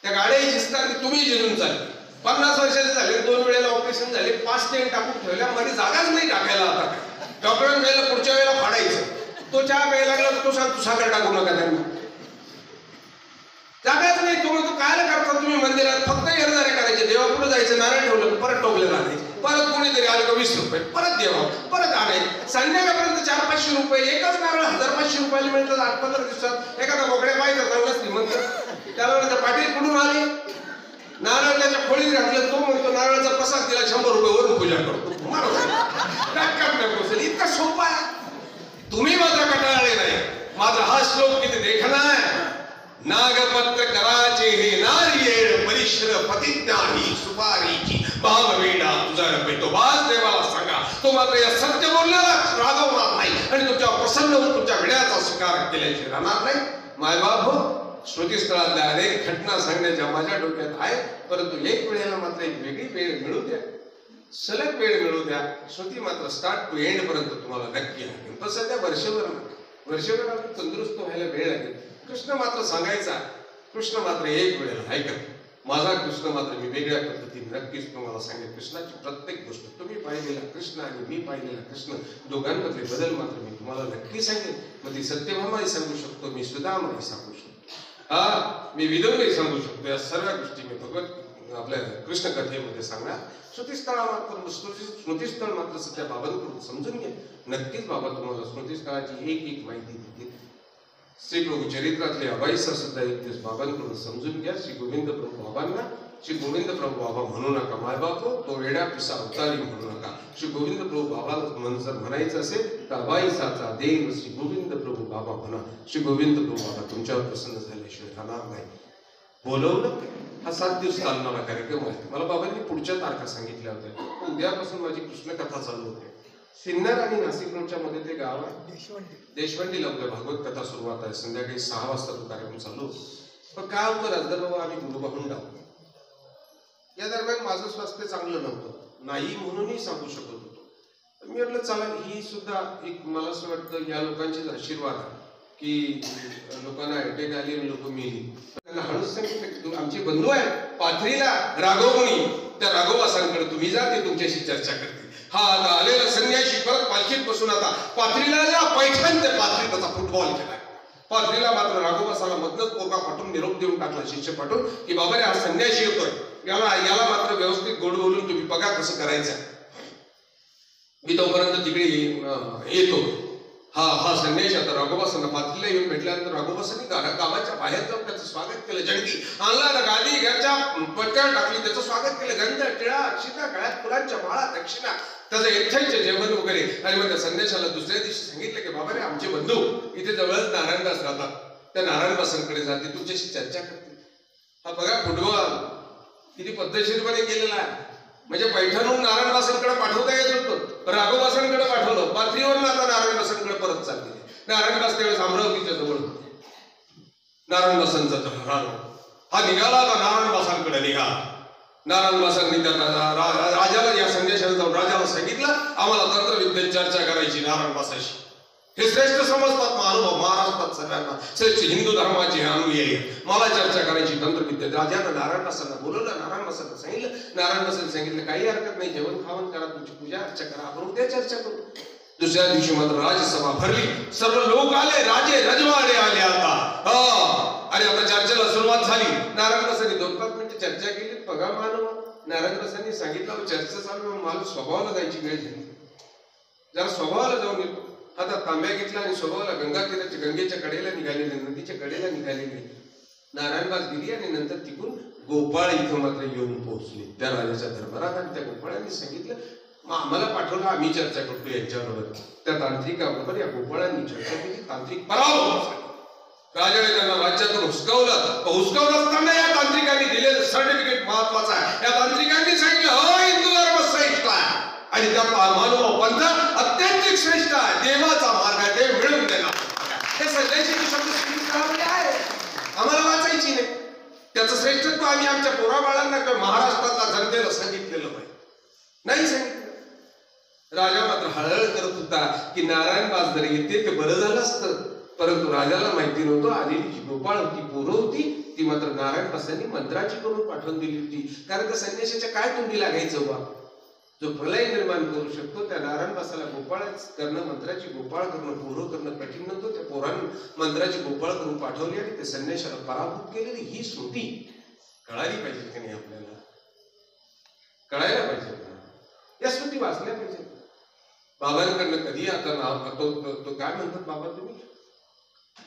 त्या गाड्याही झिजतात, तुम्ही झिजून चालले. 50 वर्षाचे झाले, 2 वेळेला ऑपरेशन झाले, 5 टेन टाकून ठेवल्या, मध्ये जागाच नाही टाकायला. आता डॉक्टरांना वेळेला पुढच्या वेळेला फाडायचं. तो चहा प्यायला लागला, तो सांग तू साखर टाकू नका त्यांना. जागाच नाही. तुम्ही तो काय करता तुम्ही मंदिरात, फक्त येणारे करायचे, देवापुढे जायचं, नारळ ठेवलं, परत टोपले आणायचे, परत कोणीतरी आलं का 20 रुपये, परत देवा, परत आणायचे. संध्याकाळपर्यंत 400-500 रुपये, एकच नारळ 1000-500 रुपयाला मिळतात 8-15 दिवसात. एखादा बोकड्या पाहिजे चांगला श्रीमंत, त्याला म्हणतात पाटील कुठून आले, नारळ त्याच्या खोळीत घातलं. तो म्हणतो नारळाचा प्रसाद दिला, 100 रुपये वरून पूजा करतो. इतका सोपा आहे. तुम्ही मात्र कटाळले नाही. माझा हा श्लोक किती देखणा आहे. नागपत्र कराचे हे नारियेळ परिश्र प्रतिज्ञा ही सुपारीची भाववेडा तुझा रपे तो बाज देवाला सांगा. तो मात्र या सत्य बोलण्याला रागवणार नाही आणि तुमच्या प्रसन्न होऊन तुमच्या विड्याचा स्वीकार केल्याचे राहणार नाही. मायबाप हो, श्रुतीस्थळातल्या अनेक घटना सांगण्याच्या माझ्या डोक्यात आहे, परंतु एक वेळेला मात्र एक वेगळी वेळ मिळू द्या, सलग वेळ मिळू द्या. श्रुती मात्र स्टार्ट टू एंड पर्यंत तुम्हाला नक्की आहे. पण सध्या वर्षभर आपण तंदुरुस्त व्हायला वेळ लागेल. कृष्ण मात्र सांगायचा, कृष्ण मात्र एक वेळेला ऐकत. माझा कृष्ण मात्र मी वेगळ्या पद्धतीने नक्कीच तुम्हाला सांगेल. कृष्णाची प्रत्येक गोष्ट, तुम्ही पाहिलेला कृष्ण आणि मी पाहिलेला कृष्ण, दोघांमधले बदल मात्र मी तुम्हाला नक्की सांगेल. मग ती सत्यभामाही सांगू शकतो, मी सुदामाही सांगू शकतो, मी विदर्भही सांगू शकतो. या सर्व गोष्टी मी भगवत आपल्या कृष्ण कथेमध्ये सांगणार. स्मृतीस्थळ मात्र सध्या बाबांकडून समजून घ्या. नक्कीच बाबा तुम्हाला स्मृतीस्थळाची एक माहिती देतील. श्री प्रभू चरित्रातले अभयसर सुद्धा एक दिवस बाबांकडून समजून घ्या. श्री गोविंद प्रभू बाबांना श्री गोविंद प्रभू बाबा म्हणू नका. मायबाप तो वेड्या पिसा अवतारी म्हणू नका. श्री गोविंद प्रभू बाबाला जर म्हणायचं असेल तर अभयसाचा देव श्री गोविंद प्रभू बाबा म्हणा. श्री गोविंद प्रभू बाबा तुमच्यावर प्रसन्न झाल्याशिवाय राहणार नाही. बोलवलं हा 7 दिवस चालणारा कार्यक्रम आहे. मला बाबांनी पुढच्या तारखा सांगितल्या होत्या. उद्यापासून माझी कृष्ण कथा चालू होते. सिन्नर आणि नाशिक रोडच्या मध्ये ते गाव आहे देशवंडीला उद्या भागवत कथा सुरुवात आहे. संध्याकाळी 6 वाजता तो कार्यक्रम चालू. पण काय होतं राजदर बाबा, आम्ही गुरुबाहून डावतो. या दरम्यान माझं स्वास्थ्य चांगलं नव्हतं, नाही म्हणूनही सांगू शकत होतो. मी म्हटलं चला, ही सुद्धा एक मला असं वाटतं या लोकांचेच आशीर्वाद आहे की लोकांना अटॅक आली आणि लोक मेली. त्यांना हळूच सांगितलं आमचे बंधू आहेत पाथरीला राघवमुनी, त्या राघवासांकडे तुम्ही जा, ते तुमच्याशी चर्चा करतील. हा आता आलेला संन्याशी परत पालखीत बसून आता पाथरीला पैठण ते पाथरी त्याचा फुटबॉल केलाय. पाथरीला मात्र राघवासाला मधनच पोरगा पाठवून निरोप देऊन टाकला, शिष्य पाठवून की बाबा रे हा संन्याशी येतोय, याला मात्र व्यवस्थित गोड बोलून तुम्ही बघा कसं करायचं. मी तोपर्यंत तिकडे येतो. हा संन्याशी आता राघोबासांना पाथरीला येऊन भेटल्यानंतर राघोबासांनी गावाच्या बाहेर जाऊन त्याचं स्वागत केलं. जणकी आणला गादी घरच्या पटक्यावर टाकली, त्याचं स्वागत केलं. गंध टिळा अक्षिता गळ्यात फुलांच्या माळा दक्षिणा, त्याचं यथांचे जेवण वगैरे. आणि मग त्या संन्याशाला दुसऱ्या दिवशी सांगितलं की बाबा रे आमचे बंधू इथे जवळच नारायणदास राहतात, त्या नारायणदासांकडे जाते, तुमच्याशी चर्चा करते. हा बघा फुटबॉल किती पद्धतशीरपणे केलेला आहे. म्हणजे पैठणहून नारायणदासांकडे पाठवता येत होतं, राघोबासांकडे पाठवलं. पाथरीवरून आता नारायणदासांकडे परत चालले. नारायणदास त्यावेळेस अमरावतीच्या जवळ होते. नारायणदासांचा हा निघाला आता नारायणदासांकडे निघाला. नारायणदासांनी त्या राजाला या संदेशाला जाऊन राजाला सांगितलं आम्हाला तंत्रविद्येत चर्चा करायची नारायणदासाशी. हे श्रेष्ठ समजतात महानुभाव महाराष्ट्रात सगळ्यांना, श्रेष्ठ हिंदू धर्माचे अनुयायी. मला चर्चा करायची तंत्रविद्येत. राजानं नारायणदासांना बोलवलं, नारायणदासांना सांगितलं. नारायणदासांनी सांगितलं काही हरकत नाही, जेवण खावण करा, तुमची पूजा अर्चा करा, आपण उद्या चर्चा करू. दुसऱ्या दिवशी मात्र राजसभा भरली, सर्व लोक आले, राजे रजवाडे आले आता. आणि आता चर्चेला सुरुवात झाली. नारायणदासांनी 2-5 मिनिटं चर्चा केली. बघा मानव, नारायणदासांनी सांगितलं चर्चा चालू, मला स्वभावाला जायची वेळ झाली, जरा स्वभावाला जाऊन येतो. आता तांब्या घेतला आणि स्वभावाला गंगा तीराच्या गंगेच्या कडेला निघालेले, नदीच्या कडेला निघालेले नारायणदास गेली. आणि नंतर तिकडून गोपाळ इथं मात्र येऊन पोहोचले त्या राजाच्या दरबारात. आणि त्या गोपाळांनी सांगितलं आम्हाला पाठवलं, आम्ही चर्चा करतो यांच्याबरोबर. त्या तांत्रिकाबरोबर या गोपाळांनी चर्चा केली. तांत्रिक पराभव. राजाने त्यांना राज्यातून हुसकावलं. हुसकावलं असताना या तांत्रिकांनी दिलेलं सर्टिफिकेट महत्वाचं आहे. या तांत्रिकांनी सांगितलं हिंदू धर्म श्रेष्ठ आहे आणि त्या मानव पंथ अत्यंत श्रेष्ठ आहे, देवाचा मार्ग आहे, ते मिळवून देणार. हे संन्याशीचे शब्द आहे, आम्हाला वाचायची नाही. त्याचं श्रेष्ठत्व आम्ही आमच्या पोराबाळांना किंवा महाराष्ट्रातल्या जनतेला सांगितलेलं नाही सांगितलं. राजा मात्र हळहळ करत होता की नारायणदास जर येते ते बरं झालं असतं. परंतु राजाला माहिती नव्हतं आलेली जी गोपाळ होती, पोरं होती, ती मात्र नारायणदासांनी मंत्राची करून पाठवून दिली होती. कारण त्या संन्याशाच्या काय तोंडी लागायचं बा. जो प्रलय निर्माण करू शकतो त्या नारायणदासाला गोपाळ करणं, मंत्राची गोपाळ करणं, पोरं करणं कठीण नव्हतं. त्या पोरांनी मंत्राची गोपाळ करून पाठवली आणि त्या संन्याशाला पराभूत केलेली ही स्मृती कळाली पाहिजे की नाही, आपल्याला कळायला पाहिजे. या स्मृती वाचल्या पाहिजे. बाबांकडनं कधी आता नाव तो काय म्हणतात बाबा तुम्ही,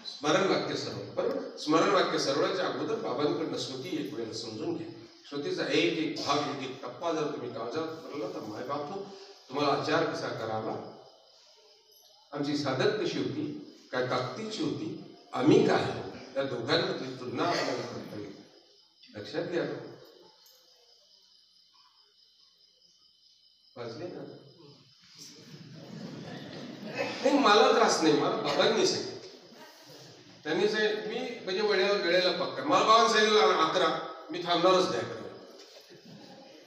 स्मरण वाक्य सर्व, बरोबर. स्मरण वाक्य सर्वांच्या अगोदर बाबांकडनं स्मृती एक वेळेला समजून घ्या. श्रुतीचा एक भाग, एक टप्पा जर तुम्ही काळजात भरला तर माय बापू तुम्हाला आचार कसा करावा, आमची साधक कशी होती, काय ताकदीची होती, आम्ही काय, त्या दोघांमधली तुलना आपल्याला करता येईल. लक्षात घ्या. वाचले ना? नाही, मला त्रास नाही, मला बाबांनी सांगितलं. त्यांनी सांगितलं मी म्हणजे वेळेला पक्का. मला बाबांनी सांगितलं 11 मी थांबणारच नाही 11.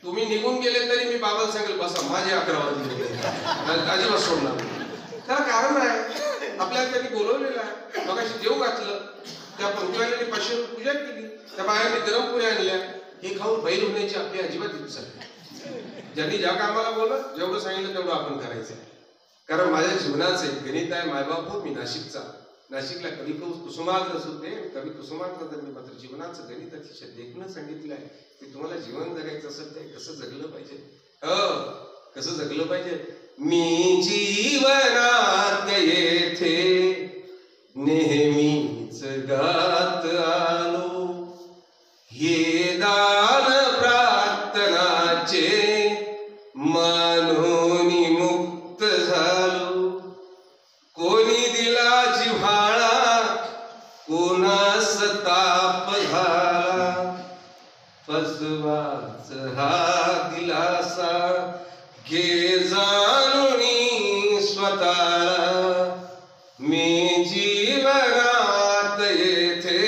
तुम्ही निघून गेले तरी मी बाबाला सांगेल बसा माझे 11 वाजले अजिबात सोडणार. त्याला कारण आहे, आपल्याला त्यांनी बोलवलेलं आहे. मगाशी जेव घातलं, त्या पंक्तीवाल्याने 500 रुपये पूजा केली, त्या बायांनी गरम पुऱ्या आणल्या. हे खाऊन बैल होण्याची आपली अजिबात इच्छा नाही. ज्यांनी ज्या कामाला बोललं जेवढं सांगितलं तेवढं आपण करायचं. कारण माझ्या जीवनाचं एक गणित आहे. मायबाप हो मी नाशिकचा, नाशिकला कवी कुसुमाग्रज होते. कवी कुसुमाग्रजांनी मात्र जीवनाचं गणित अतिशय देखणं सांगितलं आहे की तुम्हाला जीवन जगायचं असेल ते कसं जगलं पाहिजे. कसं जगलं पाहिजे. मी जीवनात येथे नेहमीच गात आलो, हे दान प्रार्थनाचे मानून मुक्त झालो. कोणी दिला जिव्हाळा, कोणास ताप झाला, फसवाच हा दिलासा घे जाणून स्वतःला. मी जीवनात येथे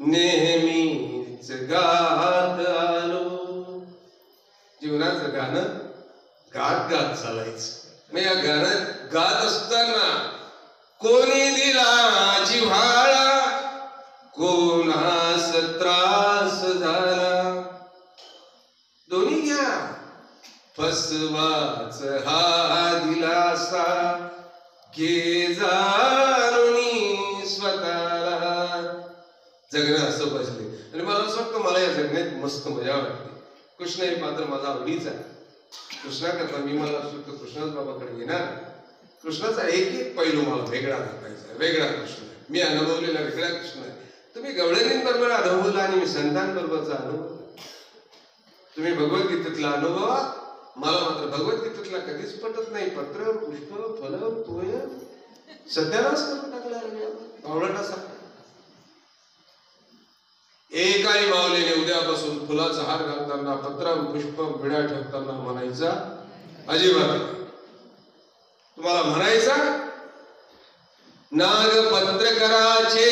नेहमीच गात आलो. जीवनाचं गाणं गात गात चालायचं. मग या गाणं गात असताना कोणी दिला जिव्हाळा, कोणास त्रास झाला, दोन्ही घ्या. फसवाच हा दिलासा घे जाणून स्वतःला. जगणं असं बसले. आणि मला असं वाटतं मला या जगण्यात मस्त मजा वाटते. कृष्ण हे पात्र माझा आवडीचं आहे. कृष्णाकरता मी मला असं वाटतं कृष्णाच बाबाकडे येणार. कृष्णाचा एक एक पैलू मला वेगळा दाखवायचा, वेगळा कृष्ण आहे. मी अनुभवलेला वेगळा कृष्ण आहे. तुम्ही गवळणींबरोबर अनुभवला आणि मी संतांबरोबरचा अनुभव. तुम्ही भगवद्गीतेतला अनुभव, मला मात्र भगवद्गीतेतला कधीच पटत नाही. पत्र पुष्प फल तोय सत्यानाश करून टाकला पावळटासारखा. एकाही माऊलीने उद्यापासून फुलाचा हार घालताना पत्र पुष्प विडा ठेवताना म्हणायचा अजिबात. तुम्हाला म्हणायचा नाग पत्रकराचे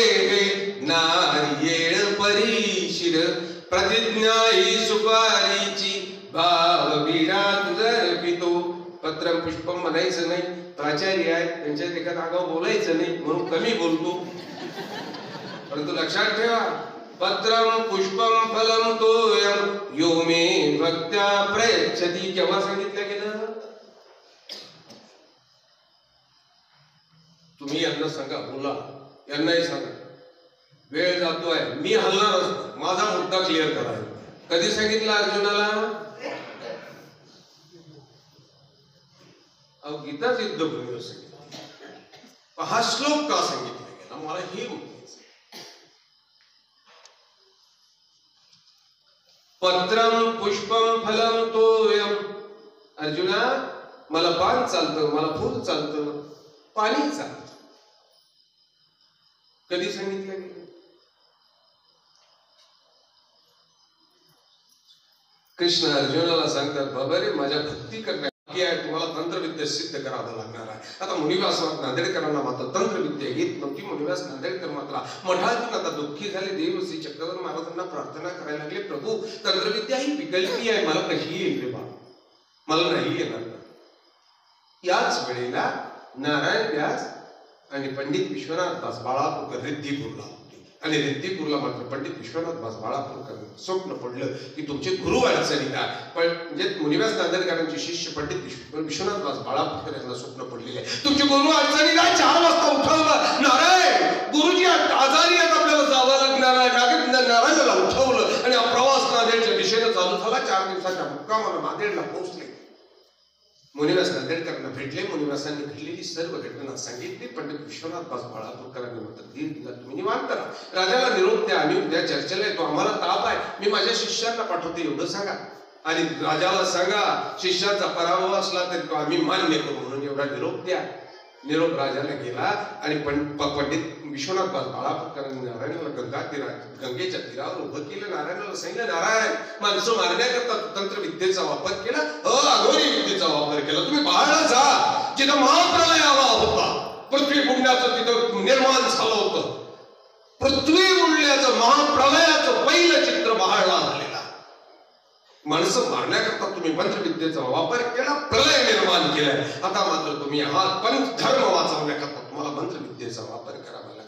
नारियेळ परीशिर प्रतिज्ञा ही सुपारीची भाव विडा तुझर पितो. पत्रम पुष्पम म्हणायचं नाही. प्राचार्य आहेत त्यांच्यात एखादा आगाव बोलायचं नाही म्हणून कमी बोलतो. परंतु लक्षात ठेवा पत्रम पुष्पम फलम तोयम यो मे भक्त्या प्रयच्छति. केव्हा सांगितलं गेलं? तुम्ही यांना सांगा, बोला, यांनाही सांगा. वेळ जातोय, मी हलणार, माझा मुद्दा क्लिअर करा. कधी सांगितलं अर्जुनाला? अहो गीताच युद्धभूमीवर सांगितलं. हा श्लोक का सांगितला गेला मला हे म्हणायचं. पत्रम पुष्पम फलम तोयम. अर्जुना मला पान चालतं, मला फूल चालतं, पाणी चालतं. कधी सांगितलं गेलं? कृष्ण अर्जुनाला सांगतात बाबा रे माझ्या भक्ती करण्या आहे, तुम्हाला तंत्रविद्या सिद्ध करावं लागणार आहे. आता मुनिवास नांदेडकरांना मात्र तंत्रविद्या येत नव्हती. मुनिवास नांदेडकर मात्र मठातून आता दुःखी झाले. देवश्री चक्रधर महाराजांना प्रार्थना करायला लागले, प्रभू तंत्रविद्या ही विकल्पी आहे, मला कशी येईल रे बा, मला नाही येणार. याच वेळेला नारायण व्यास आणि पंडित विश्वनाथ दास बाळापूरकर रिद्धिपूरला होते. आणि रिद्धिपूरला मात्र पंडित विश्वनाथ दास बाळापूरकर स्वप्न पडलं की तुमचे गुरु अडचणीत आहे. पण म्हणजे मुनिवास नांदेडकरांचे शिष्य पंडित विश्वनाथ दास बाळापूरकर यांना स्वप्न पडलेले आहे, तुमचे गुरु अडचणीत आहे. 4 वाजता उठवलं, नारायण गुरुजी आजारी आहेत, आपल्याला जावं लागणार आहे. नारायणाला उठवलं आणि हा प्रवास नांदेडच्या दिशेने चालू झाला. 4 दिवसाच्या मुक्कामाला नांदेडला पोहोचले. मुनिवास नांदेडकरांना भेटले. मुनिवासांनी घडलेली सर्व घटना सांगितली. पंडित विश्वनाथ दास बाळापूरकरांनी मात्र धीर दिला, तुम्ही निवांत करा, राजाला निरोप द्या, आम्ही उद्या चर्चेला येतो, आम्हाला ताप आहे, मी माझ्या शिष्यांना पाठवते एवढं सांगा. आणि राजाला सांगा शिष्याचा पराभव असला तरी तो आम्ही मान्य करू म्हणून एवढा निरोप द्या. निरोप राजाला गेला आणि पंडित विश्वनाथ बाळापूरकरांनी नारायणाला गंगेच्या तीरावर उभं केलं. नारायणाला सांगितलं, नारायण माणसं मारण्याकरता तंत्र विद्येचा वापर केला, अघोरी विद्येचा वापर केला. तुम्ही पहायला जा जिथं महाप्रलय आला होता, पृथ्वी बुडण्याचं तिथं निर्माण झालं होतं. पृथ्वी बुडल्याचं महाप्रलयाचं पहिलं चित्र पहायला झालेलं. माणसं मारण्याकरता तुम्ही मंत्रविद्येचा वापर केला, प्रलय निर्माण केलाय. आता मात्र तुम्ही हा धर्म वाचवण्याकरता तुम्हाला मंत्रविद्येचा वापर करावा लागणार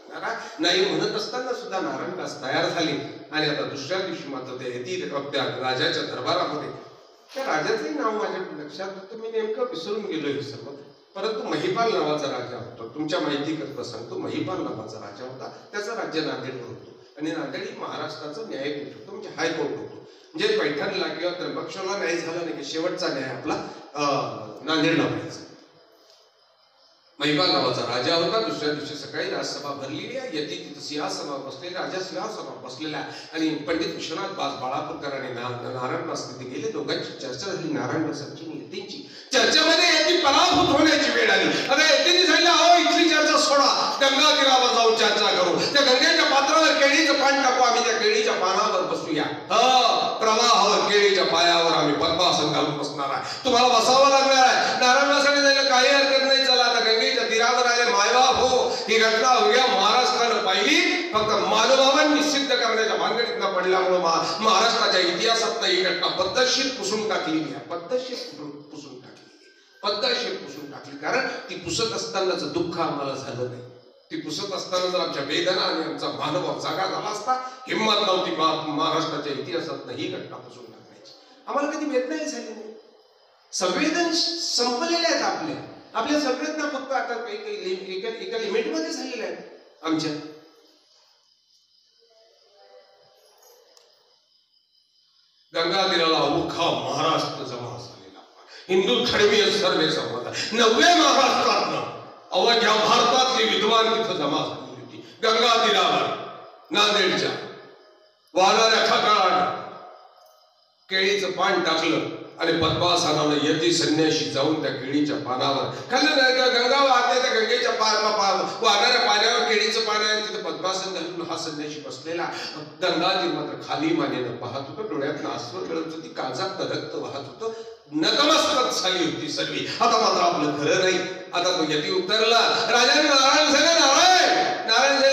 नाही म्हणत असताना सुद्धा नारायणदास तयार झाले. आणि आता दुसऱ्या दिवशी मात्र ते येतील त्या राजाच्या दरबारामध्ये. त्या राजाचंही नाव माझ्या लक्षात होतं, मी नेमकं विसरून गेलो हे सर्व. परंतु महिपाल नावाचा राजा होता. तुमच्या माहितीकरता सांगतो, महिपाल नावाचा राजा होता. त्याचं राज्य नांदेडवर होतं. आणि नांदेड ही महाराष्ट्राचं न्यायपीठ होतं, म्हणजे हायकोर्ट होतं. म्हणजे पैठणला किंवा त्र्यंबकेश्वरला न्याय झाला नाही की शेवटचा न्याय आपला नांदेडला व्हायचा. महिपाल नावाचा राजा होता. दुसऱ्या दिवशी सकाळी राजसभा भरलेली आहे. यती तिथं सिंहासनावर बसलेले, राजा सिंहासनावर बसलेला आहे. आणि पंडित विश्वनाथ बाळापूरकर आणि नारायणदास तिथे गेले. दोघांची चर्चा झाली, नारायणदासांची आणि यतींची. चर्चेमध्ये यती पराभूत होण्याची वेळ आली. आता यतीने सांगितलं, अहो इथली चर्चा सोडा, गंगा तीरावर जाऊन चर्चा करू. त्या गंगेच्या पात्रावर केळीचं पान टाकू, आम्ही त्या केळीच्या पानावर बसूया. प्रवाहावर केळीच्या पायावर आम्ही पद्मासन घालून बसणार आहे. तुम्हाला बसावं लागणार आहे. नारायणदासांनी सांगितलं, काही हरकत नाही, चला. आता गंगेच्या तीरावर आले, मायबाप हो, ही घटना होऊया महाराष्ट्रानं पाहिली. फक्त महानुभावांनी सिद्ध करण्याच्या भानगडीतनं पडल्यामुळे महाराष्ट्राच्या इतिहासात ही घटना पद्धतशीर पुसून टाकलेली आहे. पद्धतशीर पुसून टाकली. कारण ती पुसत असतानाच दुःख आम्हाला झालं नाही. ती पुसत असताना जर आमच्या वेदना आणि आमचा मानव जागा झाला असता, हिंमत नव्हती महाराष्ट्राच्या इतिहासात ही घटना पुसून टाकण्याची. आम्हाला कधी वेदनाही झाली नाही. संवेदन संपलेल्या आहेत आपल्या संवेदना फक्त आता एका लिमिटमध्ये झालेल्या आहेत आमच्या. गंगा तीराला अवघा महाराष्ट्र जमा झालेला, हिंदू धर्मीय सर्वे संवाद 90 महाराष्ट्रातनं अवघ्या भारतातली विद्वान तिथं जमा झालेली होती. गंगा तीरावर नांदेडच्या वाहणाऱ्या खकाळानं केळीचं पान टाकलं आणि पद्मासनानं यती संन्याशी जाऊन त्या केळीच्या पानावर खाल्लं. गंगा वाहते, त्या गंगेच्या वाहणाऱ्या पाण्यावर केळीचं पान आहे, तिथं पद्मासन घालून हा संन्याशी बसलेला. गंगाती मात्र खाली मानेनं पाहत होतं, डोळ्यातनं अश्रू गळत होती, काळजात रक्त वाहत होतं, नतमस्तक झाली होती सर्वी. आता मात्र आपलं खरं नाही. आता तो यती उतरला. राजाने नारायण झाले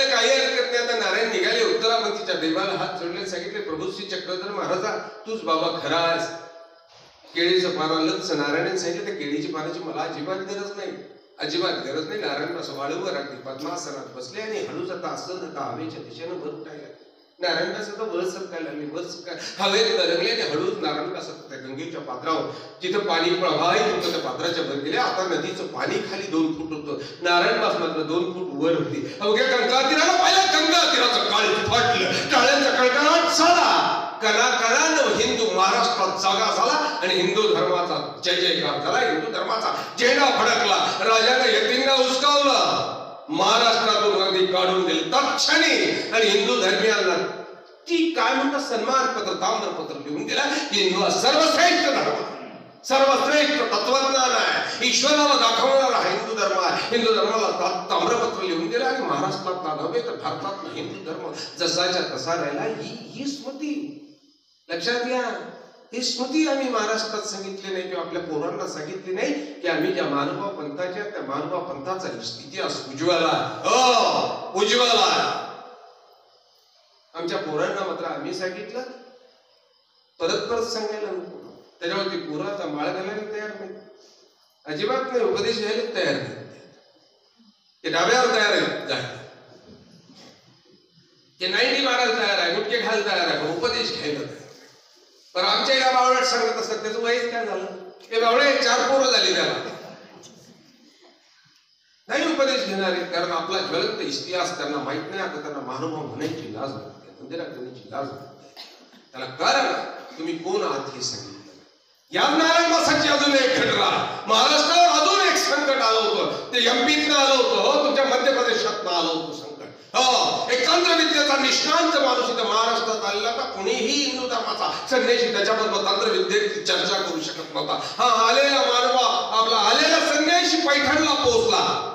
काही हरकत नाही. आता नारायण निघाले उत्तरापंथीच्या देवाला हात जोडले, सांगितले, प्रभू श्री चक्रधर महाराजा, तूच बाबा खरा आहेस. केळीचं पान आलं. नारायणाने सांगितलं, त्या केळीची पानाची मला अजिबात गरज नाही. नारायण असं वाळूवर राहते, पद्मासनात बसले आणि हळूच आता असं नका हवेच्या दिशेनं वर उठायला. नारायणदास आता वर सरकायला लागले, वर सरकाय हवेत तरंगले आणि हळूच नारायणदास त्या गंगेच्या पात्रावर जिथं पाणी प्रवाहित होतं त्या पात्राच्या वर गेले. आता नदीचं पाणी खाली 2 फूट होतं, नारायणदास मात्र 2 फूट वर होते. अवघ्या गंगा तीराला पाहिलं, गंगा तीराचं काळ फाटलं, टाळ्यांचा कडकडाट झाला. कणाकणानं हिंदू महाराष्ट्रात जागा झाला आणि हिंदू धर्माचा जय जयकार झाला. हिंदू धर्माचा झेंडा फडकला. राजाने यतींना उचकावलं, महाराष्ट्रातून नदी काढून दिली तत्क्षणी. आणि हिंदू धर्मियांना ती काय म्हणतात सन्मान पत्र, ताम्रपत्र लिहून दिला. हिंदू हा सर्वश्रेष्ठ धर्म, सर्वश्रेष्ठ तत्वज्ञान आहे, ईश्वराला दाखवणारा हिंदू धर्म आहे. हिंदू धर्माला ताम्रपत्र लिहून दिलं. आणि महाराष्ट्रातला नव्हे तर भारतातला हिंदू धर्म जसाच्या तसा राहिला. ही स्मृती लक्षात घ्या. ही स्मृती आम्ही महाराष्ट्रात सांगितली नाही किंवा आपल्या पोरांना सांगितली नाही की आम्ही ज्या मानवा पंथाच्या त्या मानवा पंथाचा इतिहास उज्ज्वला आमच्या पोरांना मात्र आम्ही सांगितलं. परत सांगायला नको. त्याच्यावरती पोरं आता माळ घालायला तयार नाही, अजिबात नाही. उपदेश घ्यायला तयार नाही. ते डाब्यावर तयार आहे, ते 90 मारायला तयार आहे, गुटके घालायला तयार आहे, पण उपदेश घ्यायला तयार. पण आमच्या या बावळट सांगत असतात, त्याचं वयच काय झालं? हे बावळे 4 पोरं झाली त्याला, नाही उपदेश घेणारे. कारण आपला ज्वलंत इतिहास त्यांना माहित नाही. आता त्यांना महानुभाव म्हणायची लाज वाटते, मंदिरात घेण्याची लाज वाटते. त्याला कारण तुम्ही कोण आहात हे सांगितलं. या नारायणदासाची अजून एक घटना, महाराष्ट्रावर अजून एक संकट आलं होतं. ते एमपीतनं आलं होतं, तुमच्या मध्य प्रदेशातनं आलं होतं संकट. एक तंत्रविद्येचा निष्णांत माणूस इथं महाराष्ट्रात आलेला होता. कोणीही हिंदू धर्माचा संन्याशी त्याच्याबरोबर तंत्रविद्येची चर्चा करू शकत नव्हता. आलेला मानवा आपला आलेला संन्याशी पैठणला पोहोचला.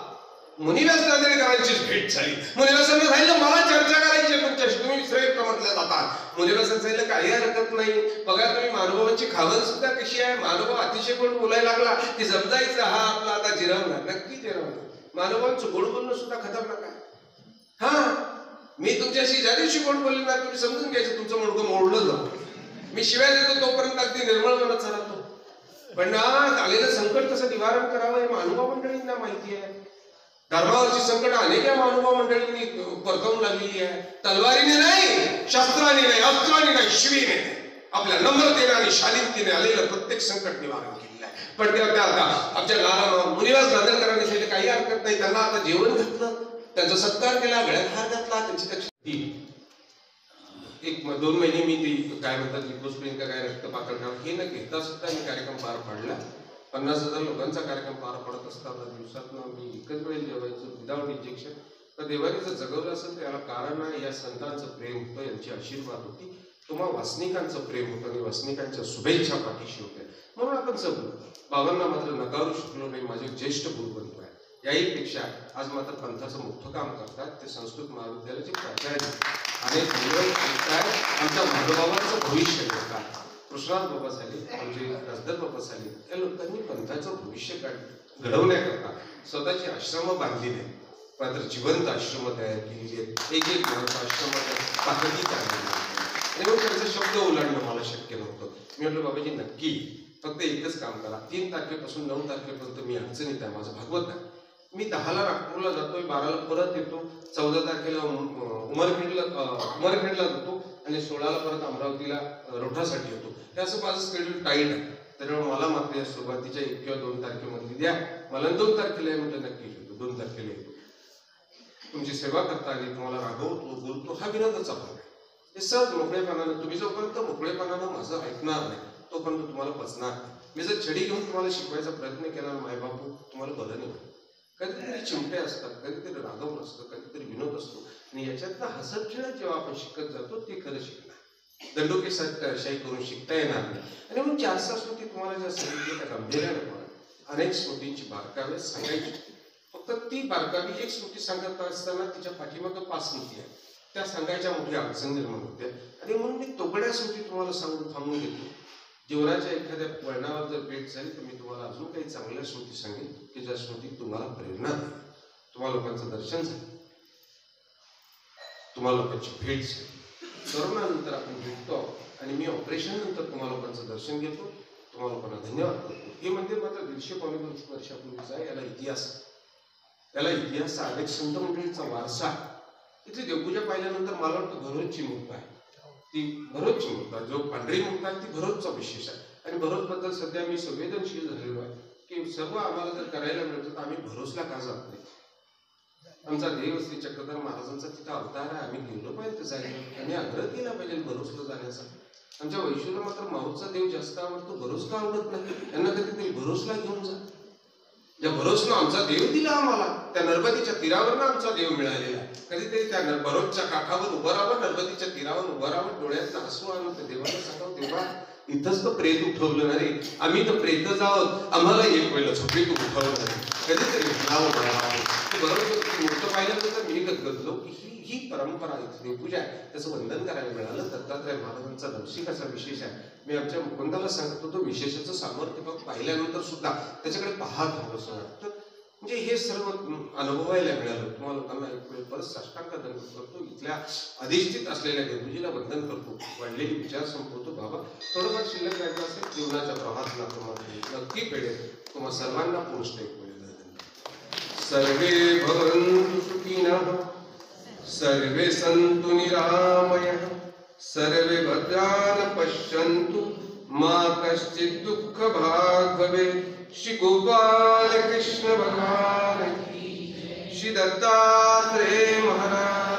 मुनिव्यास नांदेडकरांचीच भेट झाली. मुनिव्यासांना सांगितलं मला चर्चा करायची आहे तुमच्याशी, तुम्ही श्रेष्ठ म्हटलं जातात. मुनिव्यासांनी सांगितलं काही हरकत नाही, बघा तुम्ही महानुभावांची खावण सुद्धा कशी आहे. महानुभाव अतिशय गोड बोलायला लागला की समजायचं हा आपला आता जिरवणार, नक्की जिरवणार. महानुभावांचं गोड बोलणं सुद्धा खतरनाक आहे. हा मी तुमच्याशी ज्या दिवशी गोड बोलले ना तुम्ही समजून घ्यायचं तुमचं मुडकं मोडलं जाऊ. मी शिवाय देतो तोपर्यंत अगदी निर्मळ मनात राहतो. पण आलेलं संकट कसं निवारण करावं हे महानुभाव मंडळींना माहिती आहे. धर्मावरची संकट अनेक महानुभाव मंडळींनी परतवून लागलेली आहे. तलवारीने नाही, शस्त्राने नाही, अस्त्राने नाही, शिवीने आपल्या नम्रतेने आणि शालीनतेने आलेलं प्रत्येक संकट निवारण केलेलं आहे. पण त्या आमच्या गावाला मुनिवास नांदेडकरांनी सांगितलं काही हरकत नाही. त्यांना आता जेवण घातलं, त्यांचा सत्कार केला, गळ्यात हार घातला, त्यांची दक्षिणा. 1-2 महिने मी ती काय म्हणतात लिपोस्प्रिंग का काय रक्तपातळ हे न घेता सुद्धा मी कार्यक्रम पार पाडला. 50,000 लोकांचा कार्यक्रम पार पडत असताना दिवसातनं मी एकच वेळेस जेवायचं विदाऊट इंजेक्शन. तर देवाने जर जगवलं असेल तर याला कारण आहे या संतांचं प्रेम होतं, यांची आशीर्वाद होती, तुम्हा वासनिकांचं प्रेम होतं आणि वासनिकांच्या शुभेच्छा पाठीशी होत्या. म्हणून आपण जगलो. बाबांना मात्र नकारू शकलो नाही. माझे ज्येष्ठ गुरुबंधू आहे. याही पेक्षा आज मात्र पंथाचं मोठं काम करतात ते संस्कृत महाविद्यालयाचे प्राचार्य अनेक आमच्या महानुभावांचं भविष्य करतात. कृष्णात बाबा झाले, म्हणजे रसदर बाबा झाले, या लोकांनी पंथाचं भविष्य घडवण्याकरता स्वतःची आश्रम बांधली नाही, मात्र जिवंत आश्रम तयार केलेली आहेत. एक आश्रमात पाकळी आणि मग त्यांचा शब्द ओलांडणं मला शक्य नव्हतं. मी म्हटलं बाबाजी नक्की फक्त एकच काम करा. 3 तारखेपासून 9 तारखेपर्यंत मी अडचणीत आहे, माझं भागवत आहे. मी 10ला नागपूरला जातोय, 12ला परत येतो, 14 तारखेला उमरखेडला जातो आणि 16ला परत अमरावतीला रोठासाठी येतो. हे असं माझं शेड्यूल टाईट आहे. त्याच्यामुळे मला मात्र या सुरुवातीच्या 1 किंवा 2 तारखेमध्ये द्या. मला 2 तारखेला म्हटलं नक्की येतो, 2 तारखेला येतो. तुमची सेवा करता आली, तुम्हाला रागवतो बोलतो हा विनोदाचा भाग आहे. हे सहज मोकळेपणानं तुम्ही जोपर्यंत मोकळेपणानं माझं ऐकणार नाही तोपर्यंत तुम्हाला पचणार नाही. मी जर छडी घेऊन तुम्हाला शिकवायचा प्रयत्न केला ना मायबापू तुम्हाला बरं नाही होत. कधीतरी चिमटे असतात, कधीतरी रागवण असतं, कधीतरी विनोद असतो आणि याच्यातनं हसत खेळत जेव्हा आपण शिकत जातो ते खरं शिकणार. दंडोकी शाही करून शिकता येणार नाही. आणि म्हणून 4 स्मृती तुम्हाला ज्या सांगितली त्या गांभीर्याने पडा. अनेक स्मृतींची बारकावे सांगायची. फक्त ती बारकावी एक स्मृती सांगत असताना तिच्या पाठीमागं 5 स्मृती आहेत त्या सांगायच्या मोठ्या अडचण निर्माण होत्या. आणि म्हणून मी तोकड्या स्मृती तुम्हाला सांगून थांबून घेतो. जीवनाच्या एखाद्या वळणावर जर भेट झाली तर मी तुम्हाला अजून काही चांगल्या स्मृती सांगेन की ज्या स्मृती तुम्हाला प्रेरणा देईल. तुम्हाला लोकांचं दर्शन झालं, तुम्हाला लोकांची भेट झाली. करोनानंतर आपण भेटतो आणि मी ऑपरेशन नंतर तुम्हाला लोकांचं दर्शन घेतो, तुम्हाला लोकांना धन्यवाद करतो. हे मंदिर मात्र 150-200 वर्षापूर्वीचं आहे. याला इतिहास अनेक संत मंडळीचा वारसा. इथे देवपूजा पाहिल्यानंतर मला वाटतं भरोजची मूर्त आहे, ती भरोजची मूर्त आहे. जो पांढरी मूर्त आहे ती भरोजचा विशेष आहे. आणि भरोज बद्दल सध्या मी संवेदनशील झालेलो आहे की सर्व आम्हाला जर करायला मिळतं तर आम्ही भरोसला का जात नाही. आमचा देव श्री चक्रधर महाराजांचा तिथं अवतार आहे, आम्ही गेलो पाहिजे जायला आणि आग्रह केला पाहिजे भरोसला जाण्याचा. आमच्या वैशूला मात्र माऊचा देव जास्त आवडतो, भरोस का आवडत नाही. त्यांना कधीतरी भरोसला घेऊन जा. ज्या भरोसनं आमचा देव दिला आम्हाला, त्या नर्मदेच्या तीरावरनं आमचा देव मिळालेला आहे. कधीतरी त्या भरोसच्या काठावर उभं राहावं, नर्मदेच्या तीरावर उभं राहावं, डोळ्यातनं हसू आणून त्या देवाला सांगावं देवा इथंच तर प्रेत उठवलं ना रे, आम्ही तर प्रेतच आहोत, आम्हाला एक वेळेला झोपेत उठवलं नाही. कधीतरी बरोबर मोठं पाहिल्यानंतर मी गदगदलो की ही परंपरा देवपूजा आहे, त्याचं वंदन करायला मिळालं. दत्तात्रय महाराजांचा नवशिकाचा विशेष आहे. मी आमच्या मुकुंदाला सांगत होतो विशेषाचं सामर्थ्य बघ पाहिल्यानंतर सुद्धा त्याच्याकडे पाहत हवं असं वाटतं. म्हणजे हे सर्व अनुभवायला मिळालं. तुम्हाला लोकांना एक वेळ परत साष्टांग दंड करतो, इथल्या अधिष्ठित असलेल्या देवपूजेला वंदन करतो, वाढलेली विचार संपवतो. बाबा थोडंफार शिल्लक राहायचं असेल जीवनाच्या प्रवाहातला तुम्हाला नक्की पेडेल. तुम्हा सर्वांना पोहोचते सर्वे भवन्तु सुखिनः, सर्वे सन्तु निरामयः, सर्वे भद्राणि पश्यन्तु, मा कश्चित् दुःखभाग् भवेत्. श्री गोपाल कृष्ण भगवान की, श्री दत्तात्रेय महाराज